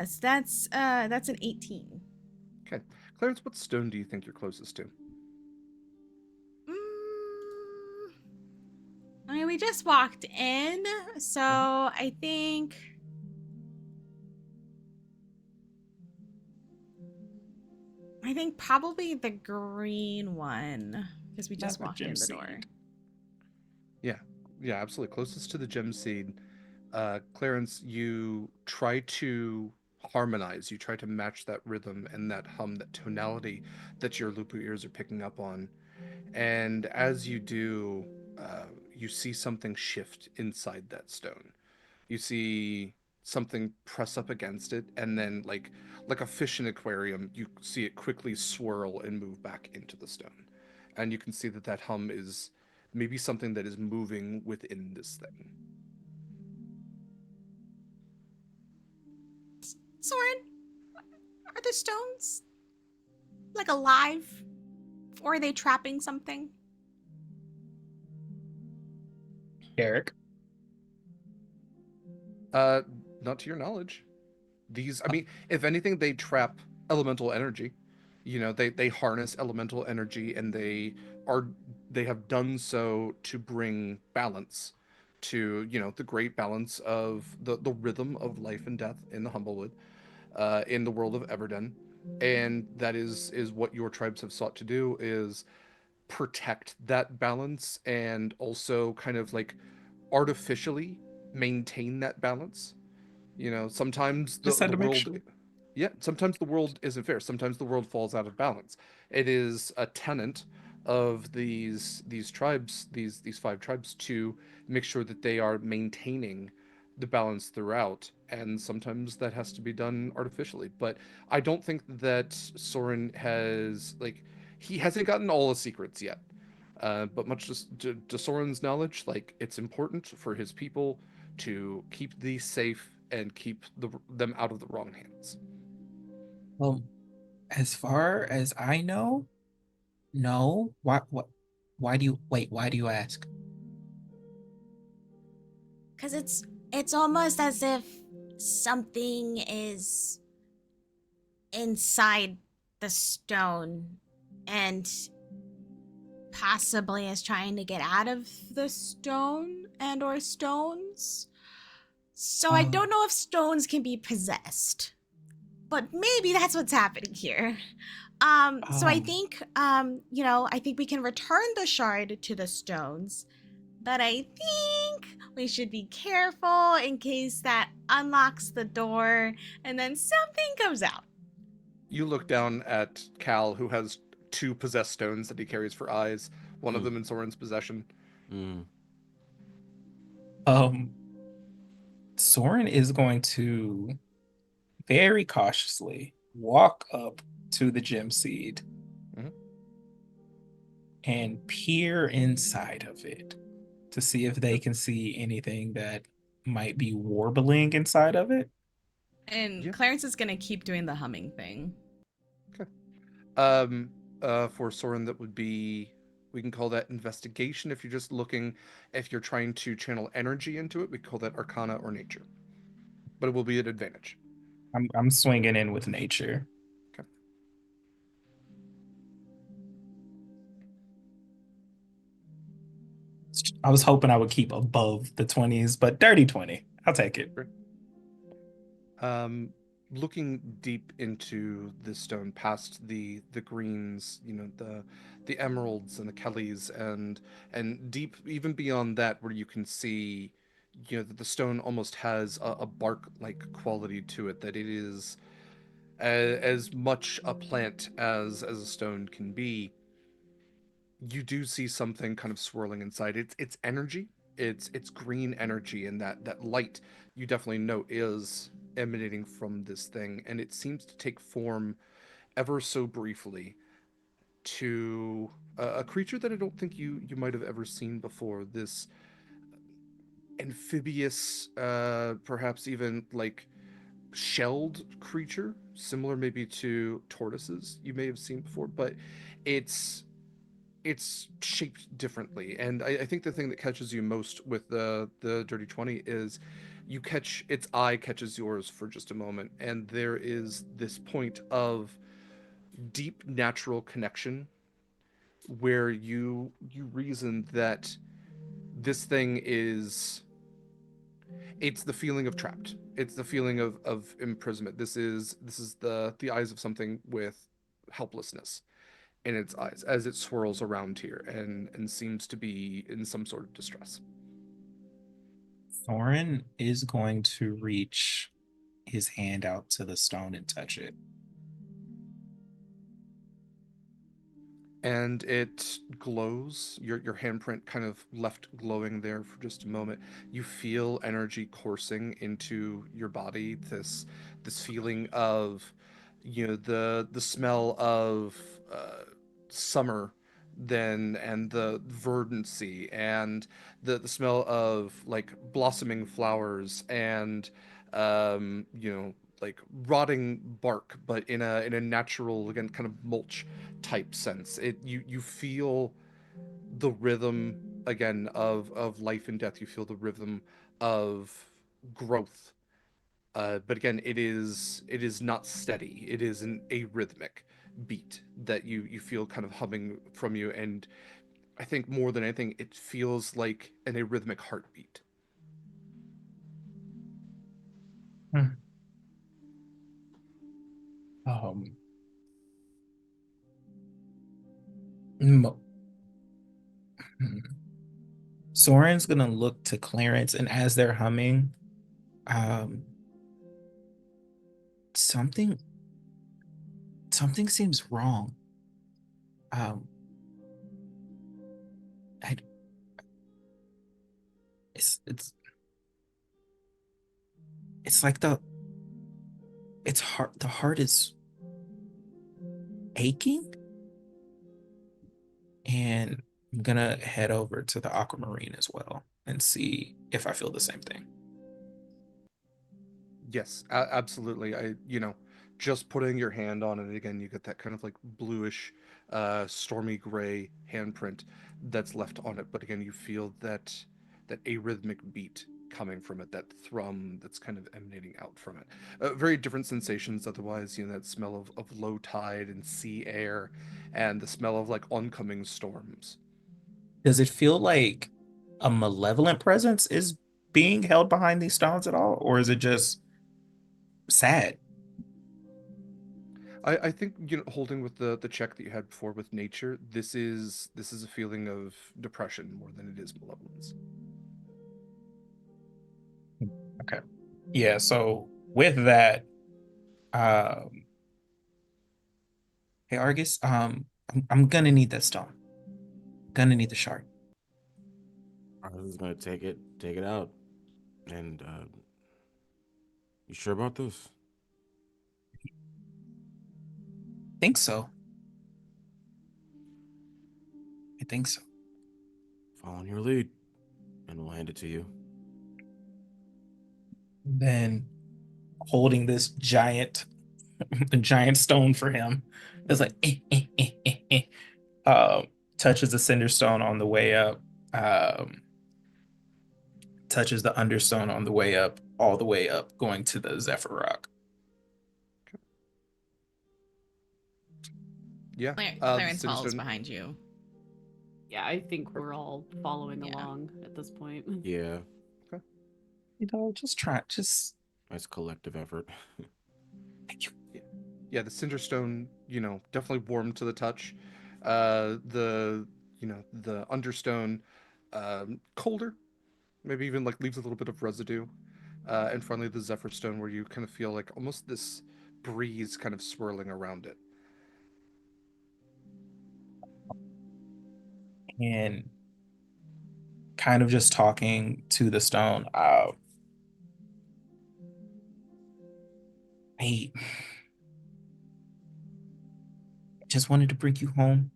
So that's an 18. Okay, Clarence, what stone do you think you're closest to? I mean, we just walked in, so I think probably the green one, because we just walked in the door. Yeah, absolutely. Closest to the gem seed. Clarence, you try to harmonize, you try to match that rhythm and that hum, that tonality that your lupu ears are picking up on. And as you do, you see something shift inside that stone. You see something press up against it, and then like a fish in an aquarium, you see it quickly swirl and move back into the stone. And you can see that hum is maybe something that is moving within this thing. Soren, are the stones like alive, or are they trapping something? Eric. Not to your knowledge. These, I mean, if anything, they trap elemental energy. They harness elemental energy, and they have done so to bring balance to, the great balance of the rhythm of life and death in the Humblewood, in the world of Everden. And that is what your tribes have sought to do, is protect that balance, and also kind of like artificially maintain that balance. You know, sometimes Just had the to make world, sure. yeah, sometimes the world isn't fair. Sometimes the world falls out of balance. It is a tenet of these tribes, these five tribes, to make sure that they are maintaining the balance throughout, and sometimes that has to be done artificially. But I don't think that Soren has, like, he hasn't gotten all the secrets yet. But much to Soren's knowledge, like, it's important for his people to keep these safe and keep them out of the wrong hands. Well, as far as I know, no. Why do you wait? Why do you ask? Because it's almost as if something is inside the stone and possibly is trying to get out of the stone and or stones. So I don't know if stones can be possessed. But maybe that's what's happening here. So I think I think we can return the shard to the stones. But I think we should be careful in case that unlocks the door and then something comes out. You look down at Cal, who has two possessed stones that he carries for eyes, one of them in Soren's possession. Soren is going to very cautiously walk up to the gem seed and peer inside of it to see if they can see anything that might be warbling inside of it. And Clarence is gonna keep doing the humming thing. Okay. For Soren, that would be, we can call that investigation. If you're just looking, if you're trying to channel energy into it, we call that Arcana or Nature. But it will be an advantage. I'm swinging in with nature. Okay. I was hoping I would keep above the 20s, but dirty 20. I'll take it. Looking deep into the stone, past the greens, you know, the emeralds and the kellys, and deep even beyond that, where you can see, you know, that the stone almost has a bark-like quality to it, that it is as much a plant as a stone can be. You do see something kind of swirling inside. It's energy. It's green energy, and that light you definitely know is emanating from this thing, and it seems to take form ever so briefly to a creature that I don't think you might have ever seen before. This amphibious, perhaps even like shelled creature, similar maybe to tortoises you may have seen before, but it's shaped differently. And I think the thing that catches you most with the Dirty 20 is you catch its eye catches yours for just a moment, and there is this point of deep natural connection where you reason that this thing is, it's the feeling of trapped. It's the feeling of imprisonment. This is the eyes of something with helplessness in its eyes as it swirls around here and seems to be in some sort of distress. Thorin is going to reach his hand out to the stone and touch it. And it glows. Your handprint kind of left glowing there for just a moment. You feel energy coursing into your body. This feeling of, you know, the smell of summer, then, and the verdancy, and the smell of like blossoming flowers, and you know, like rotting bark, but in a natural, again, kind of mulch type sense. You feel the rhythm again of life and death. You feel the rhythm of growth. But again, it is not steady. It is an arrhythmic beat that you feel kind of humming from you, and I think more than anything, it feels like an arrhythmic heartbeat. Hmm. Um, Mo- Soren's gonna look to Clarence, and as they're humming, um, something seems wrong. Um, I, it's like it's heart the heart is aching, and I'm gonna head over to the aquamarine as well and see if I feel the same thing. Yes, absolutely. Just putting your hand on it again, you get that kind of like bluish, stormy gray handprint that's left on it. But again, you feel that arrhythmic beat coming from it, that thrum that's kind of emanating out from it. Very different sensations otherwise, that smell of low tide and sea air, and the smell of like oncoming storms. Does it feel like a malevolent presence is being held behind these stones at all, or is it just sad? I think holding with the check that you had before with nature, this is a feeling of depression more than it is malevolence. Okay. Yeah, so with that, um, hey Argus, I'm gonna need that stone. Gonna need the shard. Argus is gonna take it out, and you sure about this? Think so. I think so. Following your lead, and we'll hand it to you. Then holding this giant giant stone for him. It's like touches the cinder stone on the way up. Um, touches the understone on the way up, all the way up, going to the Zephyr Rock. Yeah. Clarence the falls Cinderstone- behind you. Yeah, I think we're all following along at this point. Yeah, Just nice collective effort. thank you. Yeah, the Cinderstone, definitely warm to the touch. The Understone, colder, maybe even like leaves a little bit of residue. And finally, the Zephyrstone, where you kind of feel like almost this breeze kind of swirling around it. And kind of just talking to the stone. I just wanted to bring you home,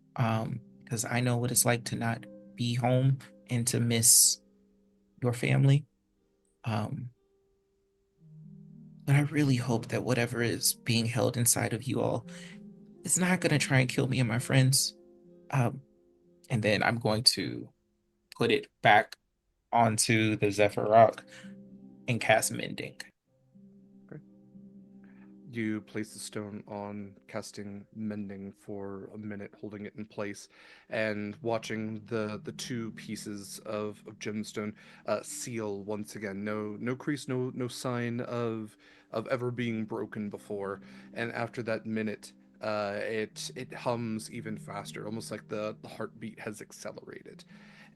because I know what it's like to not be home and to miss your family. But I really hope that whatever is being held inside of you all is not going to try and kill me and my friends. Um, and then I'm going to put it back onto the Zephyr Rock and cast Mending. You place the stone on, casting Mending for a minute, holding it in place, and watching the two pieces of gemstone seal once again. No crease, no sign of ever being broken before. And after that minute, it hums even faster, almost like the heartbeat has accelerated.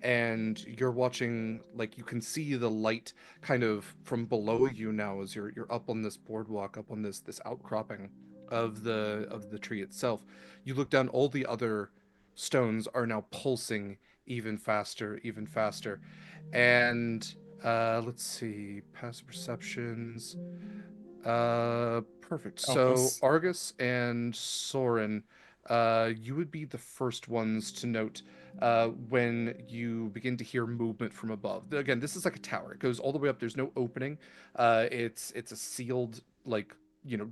And you're watching, like, you can see the light kind of from below you now as you're up on this boardwalk, up on this outcropping of the tree itself. You look down, all the other stones are now pulsing even faster. And let's see, passive perceptions. Perfect. So Focus. Argus and Soren, you would be the first ones to note when you begin to hear movement from above. Again, this is like a tower. It goes all the way up. There's no opening. It's a sealed, like,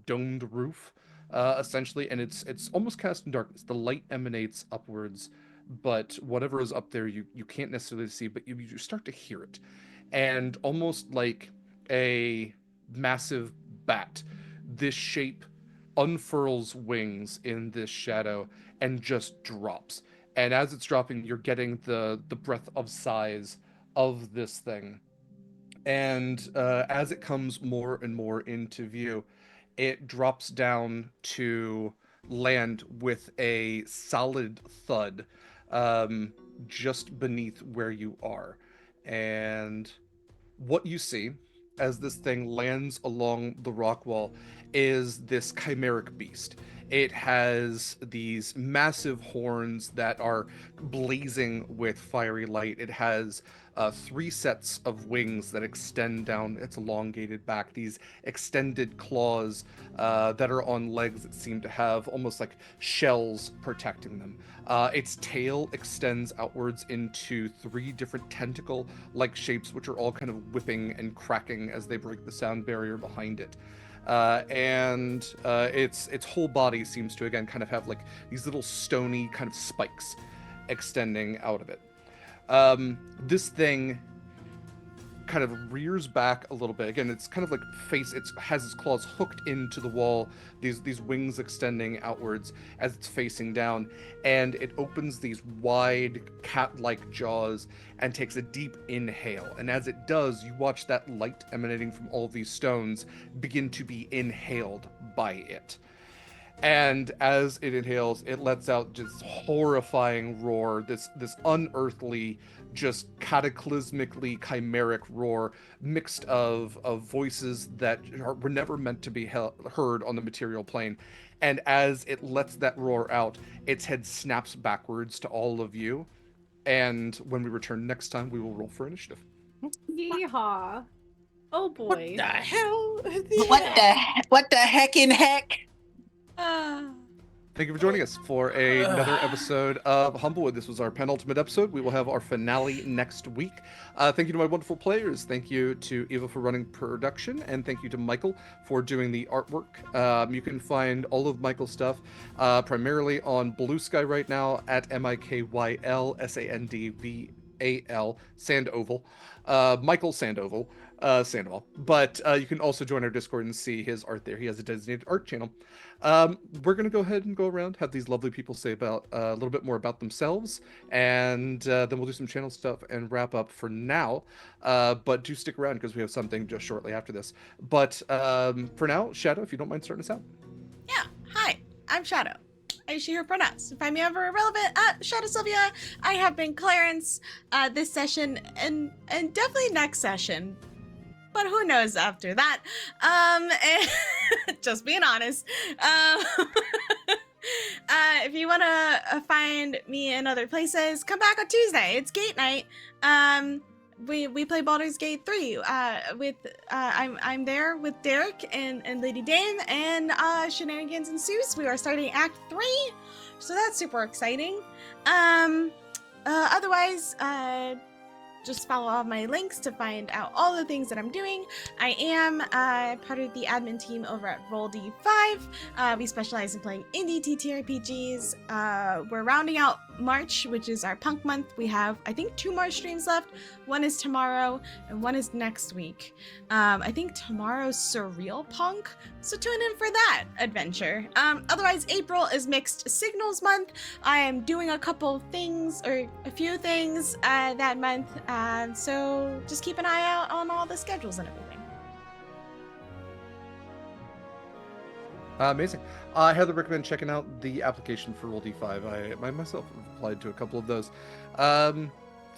domed roof, essentially, and it's almost cast in darkness. The light emanates upwards, but whatever is up there, you can't necessarily see, but you start to hear it, and almost like a massive bat, this shape unfurls wings in this shadow and just drops. And as it's dropping, you're getting the breadth of size of this thing. And as it comes more and more into view, it drops down to land with a solid thud, just beneath where you are. and what you see as this thing lands along the rock wall is this chimeric beast. It has these massive horns that are blazing with fiery light. It has 3 sets of wings that extend down its elongated back, these extended claws that are on legs that seem to have almost like shells protecting them. Its tail extends outwards into 3 different tentacle-like shapes, which are all kind of whipping and cracking as they break the sound barrier behind it. And its whole body seems to again kind of have like these little stony kind of spikes extending out of it. This thing kind of rears back a little bit. Again, it's kind of like it has its claws hooked into the wall, these wings extending outwards as it's facing down, and it opens these wide cat-like jaws and takes a deep inhale. And as it does, you watch that light emanating from all of these stones begin to be inhaled by it. And as it inhales, it lets out just horrifying roar, this unearthly, just cataclysmically chimeric roar, mixed of voices that were never meant to be heard on the material plane. And as it lets that roar out, its head snaps backwards to all of you. And when we return next time, we will roll for initiative. Yeehaw. Oh boy. What the hell? What the heck in heck? Thank you for joining us for another episode of Humblewood. This was our penultimate episode. We will have our finale next week. Thank you to my wonderful players. Thank you to Eva for running production, and thank you to Mikyl for doing the artwork. You can find all of Mykyl's stuff primarily on Blue Sky right now at MIKYL SANDVAL Sandoval. Mikyl Sandoval. Sandoval. But you can also join our Discord and see his art there. He has a designated art channel. We're going to go ahead and go around, have these lovely people say about a little bit more about themselves, and then we'll do some channel stuff and wrap up for now. But do stick around because we have something just shortly after this. But for now, Shadow, if you don't mind starting us out. Yeah. Hi, I'm Shadow. I she her pronouns. Find me ever relevant at Shadow Sylvia. I have been Clarence this session and definitely next session. But who knows after that? Just being honest. If you want to find me in other places, come back on Tuesday. It's Gate Night. We play Baldur's Gate 3 with I'm there with Derek and Lady Dame, and shenanigans ensues. We are starting Act 3, so that's super exciting. Otherwise, just follow all my links to find out all the things that I'm doing. I am part of the admin team over at Roll D5. We specialize in playing indie TTRPGs. We're rounding out March, which is our punk month. We have, I think, 2 more streams left. One is tomorrow and one is next week. I think tomorrow's Surreal Punk, so tune in for that adventure. Otherwise, April is Mixed Signals month. I am doing a couple things, or a few things that month, so just keep an eye out on all the schedules and everything. Amazing. I highly recommend checking out the application for Roll D5. I myself have applied to a couple of those. So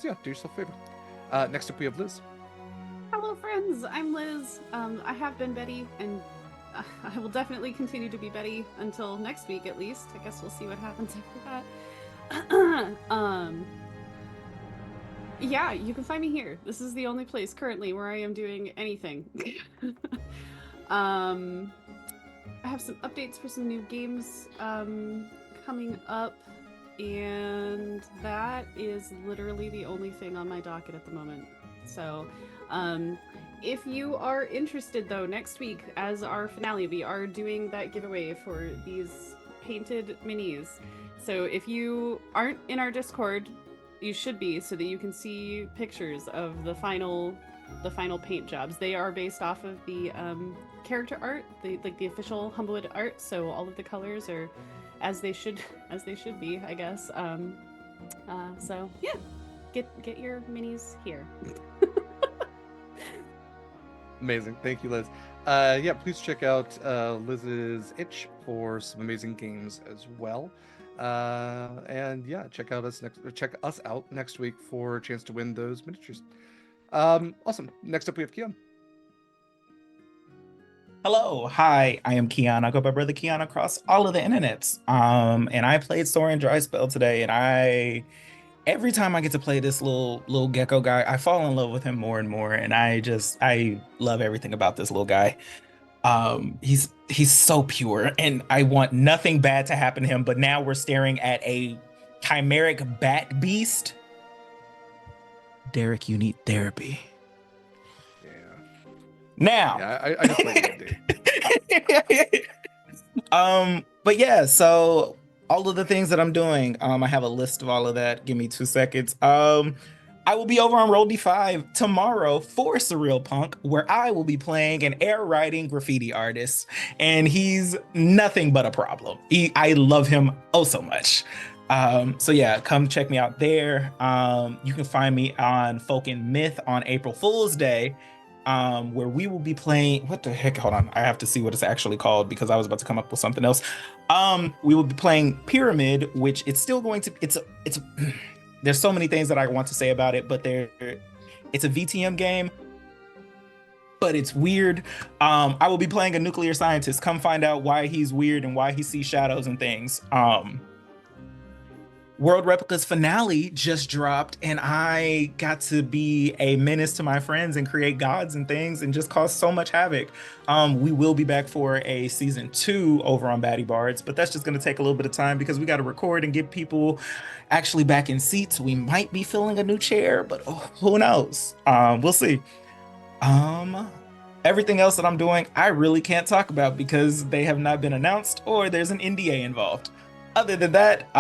yeah, do yourself a favor. Next up, we have Liz. Hello, friends. I'm Liz. I have been Betty, and I will definitely continue to be Betty until next week, at least. I guess we'll see what happens after that. Yeah, you can find me here. This is the only place currently where I am doing anything. I have some updates for some new games coming up, and that is literally the only thing on my docket at the moment. So, if you are interested, though, next week, as our finale, we are doing that giveaway for these painted minis. So if you aren't in our Discord, you should be, so that you can see pictures of the final paint jobs. They are based off of the character art, the official Humblewood art. So all of the colors are as they should be, I guess. So yeah, get your minis here. Amazing. Thank you, Liz. Yeah, please check out Liz's itch for some amazing games as well. And yeah, check us out next week for a chance to win those miniatures. Awesome. Next up, we have Queon. Hello, hi, I am Queon. I go by Brother Queon across all of the internets. And I played Soren Dry Spell today, and every time I get to play this little gecko guy, I fall in love with him more and more, and I love everything about this little guy. He's so pure, and I want nothing bad to happen to him, but now we're staring at a chimeric bat beast. Derek, you need therapy. Now, Yeah, I just played that, dude. But yeah, so all of the things that I'm doing, I have a list of all of that. Give me 2 seconds. I will be over on Roll D5 tomorrow for Surreal Punk, where I will be playing an air riding graffiti artist, and he's nothing but a problem. I love him oh so much. So yeah, come check me out there. You can find me on Folk and Myth on April Fool's Day, where we will be playing, what the heck, hold on, I have to see what it's actually called because I was about to come up with something else. We will be playing Pyramid, which it's still going to, it's there's so many things that I want to say about it, but it's a VTM game, but it's weird. I will be playing a nuclear scientist. Come find out why he's weird and why he sees shadows and things. World Replica's finale just dropped, and I got to be a menace to my friends and create gods and things and just cause so much havoc. We will be back for a season 2 over on Batty Bards, but that's just going to take a little bit of time because we got to record and get people actually back in seats. We might be filling a new chair, but who knows? We'll see. Everything else that I'm doing, I really can't talk about because they have not been announced or there's an NDA involved. Other than that,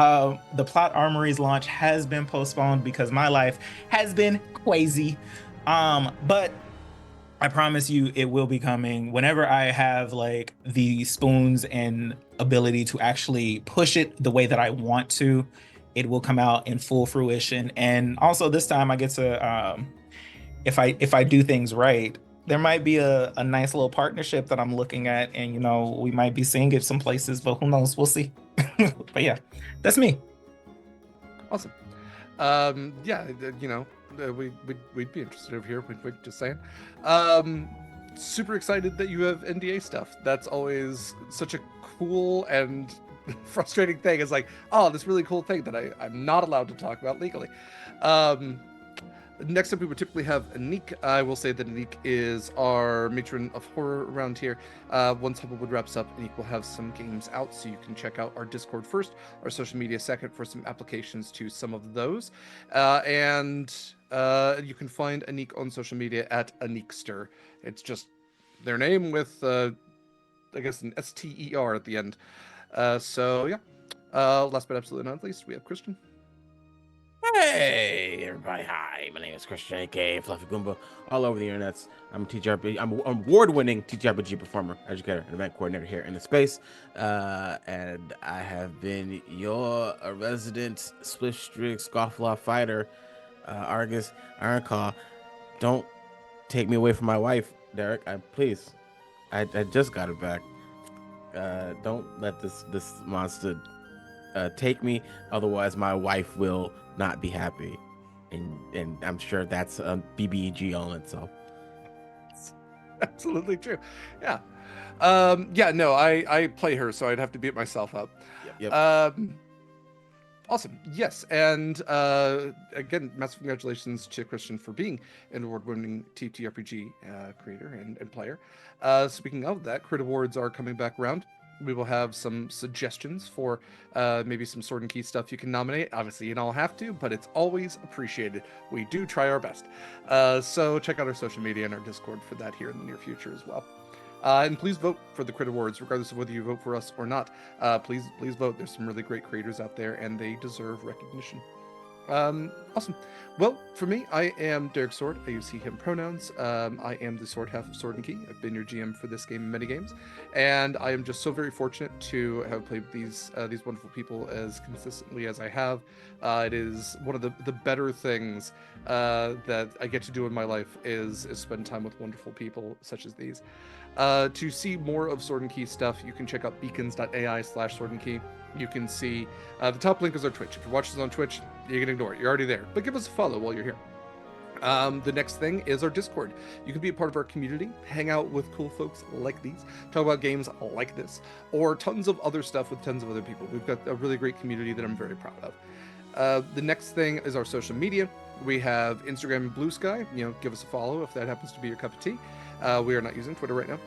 the Plot Armory's launch has been postponed because my life has been crazy. But I promise you it will be coming whenever I have like the spoons and ability to actually push it the way that I want to. It will come out in full fruition. And also this time I get to, if I do things right, there might be a nice little partnership that I'm looking at, and you know, we might be seeing it some places, but who knows? We'll see. But yeah, that's me. Awesome. Yeah, you know, we'd be interested over here. We're just saying. Super excited that you have NDA stuff. That's always such a cool and frustrating thing. It's like, oh, this really cool thing that I'm not allowed to talk about legally. Next up, we would typically have Anniek. I will say that Anniek is our matron of horror around here. Once Humblewood wraps up, Anniek will have some games out, so you can check out our Discord first, our social media second for some applications to some of those. And you can find Anniek on social media at Anniekster. It's just their name with, I guess, an S-T-E-R at the end. So yeah. Last but absolutely not least, we have Christian. Hey everybody, hi, my name is Christian, aka Fluffy Goomba, all over the internets. I'm I'm award-winning TTRPG performer, educator, and event coordinator here in the space. And I have been your resident Swift-Strig Scofflaw fighter, Argus Ironclaw. Don't take me away from my wife, Derek. Please. I just got it back. Don't let this monster take me, otherwise my wife will not be happy, and I'm sure that's a BBEG on itself. Absolutely true. Yeah. Yeah, no, I play her, so I'd have to beat myself up. Yep. Awesome. Yes, and again, massive congratulations to Christian for being an award-winning TTRPG creator and player. Speaking of that, Crit Awards are coming back around. We will have some suggestions for maybe some Sword and Key stuff you can nominate. Obviously, you don't have to, but it's always appreciated. We do try our best. So check out our social media and our Discord for that here in the near future as well. And please vote for the Crit Awards, regardless of whether you vote for us or not. Please vote. There's some really great creators out there, and they deserve recognition. Awesome. Well, for me, I am Derek Sword. I use he, him pronouns. I am the sword half of Sword and Key. I've been your GM for this game and many games, and I am just so very fortunate to have played these wonderful people as consistently as I have. It is one of the better things that I get to do in my life is spend time with wonderful people such as these. To see more of Sword and Key stuff, you can check out beacons.ai/Sword and Key. You can see the top link is our Twitch. If you're watching us on Twitch, you can ignore it. You're already there. But give us a follow while you're here. The next thing is our Discord. You can be a part of our community, hang out with cool folks like these, talk about games like this, or tons of other stuff with tons of other people. We've got a really great community that I'm very proud of. The next thing is our social media. We have Instagram and Blue Sky. Give us a follow if that happens to be your cup of tea. We are not using Twitter right now.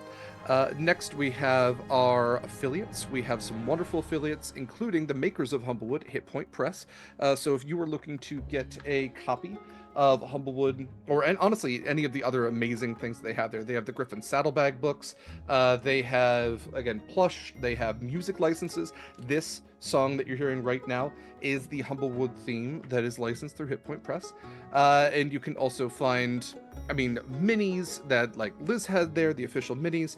Next, we have our affiliates. We have some wonderful affiliates, including the makers of Humblewood, Hit Point Press. So if you are looking to get a copy of Humblewood, and honestly, any of the other amazing things they have there. They have the Griffin Saddlebag books. They have, again, plush. They have music licenses. This song that you're hearing right now is the Humblewood theme that is licensed through Hit Point Press. And you can also find, minis that like Liz had there, the official minis.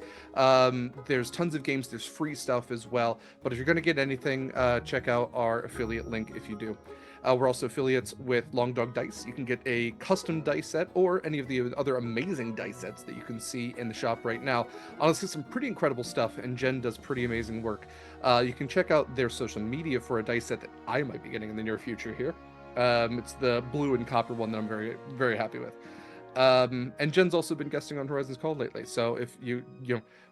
There's tons of games. There's free stuff as well. But if you're going to get anything, check out our affiliate link if you do. We're also affiliates with Long Dog Dice. You can get a custom dice set or any of the other amazing dice sets that you can see in the shop right now. Honestly, some pretty incredible stuff, and Jen does pretty amazing work. You can check out their social media for a dice set that I might be getting in the near future here. It's the blue and copper one that I'm very, very happy with. And Jen's also been guesting on Horizons Call lately, so if you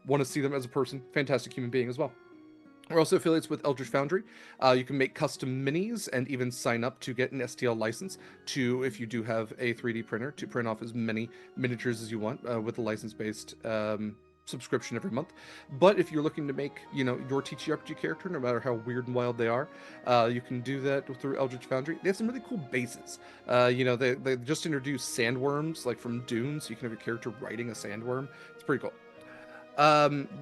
want to see them as a person, fantastic human being as well. We're also affiliates with Eldritch Foundry. You can make custom minis and even sign up to get an STL license if you do have a 3D printer, to print off as many miniatures as you want with a license-based subscription every month. But if you're looking to make, your TTRPG character, no matter how weird and wild they are, you can do that through Eldritch Foundry. They have some really cool bases. They just introduced sandworms, like from Dune, so you can have your character riding a sandworm. It's pretty cool.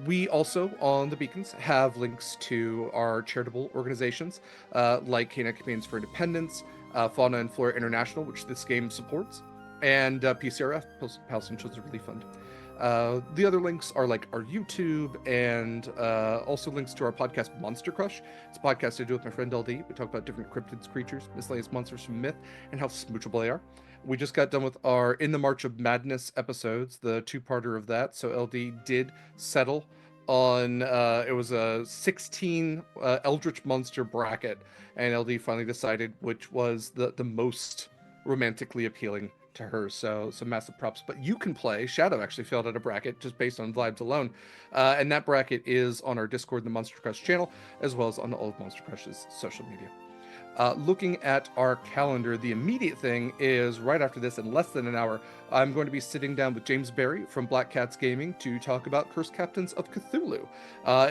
We also, on the Beacons, have links to our charitable organizations, like Canine Campaigns for Independence, Fauna and Flora International, which this game supports, and PCRF, Palestine Children's Relief Fund. The other links are like our YouTube and also links to our podcast Monster Crush. It's a podcast I do with my friend LD. We talk about different cryptids, creatures, miscellaneous monsters from myth, and how smoochable they are. We just got done with our In the March of Madness episodes, the two-parter of that. So LD did settle on, it was a 16 Eldritch Monster bracket, and LD finally decided which was the most romantically appealing to her. So some massive props. But you can play. Shadow actually filled out a bracket just based on vibes alone. And that bracket is on our Discord, the Monster Crush channel, as well as on all of Monster Crush's social media. Looking at our calendar, the immediate thing is right after this, in less than an hour, I'm going to be sitting down with James Barry from Black Cats Gaming to talk about Cursed Captains of Cthulhu.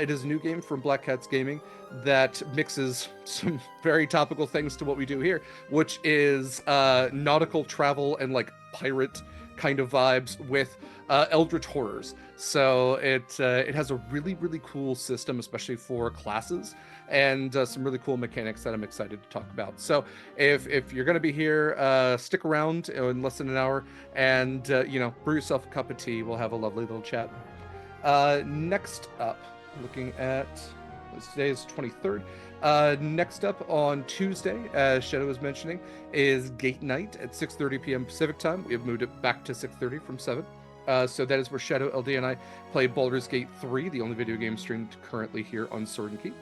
It is a new game from Black Cats Gaming that mixes some very topical things to what we do here, which is nautical travel and like pirate kind of vibes with eldritch horrors. So it has a really, really cool system, especially for classes, and some really cool mechanics that I'm excited to talk about. So if you're going to be here, stick around in less than an hour and, brew yourself a cup of tea. We'll have a lovely little chat. Next up, looking at, today is 23rd. Next up on Tuesday, as Shadow was mentioning, is Gate Night at 6:30 p.m. Pacific time. We have moved it back to 6:30 from 7. So that is where Shadow, LD, and I play Baldur's Gate 3, the only video game streamed currently here on Sword and Key.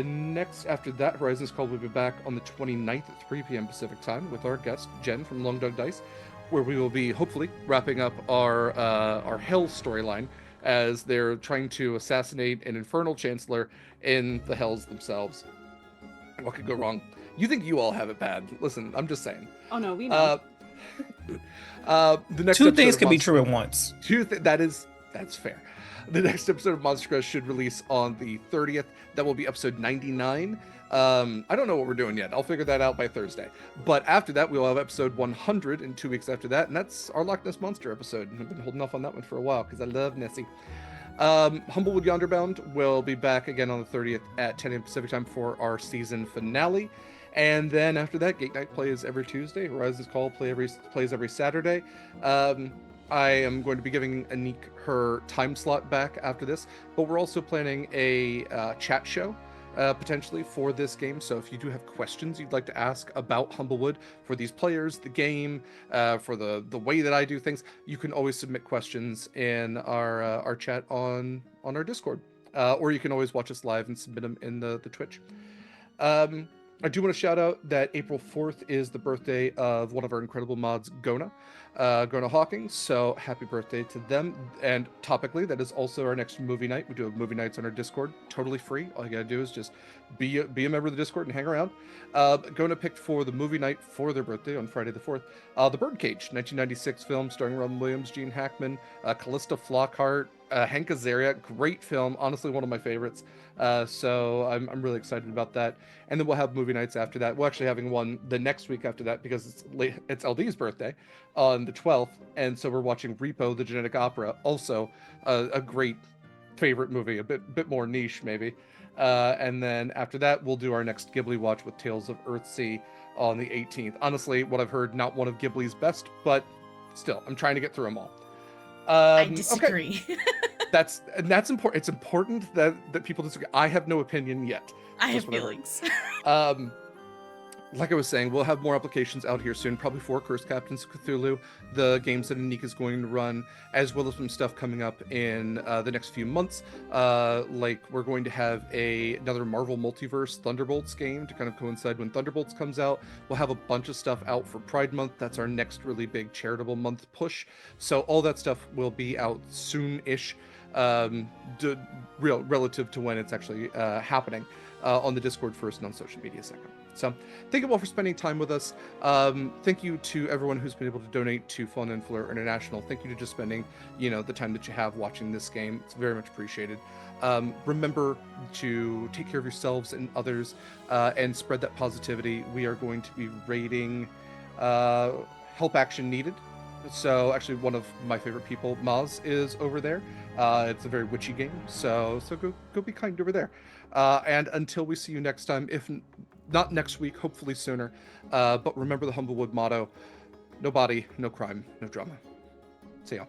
Next, after that, Horizons Call will be back on the 29th at 3 p.m. Pacific time with our guest, Jen from Long Dog Dice, where we will be hopefully wrapping up our Hell storyline as they're trying to assassinate an infernal chancellor in the Hells themselves. What could go wrong? You think you all have it bad. Listen, I'm just saying. Oh no, we know. The next Two episode things of can be Monster- true at once. That's fair. The next episode of Monster Crush should release on the 30th. That will be episode 99. I don't know what we're doing yet. I'll figure that out by Thursday. But after that, we'll have episode 100 in 2 weeks after that, and that's our Loch Ness Monster episode. I've been holding off on that one for a while because I love Nessie. Humblewood Yonderbound will be back again on the 30th at 10 a.m. Pacific time for our season finale. And then after that, Gate Night plays every Tuesday. Horizons Call plays every Saturday. I am going to be giving Anniek her time slot back after this, but we're also planning a chat show potentially for this game. So if you do have questions you'd like to ask about Humblewood, for these players, the game, for the way that I do things, you can always submit questions in our chat on our Discord, or you can always watch us live and submit them in the Twitch. I do want to shout out that April 4th is the birthday of one of our incredible mods, Gona Hawking. So happy birthday to them. And topically, that is also our next movie night. We do have movie nights on our Discord, totally free. All you gotta do is just be a member of the Discord and hang around. Gona picked for the movie night for their birthday on Friday the 4th, The Birdcage, 1996 film starring Robin Williams, Gene Hackman, Callista Flockhart, Hank Azaria. Great film, honestly one of my favorites. So I'm really excited about that. And then we'll have movie nights after that. We're actually having one the next week after that because it's LD's birthday on the 12th, and so we're watching Repo, the Genetic Opera, also a great favorite movie, a bit more niche maybe. And then after that, we'll do our next Ghibli watch with Tales of Earthsea on the 18th. Honestly, what I've heard, not one of Ghibli's best, but still, I'm trying to get through them all. I disagree. Okay. That's important. It's important that people disagree. I have no opinion yet. I have feelings. Like I was saying, we'll have more applications out here soon, probably for Curse Captains of Cthulhu, the games that Anniek is going to run, as well as some stuff coming up in the next few months. Like we're going to have another Marvel Multiverse Thunderbolts game to kind of coincide when Thunderbolts comes out. We'll have a bunch of stuff out for Pride Month. That's our next really big charitable month push. So all that stuff will be out soon-ish, relative to when it's actually happening. On the Discord first and on social media second. So thank you all for spending time with us. Thank you to everyone who's been able to donate to Fauna and Fleur International. Thank you to just spending, the time that you have watching this game. It's very much appreciated. Remember to take care of yourselves and others, and spread that positivity. We are going to be rating Help Action Needed. So actually one of my favorite people, Maz, is over there. It's a very witchy game, so go be kind over there. And until we see you next time, if not next week, hopefully sooner. But remember the Humblewood motto: no body, no crime, no drama. See ya.